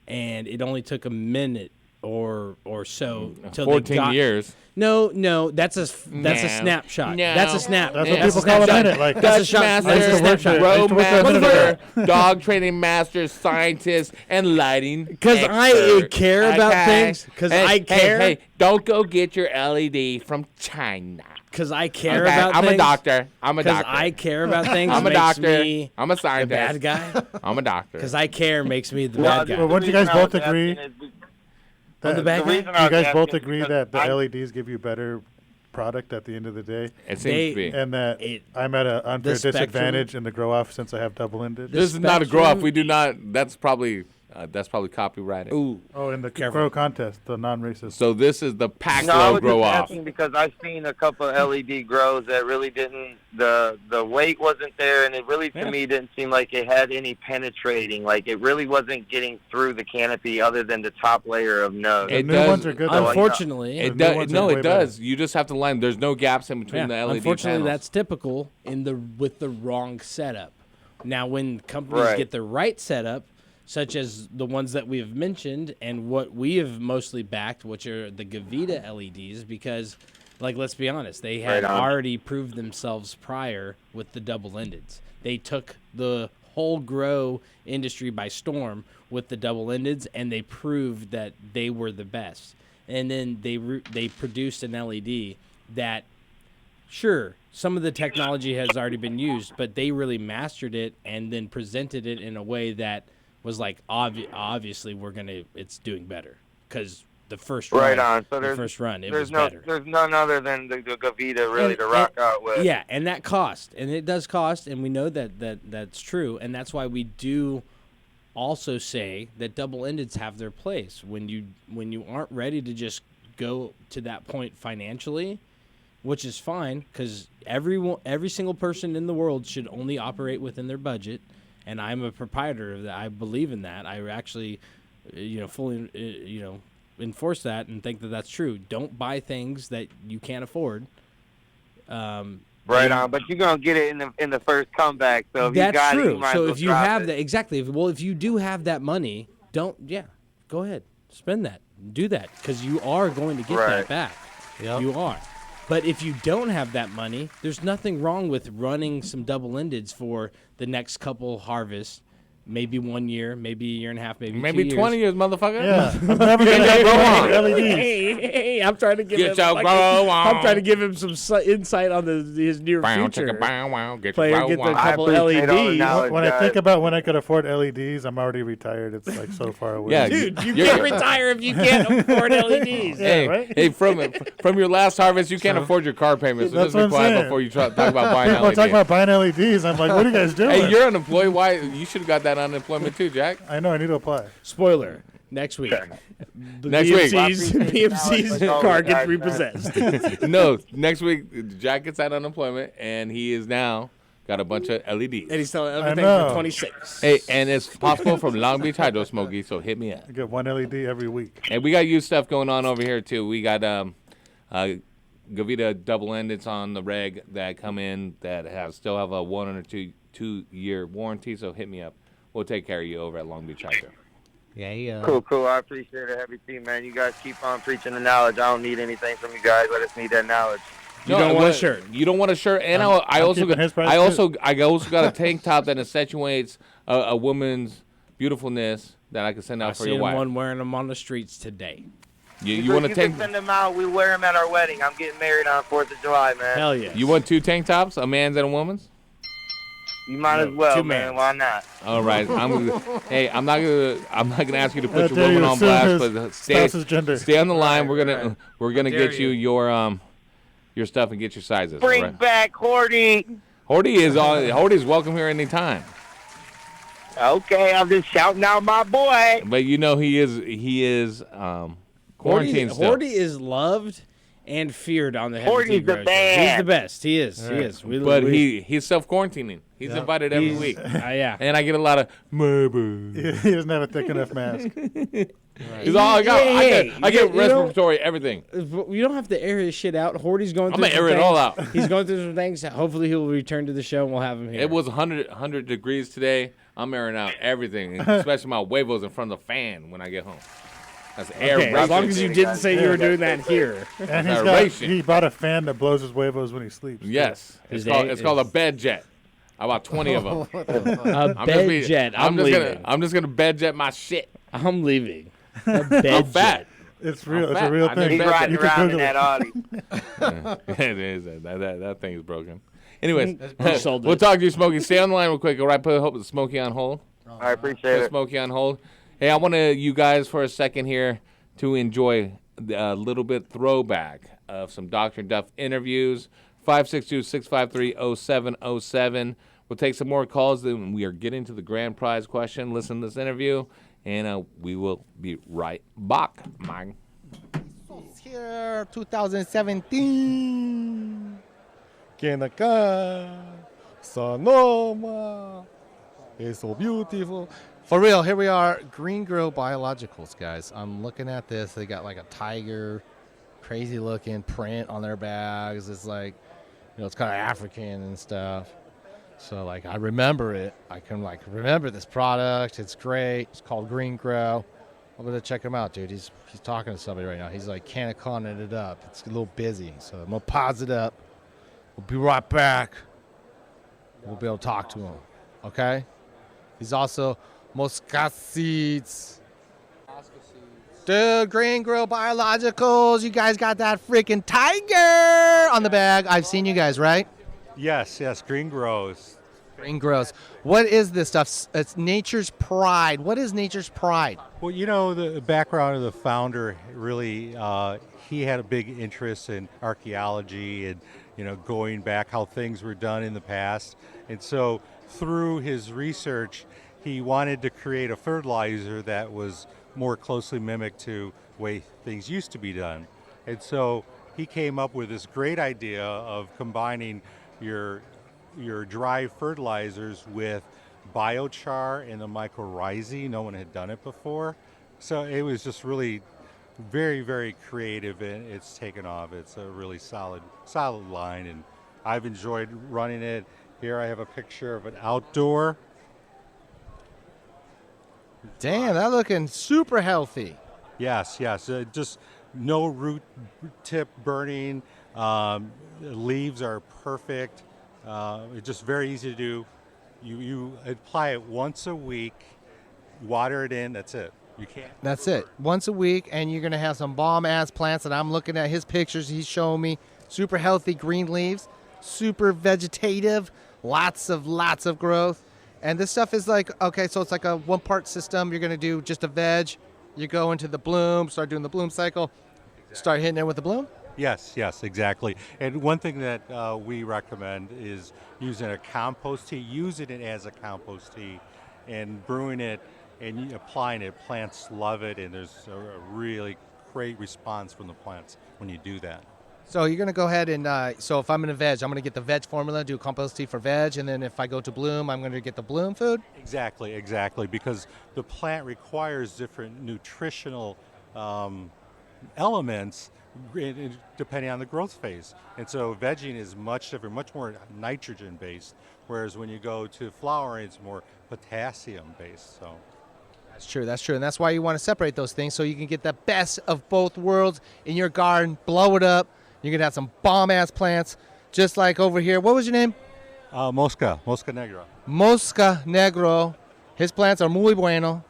and it only took a minute or so till 14 years. No, that's a snapshot. No. That's a snap. That's what That's people a call it, snapshot. minute. Like, That's a Dutch shot. master, That's a snapshot. road master, ago. dog training master, scientist, and lighting. Because I expert. care about Okay? things. Because I care. Hey, don't go get your LED from China. Because I care Okay, about I'm things. a doctor. I'm a Because doctor. I care about things. I'm a makes doctor. Me I'm a the scientist. bad guy. I'm a doctor. Because I care makes me the bad guy. Well, wouldn't you guys both agree? I'm the bad guy? You guys both agree that the LEDs give you better product at the end of the day? It seems to be. And that I'm at an unfair spectrum- disadvantage in the grow off since I have double-ended? This is not a grow off. We do not. That's probably copyrighted. Ooh. Oh, in the grow contest, the non-racist. So this is the pack No, I grow was grow just off. asking because I've seen a couple of LED grows that really didn't. The weight wasn't there, and it really to me didn't seem like it had any penetrating. Like it really wasn't getting through the canopy, other than the top layer of nose. It new does. ones are good, though. Unfortunately, It The new does. ones No, are it way does. You just have to line. There's no gaps in between the LED unfortunately, panels. that's typical with the wrong setup. Now, when companies get the right setup, such as the ones that we have mentioned and what we have mostly backed, which are the Gavita LEDs, because, like, let's be honest, they had already proved themselves prior with the double-endeds. They took the whole grow industry by storm with the double-endeds, and they proved that they were the best. And then they produced an LED that, sure, some of the technology has already been used, but they really mastered it and then presented it in a way that was like obviously it's doing better because the first run, Right on. So the first run it there's was better. There's none other than the Gavita really to rock out with. Yeah, and that cost, and it does cost, and we know that's true, and that's why we do also say that double-endeds have their place when you aren't ready to just go to that point financially, which is fine because every single person in the world should only operate within their budget. And I'm a proprietor of that. I believe in that. I actually, fully, enforce that and think that that's true. Don't buy things that you can't afford. Right on, but you're gonna get it in the first comeback. So if that's you got true. it, you might So as well if you drop have it. that, exactly. Well, if you do have that money, go ahead, spend that, do that, because you are going to get that back. Yep. You are. But if you don't have that money, there's nothing wrong with running some double-endeds for the next couple harvests, maybe 1 year, maybe a year and a half, maybe 2 years. 20 years, motherfucker. Yeah, I'm never gonna Get your grow on. LEDs. Hey, I'm trying to give Get him your like, grow on. I'm trying to give him some insight on his near Bow, future. chicka, bow, wow. Get Player your get grow the on. couple I appreciate all the LEDs. knowledge. When I think guys. about when I could afford LEDs, I'm already retired. It's like so far away. Yeah, Dude, you You're- can't retire if you can't afford LEDs. Hey, right? hey, from your last harvest, you can't afford your car payments. So That's just be what I'm quiet saying. before you talk about buying People are LEDs. talking about buying LEDs. I'm like, what are you guys doing? Hey, you're unemployed. Why? You should have got that unemployment too, Jack. I know. I need to apply. Spoiler. Next week. Next week. BMC's car gets repossessed. No, next week, Jack gets out of unemployment, and he is now got a bunch of LEDs. And he's selling everything for 26. Hey, and it's possible from Long Beach Hydro Smoky, so hit me up. I get one LED every week. And we got used stuff going on over here, too. We got Gavita double-endeds on the reg that come in that still have a 1 or 2 year warranty, so hit me up. We'll take care of you over at Long Beach Hydro. Yeah. Cool. I appreciate it, heavy team, man. You guys keep on preaching the knowledge. I don't need anything from you guys. I just need that knowledge. You don't want a shirt. You don't want a shirt, and I also got a tank top that accentuates a woman's beautifulness that I can send out for your wife. I seen one wearing them on the streets today. You want to can send them out. We wear them at our wedding. I'm getting married on 4th of July, man. Hell yeah. You want 2 tank tops, a man's and a woman's? You might as well, man. Why not? All right. I'm not gonna ask you to put your woman on blast, but stay on the line. We're gonna get you your stuff and get your sizes. Bring back Horty. Horty's welcome here anytime. Okay, I'm just shouting out my boy. But he is quarantined still. Horty is loved and feared on the Heavy Horty's Tea the Grow best. Show. He's the best. He is. He is. But he's self-quarantining. He's invited every week. Yeah. And I get a lot of maybe. He doesn't have a thick enough mask. He's all I got. I get respiratory everything. You don't have to air his shit out. Horty's going through I'm going to air it all out. He's going through some things. Hopefully he will return to the show and we'll have him here. It was 100 degrees today. I'm airing out everything, especially my huevos in front of the fan when I get home. That's air. As long as you didn't say you were doing that here. And he bought a fan that blows his huevos when he sleeps. Yes. It's called a bed jet. I bought 20 of them. A bed jet. I'm just gonna bed jet my shit. I'm leaving. A bed I'm fat. It's real. It's a real thing. He's riding around in that Audi. It is. That thing is broken. Anyways, we'll talk to you, Smokey. Stay on the line real quick. All right, put Smokey on hold. I appreciate it. Smokey on hold. Hey, I want you guys for a second here to enjoy a little bit throwback of some Dr. Duff interviews. 562-653-0707. We'll take some more calls. Then we are getting to the grand prize question. Listen to this interview, and we will be right back, man. Here, 2017. Kenaka, Sonoma. It's so beautiful. For real, here we are, Green Grow Biologicals, guys. I'm looking at this. They got like a tiger, crazy looking print on their bags. It's like, it's kind of African and stuff. So like, I remember it. I can remember this product. It's great. It's called Green Grow. I'm gonna check him out, dude. He's talking to somebody right now. He's like canaconing it up. It's a little busy, so I'm gonna pause it up. We'll be right back. We'll be able to talk to him. Okay? He's also Mosca seeds. Dude, Green Grow Biologicals. You guys got that freaking tiger on the bag. I've seen you guys, right? Yes, Green Grows. Green Grows. What is this stuff? It's Nature's Pride. What is Nature's Pride? Well, the background of the founder really, he had a big interest in archaeology and, going back how things were done in the past. And so through his research, he wanted to create a fertilizer that was more closely mimicked to the way things used to be done. And so he came up with this great idea of combining your dry fertilizers with biochar and the mycorrhizae. No one had done it before. So it was just really very, very creative, and it's taken off. It's a really solid line, and I've enjoyed running it. Here I have a picture of an outdoor. Damn, that looking super healthy. Yes. Just no root tip burning. Leaves are perfect. It's just very easy to do. You apply it once a week, water it in, that's it. You can't. That's it. Once a week, and you're going to have some bomb-ass plants, and I'm looking at his pictures he's showing me. Super healthy green leaves, super vegetative, lots of growth. And this stuff is like, okay, so it's like a one-part system. You're going to do just a veg. You go into the bloom, start doing the bloom cycle, start hitting it with the bloom. Yes, exactly. And one thing that we recommend is using a compost tea, using it as a compost tea and brewing it and applying it. Plants love it, and there's a really great response from the plants when you do that. So you're going to go ahead and, so if I'm in a veg, I'm going to get the veg formula, do compost tea for veg, and then if I go to bloom, I'm going to get the bloom food? Exactly, because the plant requires different nutritional elements depending on the growth phase. And so vegging is much different, much more nitrogen based, whereas when you go to flowering, it's more potassium based. So That's true. And that's why you want to separate those things so you can get the best of both worlds in your garden, blow it up. You're going to have some bomb-ass plants, just like over here. What was your name? Mosca Negra. Mosca Negro. His plants are muy bueno.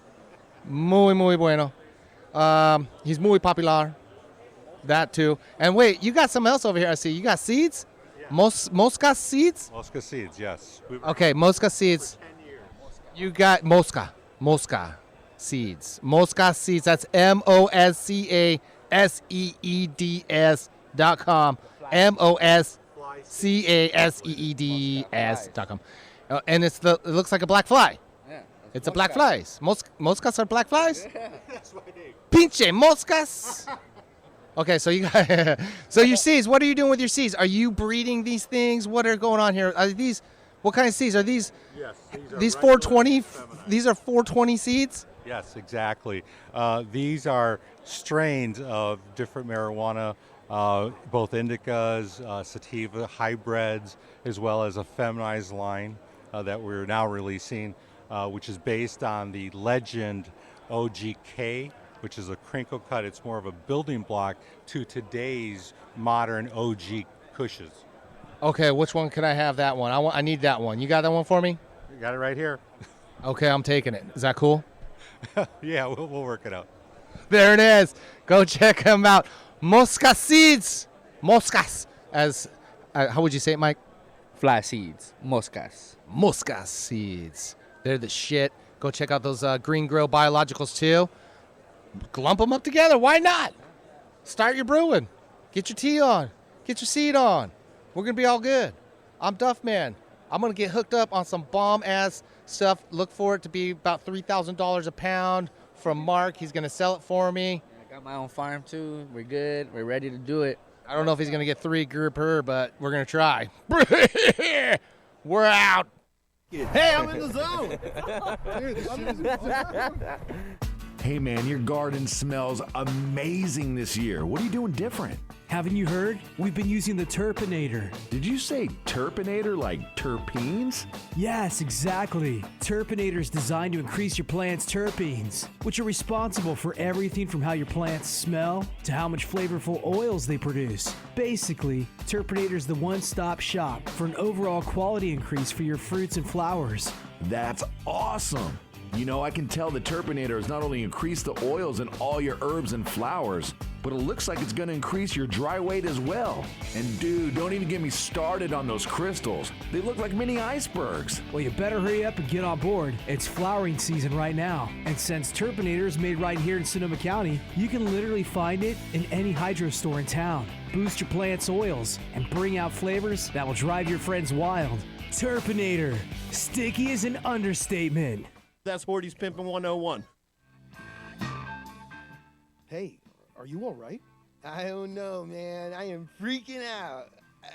Muy bueno. He's muy popular. That too. And wait, you got something else over here I see. You got seeds? Mosca seeds? Mosca seeds, yes. Okay, Mosca seeds. You got Mosca seeds. Mosca seeds. That's MOSCASEEDS.com. MOSCASEEDS.com. And it looks like a black fly. Yeah. It's a black flies. Moscas are black flies? That's my name. Pinche moscas. Okay, so you got so your seeds. What are you doing with your seeds? Are you breeding these things? What are going on here? Are these what kind of seeds are these? Yes, these 420. These are 420 seeds. Yes, exactly. These are strains of different marijuana, both indicas, sativa, hybrids, as well as a feminized line that we're now releasing, which is based on the legend OGK, which is a crinkle cut. It's more of a building block to today's modern OG Kushes. Okay, which one can I have? That one. I need that one. You got that one for me? You got it right here. Okay, I'm taking it. Is that cool? Yeah, we'll work it out. There it is. Go check them out. Mosca seeds. Moscas. As how would you say it, Mike? Fly seeds. Moscas. Mosca seeds. They're the shit. Go check out those Green Grill Biologicals too. Lump them up together. Why not? Start your brewing. Get your tea on. Get your seed on. We're going to be all good. I'm Duff Man. I'm going to get hooked up on some bomb-ass stuff. Look for it to be about $3,000 a pound from Mark. He's going to sell it for me. I got my own farm, too. We're good. We're ready to do it. I don't know if he's going to get 3 group per, but we're going to try. We're out. Hey, I'm in the zone. Dude, this shit is awesome. Hey man, your garden smells amazing this year. What are you doing different? Haven't you heard? We've been using the Turpinator. Did you say Turpinator like terpenes? Yes, exactly. Turpinator is designed to increase your plant's terpenes, which are responsible for everything from how your plants smell to how much flavorful oils they produce. Basically, Turpinator is the one-stop shop for an overall quality increase for your fruits and flowers. That's awesome. You know, I can tell the Turpinator has not only increased the oils in all your herbs and flowers, but it looks like it's going to increase your dry weight as well. And dude, don't even get me started on those crystals. They look like mini icebergs. Well, you better hurry up and get on board. It's flowering season right now. And since Turpinator is made right here in Sonoma County, you can literally find it in any hydro store in town. Boost your plant's oils and bring out flavors that will drive your friends wild. Turpinator. Sticky is an understatement. That's Horty's Pimpin' 101. Hey, are you all right? I don't know, man. I am freaking out.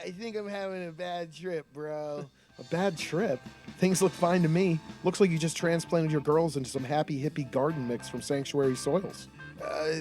I think I'm having a bad trip, bro. A bad trip? Things look fine to me. Looks like you just transplanted your girls into some happy hippie garden mix from Sanctuary Soils.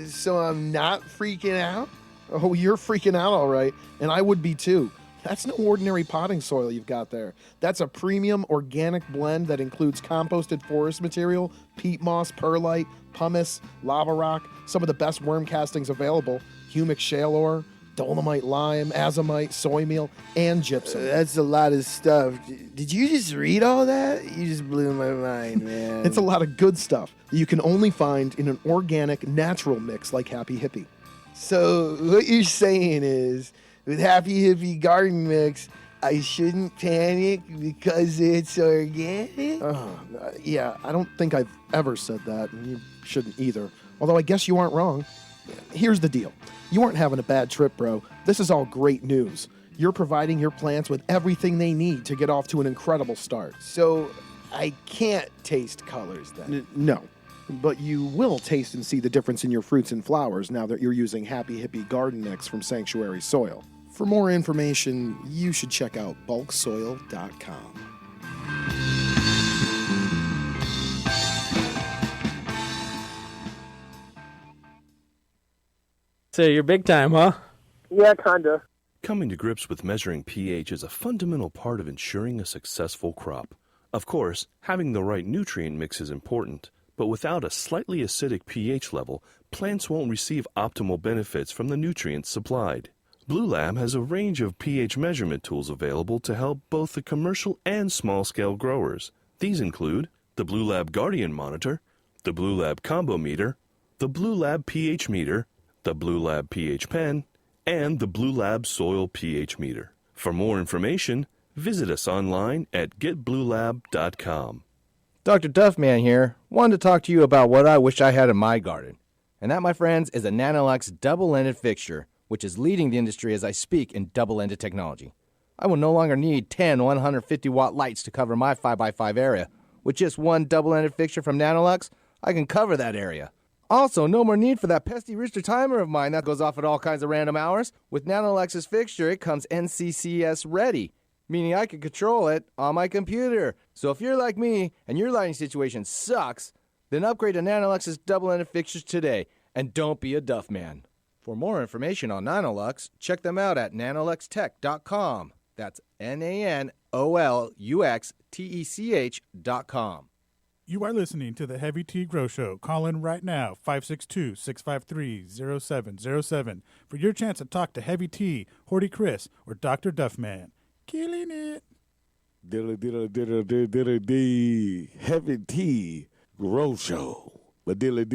So I'm not freaking out? Oh, you're freaking out all right, and I would be too. That's no ordinary potting soil you've got there. That's a premium organic blend that includes composted forest material, peat moss, perlite, pumice, lava rock, some of the best worm castings available, humic shale ore, dolomite lime, azomite, soy meal, and gypsum. That's a lot of stuff. Did you just read all that? You just blew my mind, man. It's a lot of good stuff that you can only find in an organic, natural mix like Happy Hippie. So what you're saying is, with Happy Hippie Garden Mix, I shouldn't panic because it's organic? Yeah, I don't think I've ever said that, and you shouldn't either. Although I guess you aren't wrong. Here's the deal. You aren't having a bad trip, bro. This is all great news. You're providing your plants with everything they need to get off to an incredible start. So I can't taste colors then? No. but you will taste and see the difference in your fruits and flowers now that you're using Happy Hippie Garden Mix from Sanctuary Soil. For more information, you should check out bulksoil.com. So you're big time, huh? Yeah, kinda. Coming to grips with measuring pH is a fundamental part of ensuring a successful crop. Of course, having the right nutrient mix is important, but without a slightly acidic pH level, plants won't receive optimal benefits from the nutrients supplied. Blue Lab has a range of pH measurement tools available to help both the commercial and small-scale growers. These include the Blue Lab Guardian Monitor, the Blue Lab Combo Meter, the Blue Lab pH Meter, the Blue Lab pH Pen, and the Blue Lab Soil pH Meter. For more information, visit us online at getbluelab.com. Dr. Duffman here. Wanted to talk to you about what I wish I had in my garden. And that, my friends, is a Nanolux double-ended fixture, which is leading the industry as I speak in double-ended technology. I will no longer need 10 150-watt lights to cover my 5x5 area. With just one double-ended fixture from Nanolux, I can cover that area. Also, no more need for that pesky Rooster timer of mine that goes off at all kinds of random hours. With Nanolux's fixture, it comes NCCS ready, meaning I can control it on my computer. So if you're like me and your lighting situation sucks, then upgrade to Nanolux's double-ended fixtures today, and don't be a duff man. For more information on Nanolux, check them out at nanoluxtech.com. That's NANOLUXTECH.com. You are listening to the Heavy Tea Grow Show. Call in right now, 562-653-0707, for your chance to talk to Heavy Tea, Horty Chris, or Dr. Duffman. Killing it. Dilly. Heavy Tea Grow Show. But dilly.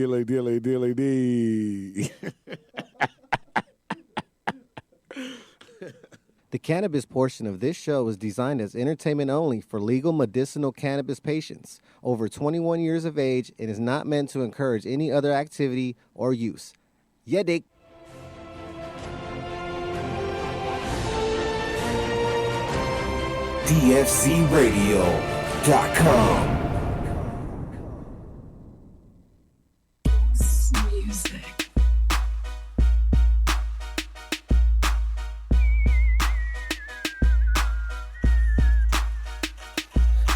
The cannabis portion of this show is designed as entertainment only for legal medicinal cannabis patients over 21 years of age and is not meant to encourage any other activity or use. Yeah, dick. DFCRadio.com. Music.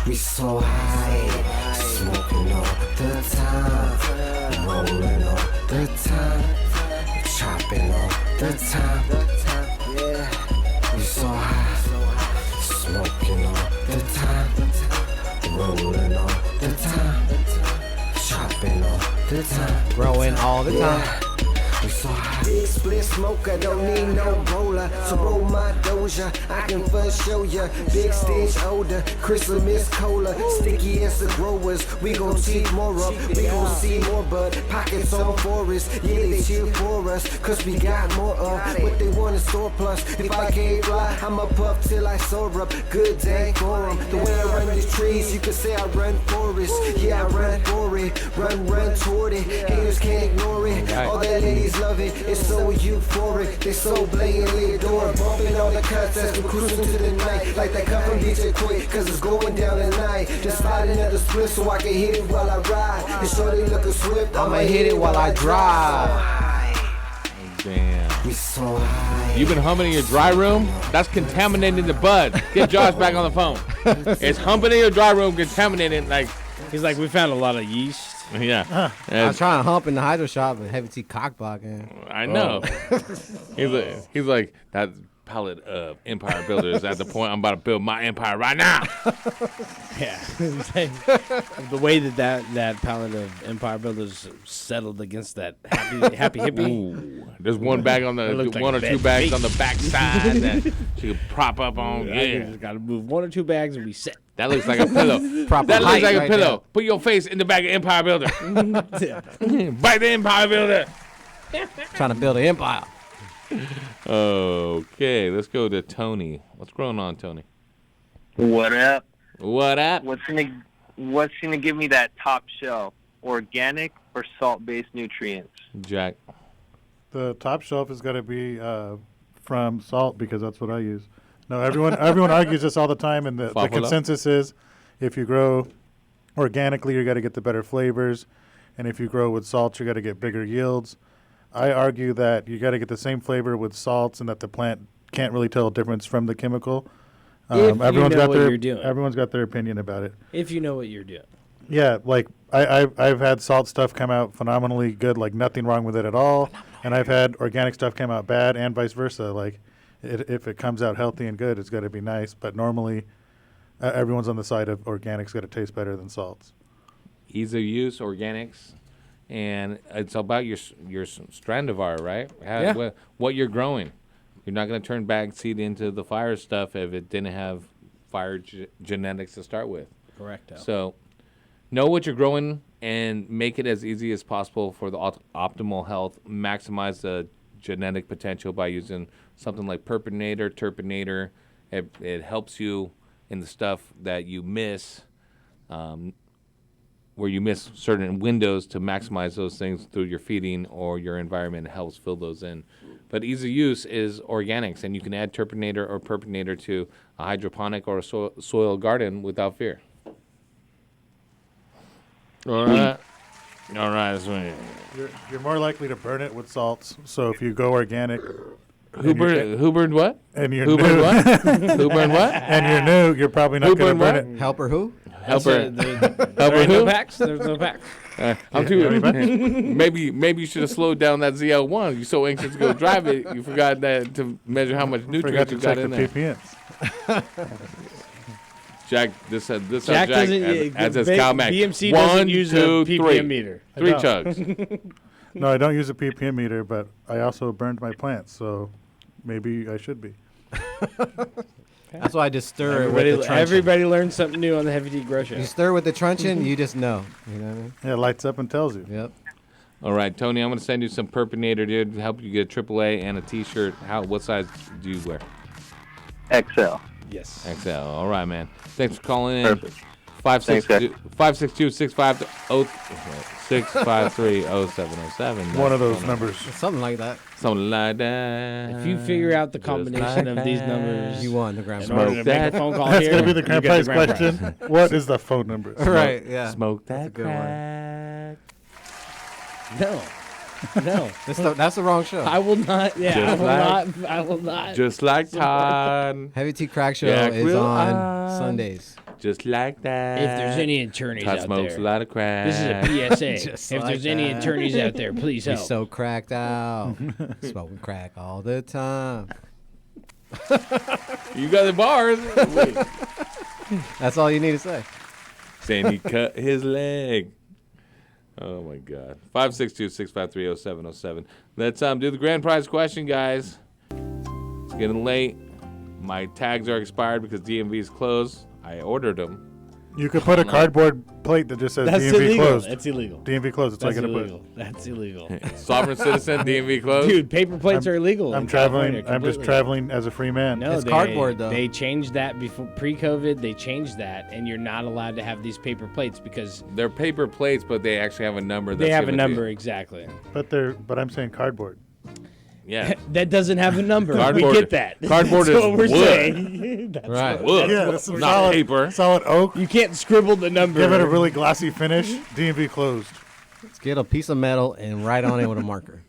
We so high, smoking all the time, rolling all the time, chopping all the time. Yeah, we so high, smoking all the time, rolling all the time, chopping all the time, growing all the time. We so high. Big split smoker, don't need no roller. So roll my doja, I can first show ya. Big stage older, Christmas cola. Sticky as the growers, we gon' teach more up. We gon' see more bud, pockets on forest. Yeah, they cheer for us, cause we got more of what they want in store plus. If I can't fly, I'ma puff till I soar up. Good day for 'em. The way I run these trees, you could say I run forest. Yeah, I run for it, run toward it. Haters can't ignore it. All that ladies love it, it's so euphoric. They so blatantly adore it. Bumping all the cuts as we cruising to the night. Like that cut from DJ Quick, cause it's going down tonight. Just sliding at the split so I can hit it while I ride. And shorty looking swift, I'ma hit it while I drive. Damn. You've been humming in your dry room? That's contaminating the bud. Get Josh back on the phone. It's humping in your dry room, contaminating. Like, he's like, we found a lot of yeast. Yeah. I was trying to hump in the hydro shop, but Heavy Tea cock blocking. I know. He's like that palette of Empire Builder is at the point I'm about to build my empire right now. Yeah. The way that palette of Empire Builders settled against that happy hippie. Ooh. There's one bag on the It looked one like or a two bed bags bait. on the back side that she could prop up on. You Yeah. just gotta move one or two bags and be set. That looks like a pillow. That looks like a pillow. Put your face in the bag of Empire Builder. Bite the Empire Builder. Trying to build an empire. Okay, let's go to Tony. What's going on, Tony? What up? What up? What's gonna give me that top shelf? Organic or salt-based nutrients? Jack. The top shelf is going to be from salt because that's what I use. No, everyone argues this all the time, and the consensus is if you grow organically, you got to get the better flavors. and if you grow with salts, you got to get bigger yields. I argue that you got to get the same flavor with salts, and that the plant can't really tell a difference from the chemical. If you know what you're doing. Everyone's got their opinion about it. If you know what you're doing. Yeah, like I've had salt stuff come out phenomenally good, like nothing wrong with it at all, and I've had organic stuff come out bad, and vice versa. Like if it comes out healthy and good, it's got to be nice. But normally, everyone's on the side of organics got to taste better than salts. Ease of use, organics, and it's about your strandivar, right? What you're growing. You're not going to turn bag seed into the fire stuff if it didn't have fire genetics to start with. Correct. So know what you're growing and make it as easy as possible for the optimal health. Maximize the genetic potential by using something like Terpinator. It helps you in the stuff that you miss, where you miss certain windows to maximize those things through your feeding or your environment. It helps fill those in. But easy use is organics, and you can add Terpinator or Perpinator to a hydroponic or a soil garden without fear. All right. All right. You're more likely to burn it with salts. So if you go organic, who burned what? And you're who new. burned what? Who burned what? And you're new. You're probably not going to burn it. Helper who? Helper. There's no packs. There's no packs. I'm too. Maybe you should have slowed down that ZL1. You're so anxious to go drive it, you forgot that to measure how much nutrients you got in there. PPMs. Jack, this Jack Jack doesn't. as his CalMac. BMC One, doesn't use two, a PPM meter. Three chugs. No, I don't use a PPM meter, but I also burned my plants, so maybe I should be. That's why I just stir it with the truncheon. Everybody learns something new on the Heavy D Grow Show. You stir with the truncheon, you just know. You know what I mean? Yeah, it lights up and tells you. Yep. All right, Tony, I'm going to send you some Perpinator, dude, to help you get a AAA and a T-shirt. What size do you wear? XL. Yes. XL. All right, man. Thanks for calling in. Perfect. 562-653-0707. One of those numbers. Something like that. Something like that. If you figure out the combination of these numbers, you won the grand in prize. order to make a phone call That's here, going to be the grand you get prize question. What is the phone number? Right, yeah. Smoke that That's a good crack. No. That's the wrong show. I will not. Yeah, Just I will not. Just like Todd. Heavy Tea Crack Show Jack is will on Sundays. Just like that. If there's any attorneys Todd out smokes there, a lot of crack. this is a PSA. Just If like there's any that. attorneys out there, please help. He's so cracked out. Smoking crack all the time. You got the bars. That's all you need to say. Saying he cut his leg. Oh, my God. 562-653-0707. Let's do the grand prize question, guys. It's getting late. My tags are expired because DMV is closed. I ordered them. You could put a cardboard plate that just says That's DMV illegal. closed. That's illegal. DMV closed. That's all you got to illegal. That's illegal. Sovereign citizen, DMV closed. Dude, paper plates are illegal. I'm in traveling. California I'm just completely. traveling as a free man. No, It's cardboard, though. They changed that before pre-COVID. They changed that, and you're not allowed to have these paper plates because They're paper plates, but they actually have a number. they that's have a given to you. number exactly. But I'm saying cardboard. Yeah. That doesn't have a number. Cardboard- We get that. cardboard That's is what we're wood. saying. That's Right. what- Wood. Yeah, that's some not solid paper. Solid oak. You can't scribble the number. Give it a really glossy finish. DMV closed. Let's get a piece of metal and write on it with a marker.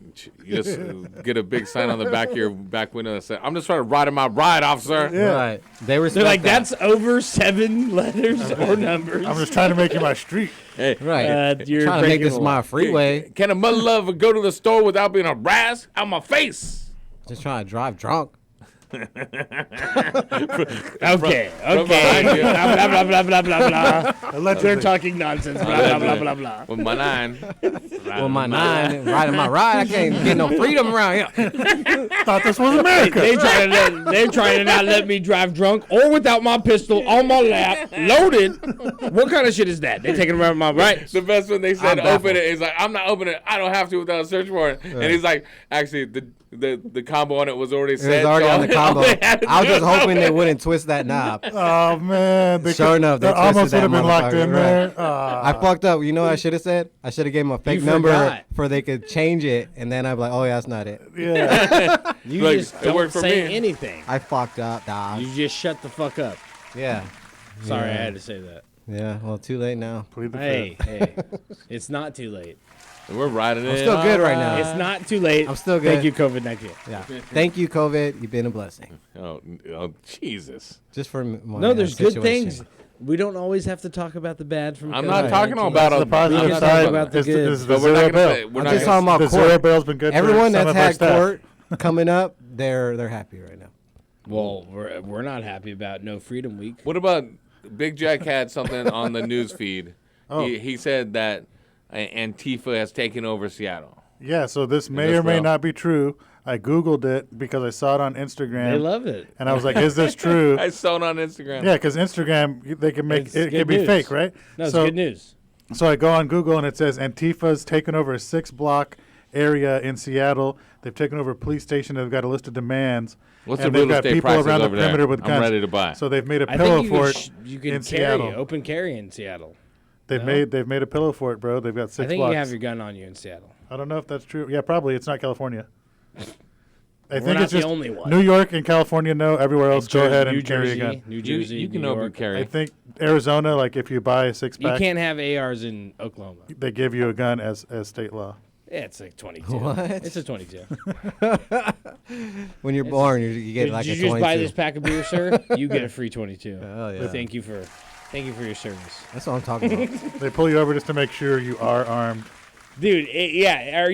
You just get a big sign on the back of your back window that says, "I'm just trying to ride in my ride, officer." Yeah. Right. They respect They're like, that. that's over 7 letters or numbers. I'm just trying to make it my street. Hey, Right. You're trying to make breaking this the my law. freeway. Can a mother lover go to the store without being harassed? Out my face. Just trying to drive drunk. Okay. behind you. Blah, blah, blah, blah, blah, blah. Allegedly. They're talking nonsense. Blah, blah, blah, blah, blah. With my 9. Well, my 9, riding my ride, I can't get no freedom around here. Thought this was America. They're trying to not let me drive drunk or without my pistol on my lap, loaded. What kind of shit is that? They taking around my rights. The best when they said I'm open baffled. it, he's like, I'm not opening it. I don't have to without a search warrant. And he's like, actually, the combo on it was already It set. was already so on the combo. all they had to I was do just hoping they wouldn't twist that knob. Oh man! Sure enough, they that almost twisted would have that been locked in motherfucker, there. right. I fucked up. You know what I should have said? I should have gave him a fake You number forgot. for they could change it, and then I'd be like, oh, yeah, that's not it. Yeah. You Like, just it don't worked for say me. anything. I fucked up, dog. You just shut the fuck up. Yeah. Sorry, I Yeah. had to say that. Yeah, well, too late now. Hey, it's not too late. We're riding it. I'm still good right now. It's not too late. I'm still good. Thank you, COVID-19. Yeah. Thank you, COVID. You've been a blessing. Oh, Jesus. Just for my No, there's good situation. things. We don't always have to talk about the bad from. I'm not talking about the positive side. about the good. Is the zero bill. I'm just talking about the court. zero bill's been good. Everyone for some that's of our had staff. court coming up, they're happy right now. Well, we're not happy about No Freedom Week. What about Big Jack had something on the news feed? Oh. He said that Antifa has taken over Seattle. Yeah, so this may or may not be true. I Googled it because I saw it on Instagram. They love it. And I was like, is this true? I saw it on Instagram. Yeah, because Instagram, they can make It's it good can be news. fake, right? No, it's so, good news. So I go on Google and it says Antifa's taken over a 6-block area in Seattle. They've taken over a police station. They've got a list of demands. What's and the they've real got estate people prices around the over there? perimeter with I'm guns. ready to buy. So they've made a I pillow think fort you can in carry Seattle. open carry in Seattle. They've made a pillow fort, bro. They've got 6 I think blocks. you have your gun on you in Seattle. I don't know if that's true. Yeah, probably. It's not California. We're think not it's the just only one. New York and California. No, everywhere else, go ahead and New carry Jersey, a gun. New Jersey, you can New open York. carry. I think Arizona, like if you buy a 6-pack, You can't have ARs in Oklahoma. they give you a gun as state law. Yeah, it's like 22. What? It's a 22. When you're born, you get like a 22. Did you just buy this pack of beer, sir? You get a free 22. Oh, yeah. Thank you for your service. That's what I'm talking about. They pull you over just to make sure you are armed. Dude, yeah.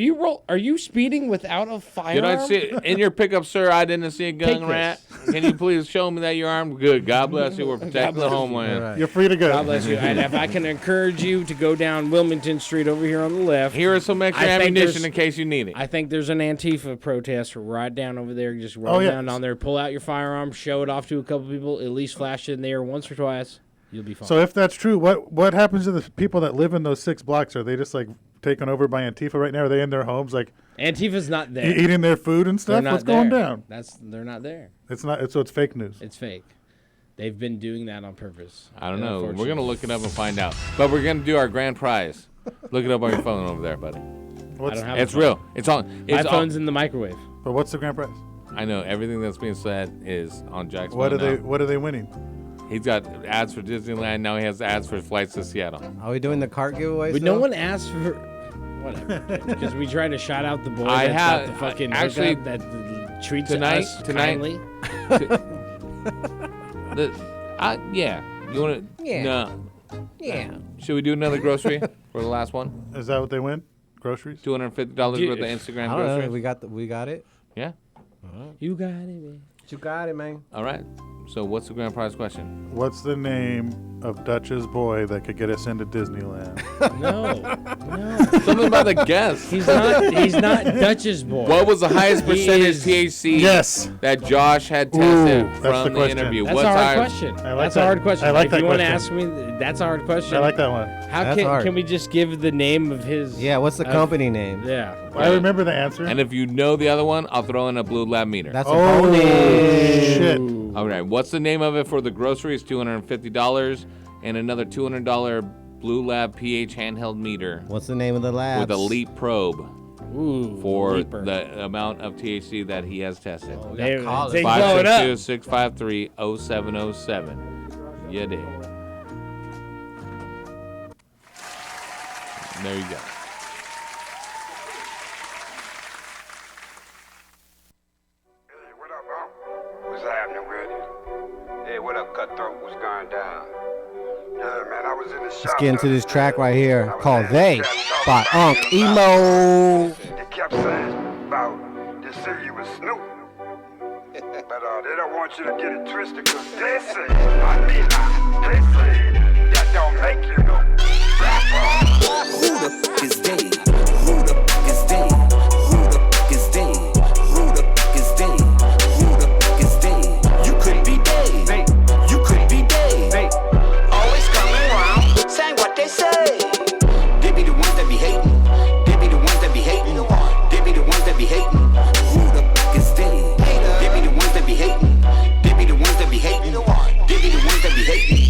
Are you speeding without a firearm? Did I see in your pickup, sir? I didn't see a gun Take rat. Can you please show me that you're armed? Good. God bless you. We're protecting the bless you. homeland. Right. You're free to go. God bless you. And if I can encourage you to go down Wilmington Street over here on the left. Here is some extra I think ammunition there's- in case you need it. I think there's an Antifa protest right down over there. Just roll down on there, pull out your firearm, show it off to a couple people, at least flash it in there once or twice. You'll be fine. So if that's true, what happens to the people that live in those 6 blocks? Are they just like taken over by Antifa right now? Are they in their homes like Antifa's not there. eating their food and They're stuff? not What's going there. down? They're not there. It's not. So it's fake news. It's fake. They've been doing that on purpose. I don't know. We're going to look it up and find out. But we're going to do our grand prize. Look it up on your phone over there, buddy. I don't have It's a phone. real. It's on. My It's phone's on. in the microwave. But what's the grand prize? I know. Everything that's being said is on Jack's What phone are they? now. What are they winning? He's got ads for Disneyland. Now he has ads for flights to Seattle. Are we doing the cart giveaway? But still? no one asked for whatever. Because we try to shout out the boy I that's have- got the fucking actually, hookup that treats tonight- us tonight- kindly. Yeah. You want to? Yeah. No. Yeah. Should we do another grocery for the last one? Is that what they win? Groceries? $250 worth of Instagram I don't know. groceries. We got it. Yeah. You got it, man. You got it, man. All right. So what's the grand prize question? What's the name of Dutch's boy that could get us into Disneyland? No. Something about the guest. He's not Dutch's boy. What was the highest He percentage is- THC Yes. that Josh had tested that's from the the question. interview? That's What's a hard our- question. I like That's that. a hard question. I like if that you want to question. ask me, that's a hard question. I like that one. How That's hard. can we just give the name of his? Yeah, what's the company name? Yeah. I remember the answer. And if you know the other one, I'll throw in a blue lab meter. That's a Oh, bonus. shit. All right. What's the name of it for the groceries? $250 and another $200 blue lab pH handheld meter What's the name of the lab? with a leap probe Ooh. for Leaper. the amount of THC that he has tested. They blow it up. 562-653-0707. You dig. There you go. What's happening with it? Hey, what up, Cutthroat? What's going down? Yeah, man, I was in the shop. Let's get into this track right here called They by Emo. They kept saying about they say you was Snoop. But they don't want you to get it twisted because they say, I mean, they say that don't make you no rapper. Who the fuck is they? Who the fuck is they? Who the fuck is they? Who the fuck is they? Who the fuck is they? You could be they. You could be they. Always coming around saying what they say. They be the ones that be hating. They be the ones that be hating. They be the ones that be hating. Who the fuck is they? They be the ones that be hating. They be the ones that be hating. They be the ones that be hating.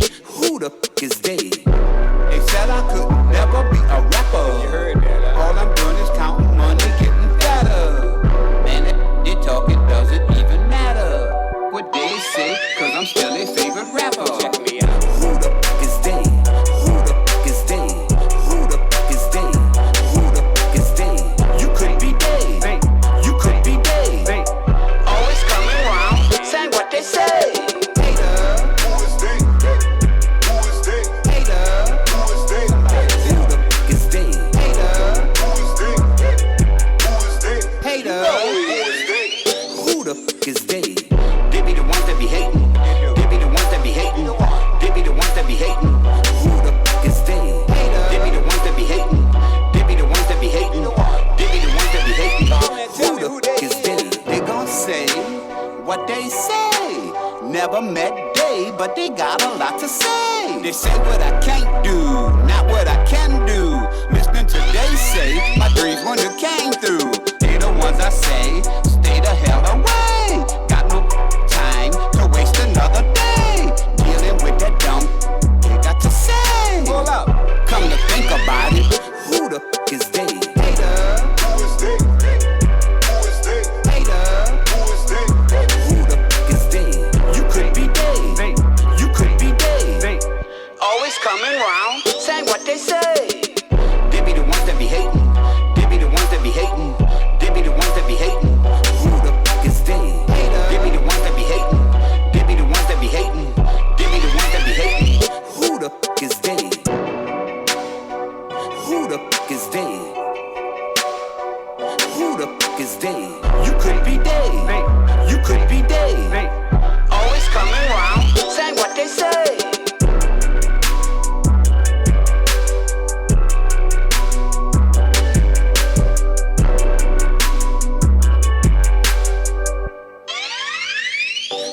but they got a lot to say. They say what I can't do, not what I can do. Listening to they say, my dreams when you came through. They the ones I say, stay the hell away. Got no time to waste another day dealing with that dumb you got to say. Hold up, come to think about it, who the f is they? Hater, who is they? Who is they? Hater, who is they? Who the f is they? You could be they, you could be they. Always coming round, saying what they say. They be the ones that be hating. They be the ones that be hating. They be the ones that be hating. Who the f is they? They be the ones that be hating. They be the ones that be hating. They be the ones that be hating. Who the f is they? Who the f is they? Who the f is they? You could be they. You could be they. Always coming round, saying what they say.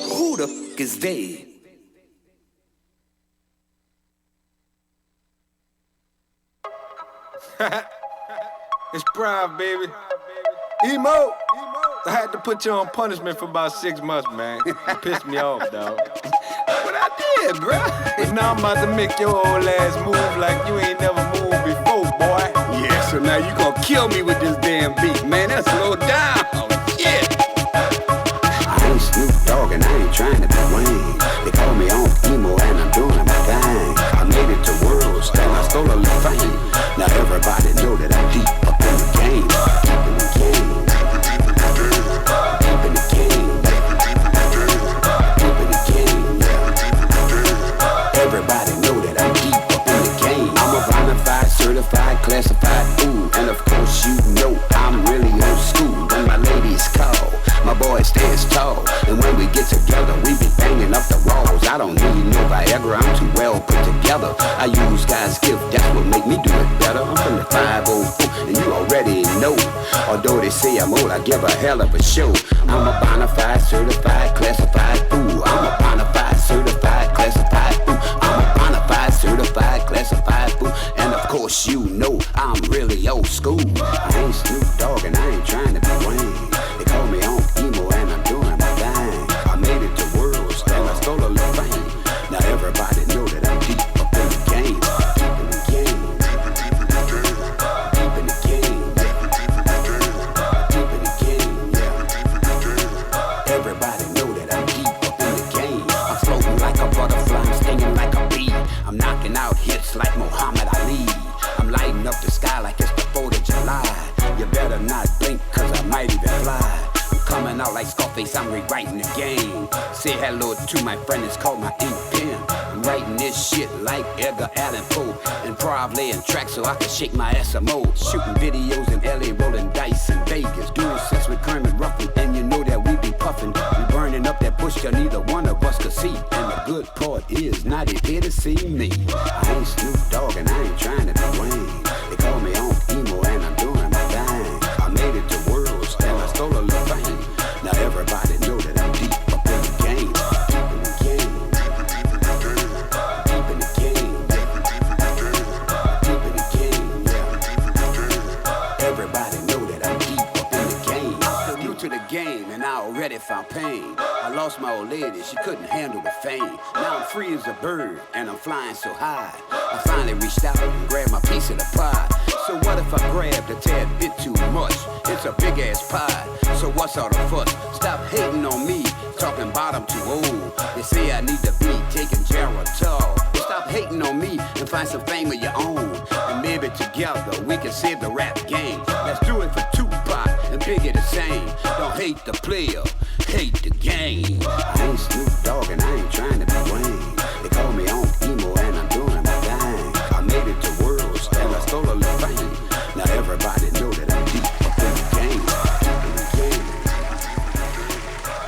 Who the f is they? It's Prime, baby. Emo! I had to put you on punishment for about 6 months, man. You pissed me off, dog. What I did, bro? But now I'm about to make your old ass move like you ain't never moved before, boy. Yeah, so now you gonna kill me with this damn beat, man. That's slow down. Yeah. I ain't Snoop Dogg and I ain't trying to be Wayne. They call me on emo and I'm doing my thing. I made it to world star, I stole a little fame. Now everybody know that I'm deep up in the game. Deep in the game. Deep in the game. Deep in the game, yeah. Everybody know that I'm deep up in the game. I'm a bonafide, certified, classified fool. And of course you know I'm really old school. When my ladies call, my boy stands tall. And when we get together, we be banging up the walls. I don't need no Viagra, I'm too well put together. I use God's gift, that's what make me do it better. I'm from the 504, and you already know. Although they say I'm old, I give a hell of a show. I'm a bonafide, certified, classified fool. I'm a bonafide, certified, classified fool. I'm a bonafide, certified, classified fool. And of course you know I'm really old school. I ain't Snoop Dogg and I ain't trying to be Wayne. They call me on emo and I'm doing my thing. I made it to world star, I stole a little fame. Now everybody know that I'm deep up in the game. Deep in the game. Deep in the game. Deep in the game, yeah. Everybody know that I'm deep up in the game. I'm floating like a butterfly, I'm stinging like a bee. I'm knocking out hits like Muhammad Ali. I'm lighting up the sky like it's the 4th of July. You better not blink, cause I might even fly. I'm coming out like Scarface, I'm rewriting the game. Say hello to my friend, it's called my ink pen. I'm writing this shit like Edgar Allan Poe. And probably in tracks so I can shake my SMO. Shooting videos in LA, rolling dice in Vegas. Doing sex with Kermit Ruffin, and you know that we be puffin'. We burning up that bush till neither one of us could see. And the good part is, now they here to see me. I ain't Snoop Dogg and I ain't trying to be Wayne. They call me on emo and I'm doing my thing. I made it to world star, I stole a little fame. Now everybody know that I'm deep up in the game. Deep in the game. Deep in the game. Deep in the game, yeah. Everybody know that I'm deep up in the game. I'm still new to the game and I already found pain. I lost my old lady, she couldn't handle the fame. Now I'm free as a bird and I'm flying so high. I finally reached out and grabbed my piece of the pie. So what if I grabbed a tad bit too much? It's a big ass pie, so what's all the fuss? Stop hating on me, talking about I'm too old. They say I need to be taking Geritol. Stop hating on me and find some fame of your own. And maybe together we can save the rap game. Let's do it for Tupac and Biggie the same. Don't hate the player, hate the game. I ain't Snoop Dogg and I ain't trying to be Wayne. They call me on emo and I'm doing my thing. I made it to world star, I stole a little fame. Now everybody know that I'm deep up in the game.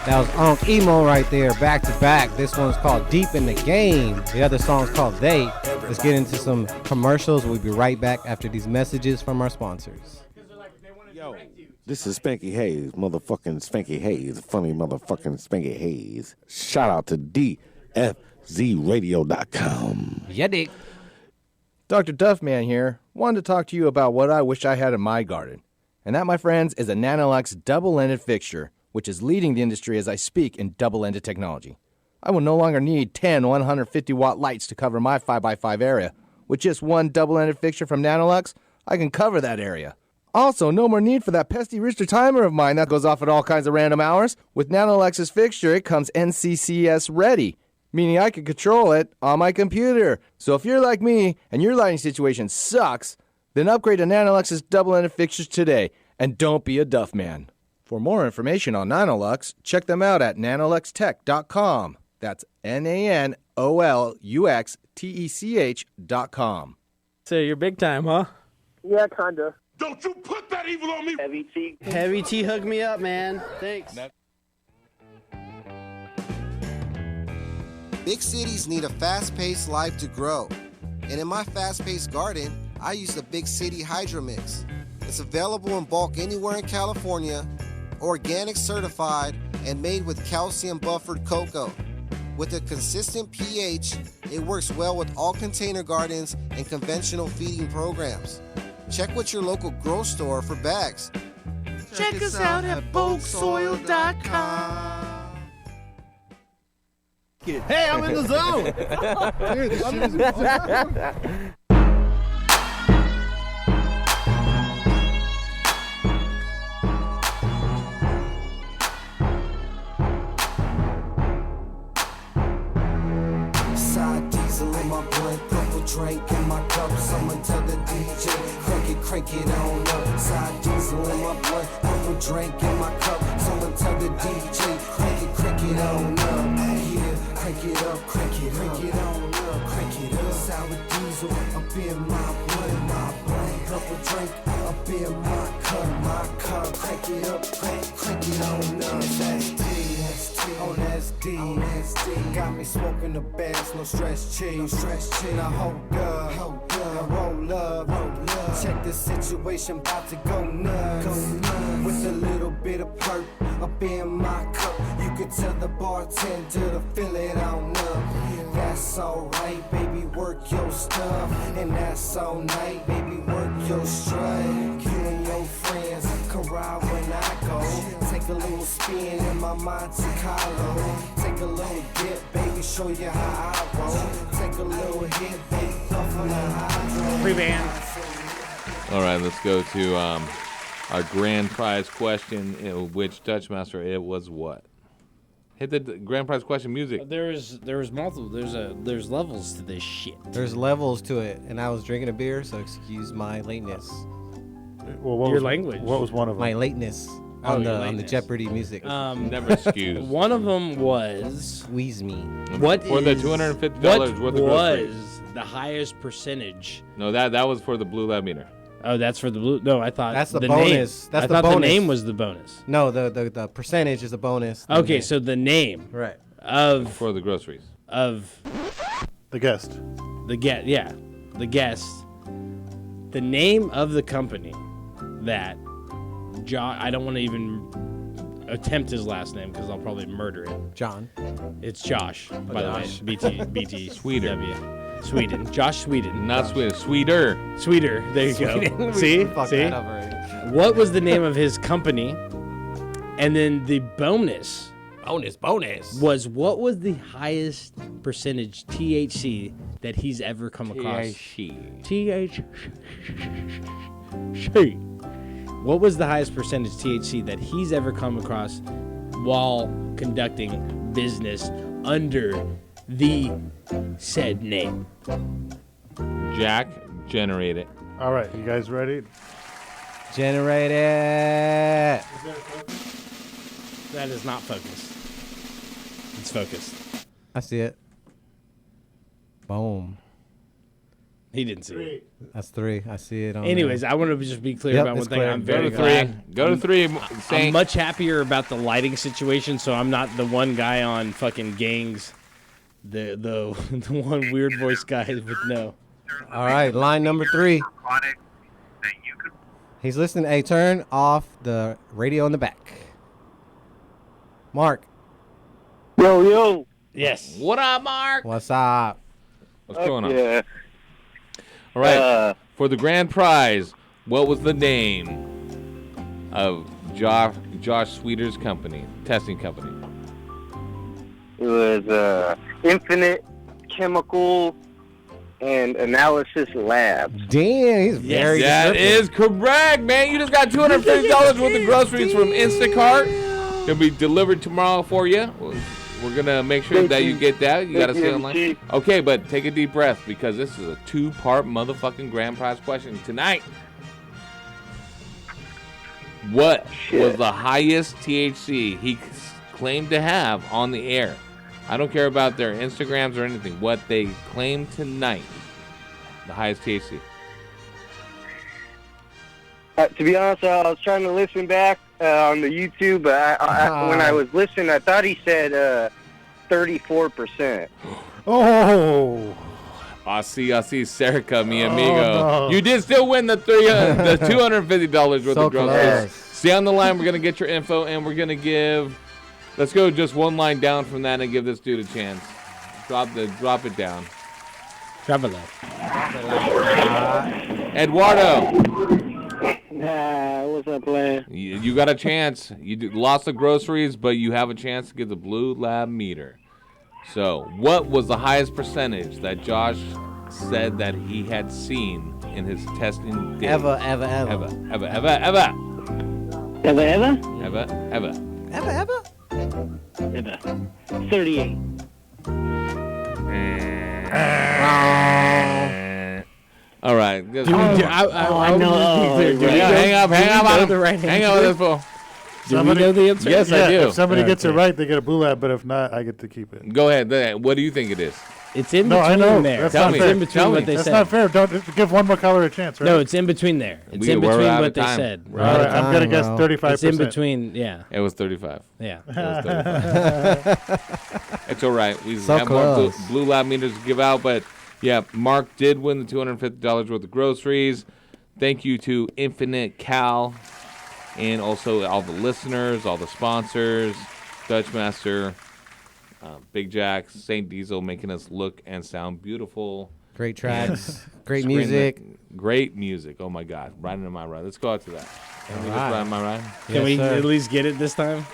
That was Unc Emo right there, back to back. This one's called Deep in the Game. The other song's called They. Let's get into some commercials. We'll be right back after these messages from our sponsors. Yo, this is Spanky Hayes, motherfucking Spanky Hayes, funny motherfucking Spanky Hayes. Shout out to DF zradio.com. Yeah, Dick. Dr. Duffman here. Wanted to talk to you about what I wish I had in my garden. And that, my friends, is a Nanolux double-ended fixture, which is leading the industry as I speak in double-ended technology. I will no longer need 10 150-watt lights to cover my 5x5 area. With just one double-ended fixture from Nanolux, I can cover that area. Also, no more need for that pesky Richter timer of mine that goes off at all kinds of random hours. With Nanolux's fixture, it comes NCCS ready, meaning I can control it on my computer. So if you're like me and your lighting situation sucks, then upgrade to Nanolux's double-ended fixtures today, and don't be a duff man. For more information on Nanolux, check them out at nanoluxtech.com. That's NANOLUXTECH.com. So you're big time, huh? Yeah, kinda. Don't you put that evil on me! Heavy T. Heavy T hooked me up, man. Thanks. Big cities need a fast-paced life to grow. And in my fast-paced garden, I use the Big City Hydromix. It's available in bulk anywhere in California, organic certified, and made with calcium buffered cocoa. With a consistent pH, it works well with all container gardens and conventional feeding programs. Check with your local grow store for bags. Check us out at bulksoil.com. Hey, I'm in the zone. Dude, this shit is awesome. Side diesel in my blood, purple drink in my cup. Someone tell the DJ, crank it on up. Side diesel in my blood, purple drink in my cup. Someone tell the DJ, crank it on up. Yeah, crank it up, crank it on up, crank it up. Sour diesel up in my blood, purple drink up in my cup, crank it up, crank it on up. Oh, that's D. Got me smoking the bass, no stress cheese. Now hold up, now roll up. Check the situation, about to go nuts. With a little bit of perk up in my cup. You could tell the bartender to fill it on up. That's alright, baby, work your stuff. And that's all night, baby, work your strut. You and your friends can ride when I go. Take a little spin in my Monte Carlo. Take a little dip, baby, show you how I roll. Take a little hit, baby, off on the hydro. Pre-band. All right, let's go to our grand prize question, which Dutchmaster, it was what? Hit the grand prize question music. There's multiple. There's levels to this shit. There's levels to it, and I was drinking a beer, so excuse my lateness. Well, what Your was, language. What was one of them? My lateness on the Jeopardy music. Never excuse. One of them was Squeeze Me. what for the $250 worth of groceries. was the highest percentage? No, that was for the blue lab meter. Oh, that's for the blue. No, I thought That's the name. bonus. That's I the thought bonus. the name was the bonus. No, the percentage is a bonus. Okay, so the name right of for the groceries of the guest. The guest. The name of the company that I don't want to even attempt his last name because I'll probably murder it. John. It's Josh, by Josh. the way. BT Sweeter. Sweden. Josh Sweden. Not Sweden. Sweeter. There you Sweden. go. We See? fucked See? that up already. What was the name of his company? And then the bonus. Was what was the highest percentage THC that he's ever come across? THC. What was the highest percentage THC that he's ever come across while conducting business under the said name? Jack, generate it. All right, you guys ready? Generate it. That is not focused. It's focused. I see it. Boom. He didn't see it. That's 3. I see it on Anyways, there. I want to just be clear Yep, about one it's thing. clear. I'm Go very to glad. Go to 3. I'm much happier about the lighting situation, so I'm not the one guy on fucking gangs. The one weird voice guy with no. All right, line number 3. He's listening. Hey, turn off the radio in the back. Mark. Yo. Yes. What up, Mark? What's up? What's going on? Yeah. All right. For the grand prize, what was the name of Josh Sweeter's company, testing company? It was Infinite Chemical and Analysis Labs. Damn, he's very That is correct, man. You just got $250 worth of groceries from Instacart. It'll be delivered tomorrow for you. We're going to make sure that you get that. You got to stay online. Okay, but take a deep breath because this is a 2-part motherfucking grand prize question tonight. What was the highest THC he claimed to have on the air? I don't care about their Instagrams or anything. What they claimed tonight, the highest THC. To be honest, I was trying to listen back on the YouTube, but when I was listening, I thought he said 34%. Oh. I see, Serica, mi amigo. No. You did still win the $250 worth So of groceries. close. Stay on the line. We're going to get your info, and we're going to give... Let's go just one line down from that and give this dude a chance. Drop it down. Drop it low. Eduardo. Nah, what's up, playing? You got a chance. You lost the groceries, but you have a chance to get the Blue Lab meter. So, what was the highest percentage that Josh said that he had seen in his testing days? Ever. Ever. 38. All right. I know. Hang up on him. Hang up with this fool. Do we know the answer? Yes, I do. If somebody gets it right, they get a Blue Lab, but if not, I get to keep it. Go ahead. What do you think it is? It's in No, I know. between there. That's Tell not me. fair. It's in between what they That's said. not fair. Don't give one more color a chance, right? No, it's in between there. It's in We're between out of what they time. said. All right, I'm going to guess 35%. It's in between, yeah. It was 35. Yeah. It was 35. It's all right. We So have more close. blue Lab meters to give out, but yeah, Mark did win the $250 worth of groceries. Thank you to Infinite Cal and also all the listeners, all the sponsors, Dutchmaster, Big Jack, St. Diesel, making us look and sound beautiful. Great tracks. Great Screen music. Great music. Oh my God. Riding in my ride. Let's go out to that. Can we just right. ride in my ride? Can we sir. at least get it this time?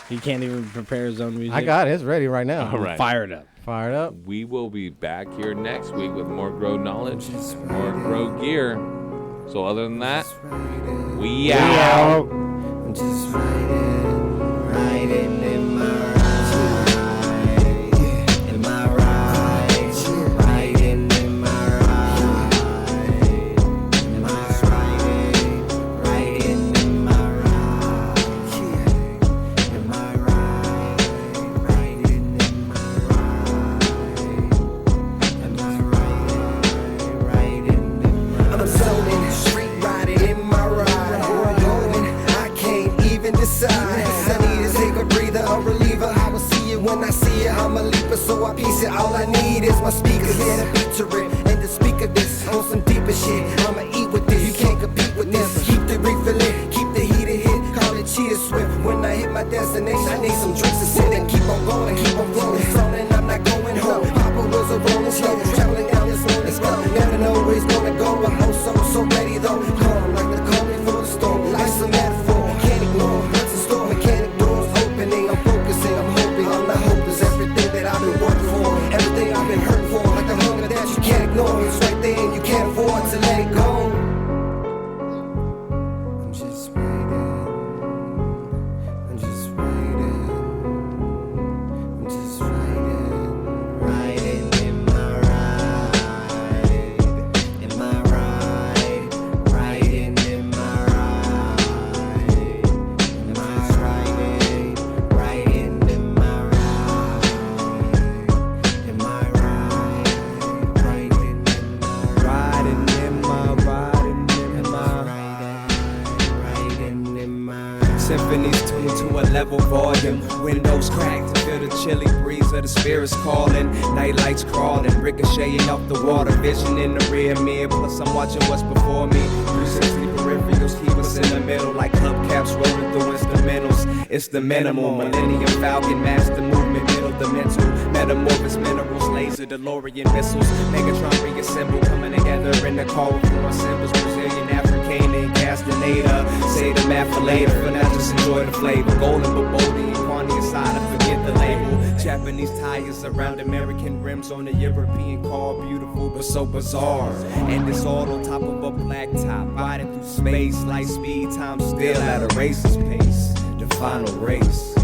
He can't even prepare his own music. I got it. It's ready right now. All right. Fired up. Fired up. We will be back here next week with more Grow knowledge, more Grow gear. So other than that, we out. I'm just riding in my ride. In my ride. Riding in my ride. Am I riding in my ride? Am I riding in my ride? Am I riding in my ride? I'm zoning, street riding in my ride. Where I'm going, I can't even decide. I need to take a breather, a reliever. I will see it when I see it. I'm a leaper, so I piece it. All I need is my speakers. Yeah, the beat to it, and the speaker this on some deeper shit. I'ma eat with this, you can't compete with this. Keep the refilling, keep the heater hit. Call it cheetah swift. When I hit my destination, I need some drinks to sit and keep on going, keep on rolling. Zoning, I'm not going home. Papa was a rolling slow, traveling down this lonely road. Never know where he's gonna go. I'm so ready though. Calm like the calm before the storm. Life's a metaphor, can't ignore. What's in store? Mechanic doors opening. I'm focusing, I'm hoping. I'm not hopeless. Everything that I've been working for, everything I've been hurt for, like the hunger that you can't ignore. It's right there and you can't afford to let it go. I'm just waiting. I'm just waiting. I'm just riding in my ride. In my ride. Riding in my ride. Am I riding in my ride? Am I riding in my Symphonies tuned to a level volume. Windows cracked to feel the chilly breeze of the spirits calling. Night lights crawling, ricocheting off the water. Vision in the rear mirror, plus I'm watching what's before me. 360 peripherals keep us in the middle, like hubcaps rolling through instrumentals. It's the minimal. Millennium Falcon, master movement, middle the mental. Metamorphous minerals, laser, DeLorean missiles. Megatron reassemble, coming together in the car with more symbols. Brazilian, African, and Castaneda. Say the math for later, for now just enjoy the flavor. Golden, Babodi, Quani aside, and forget the label. Japanese tires around American rims on a European car. Beautiful, but so bizarre. And it's all on top of a black top. Riding through space, light speed, time still at a racer's pace. The final race.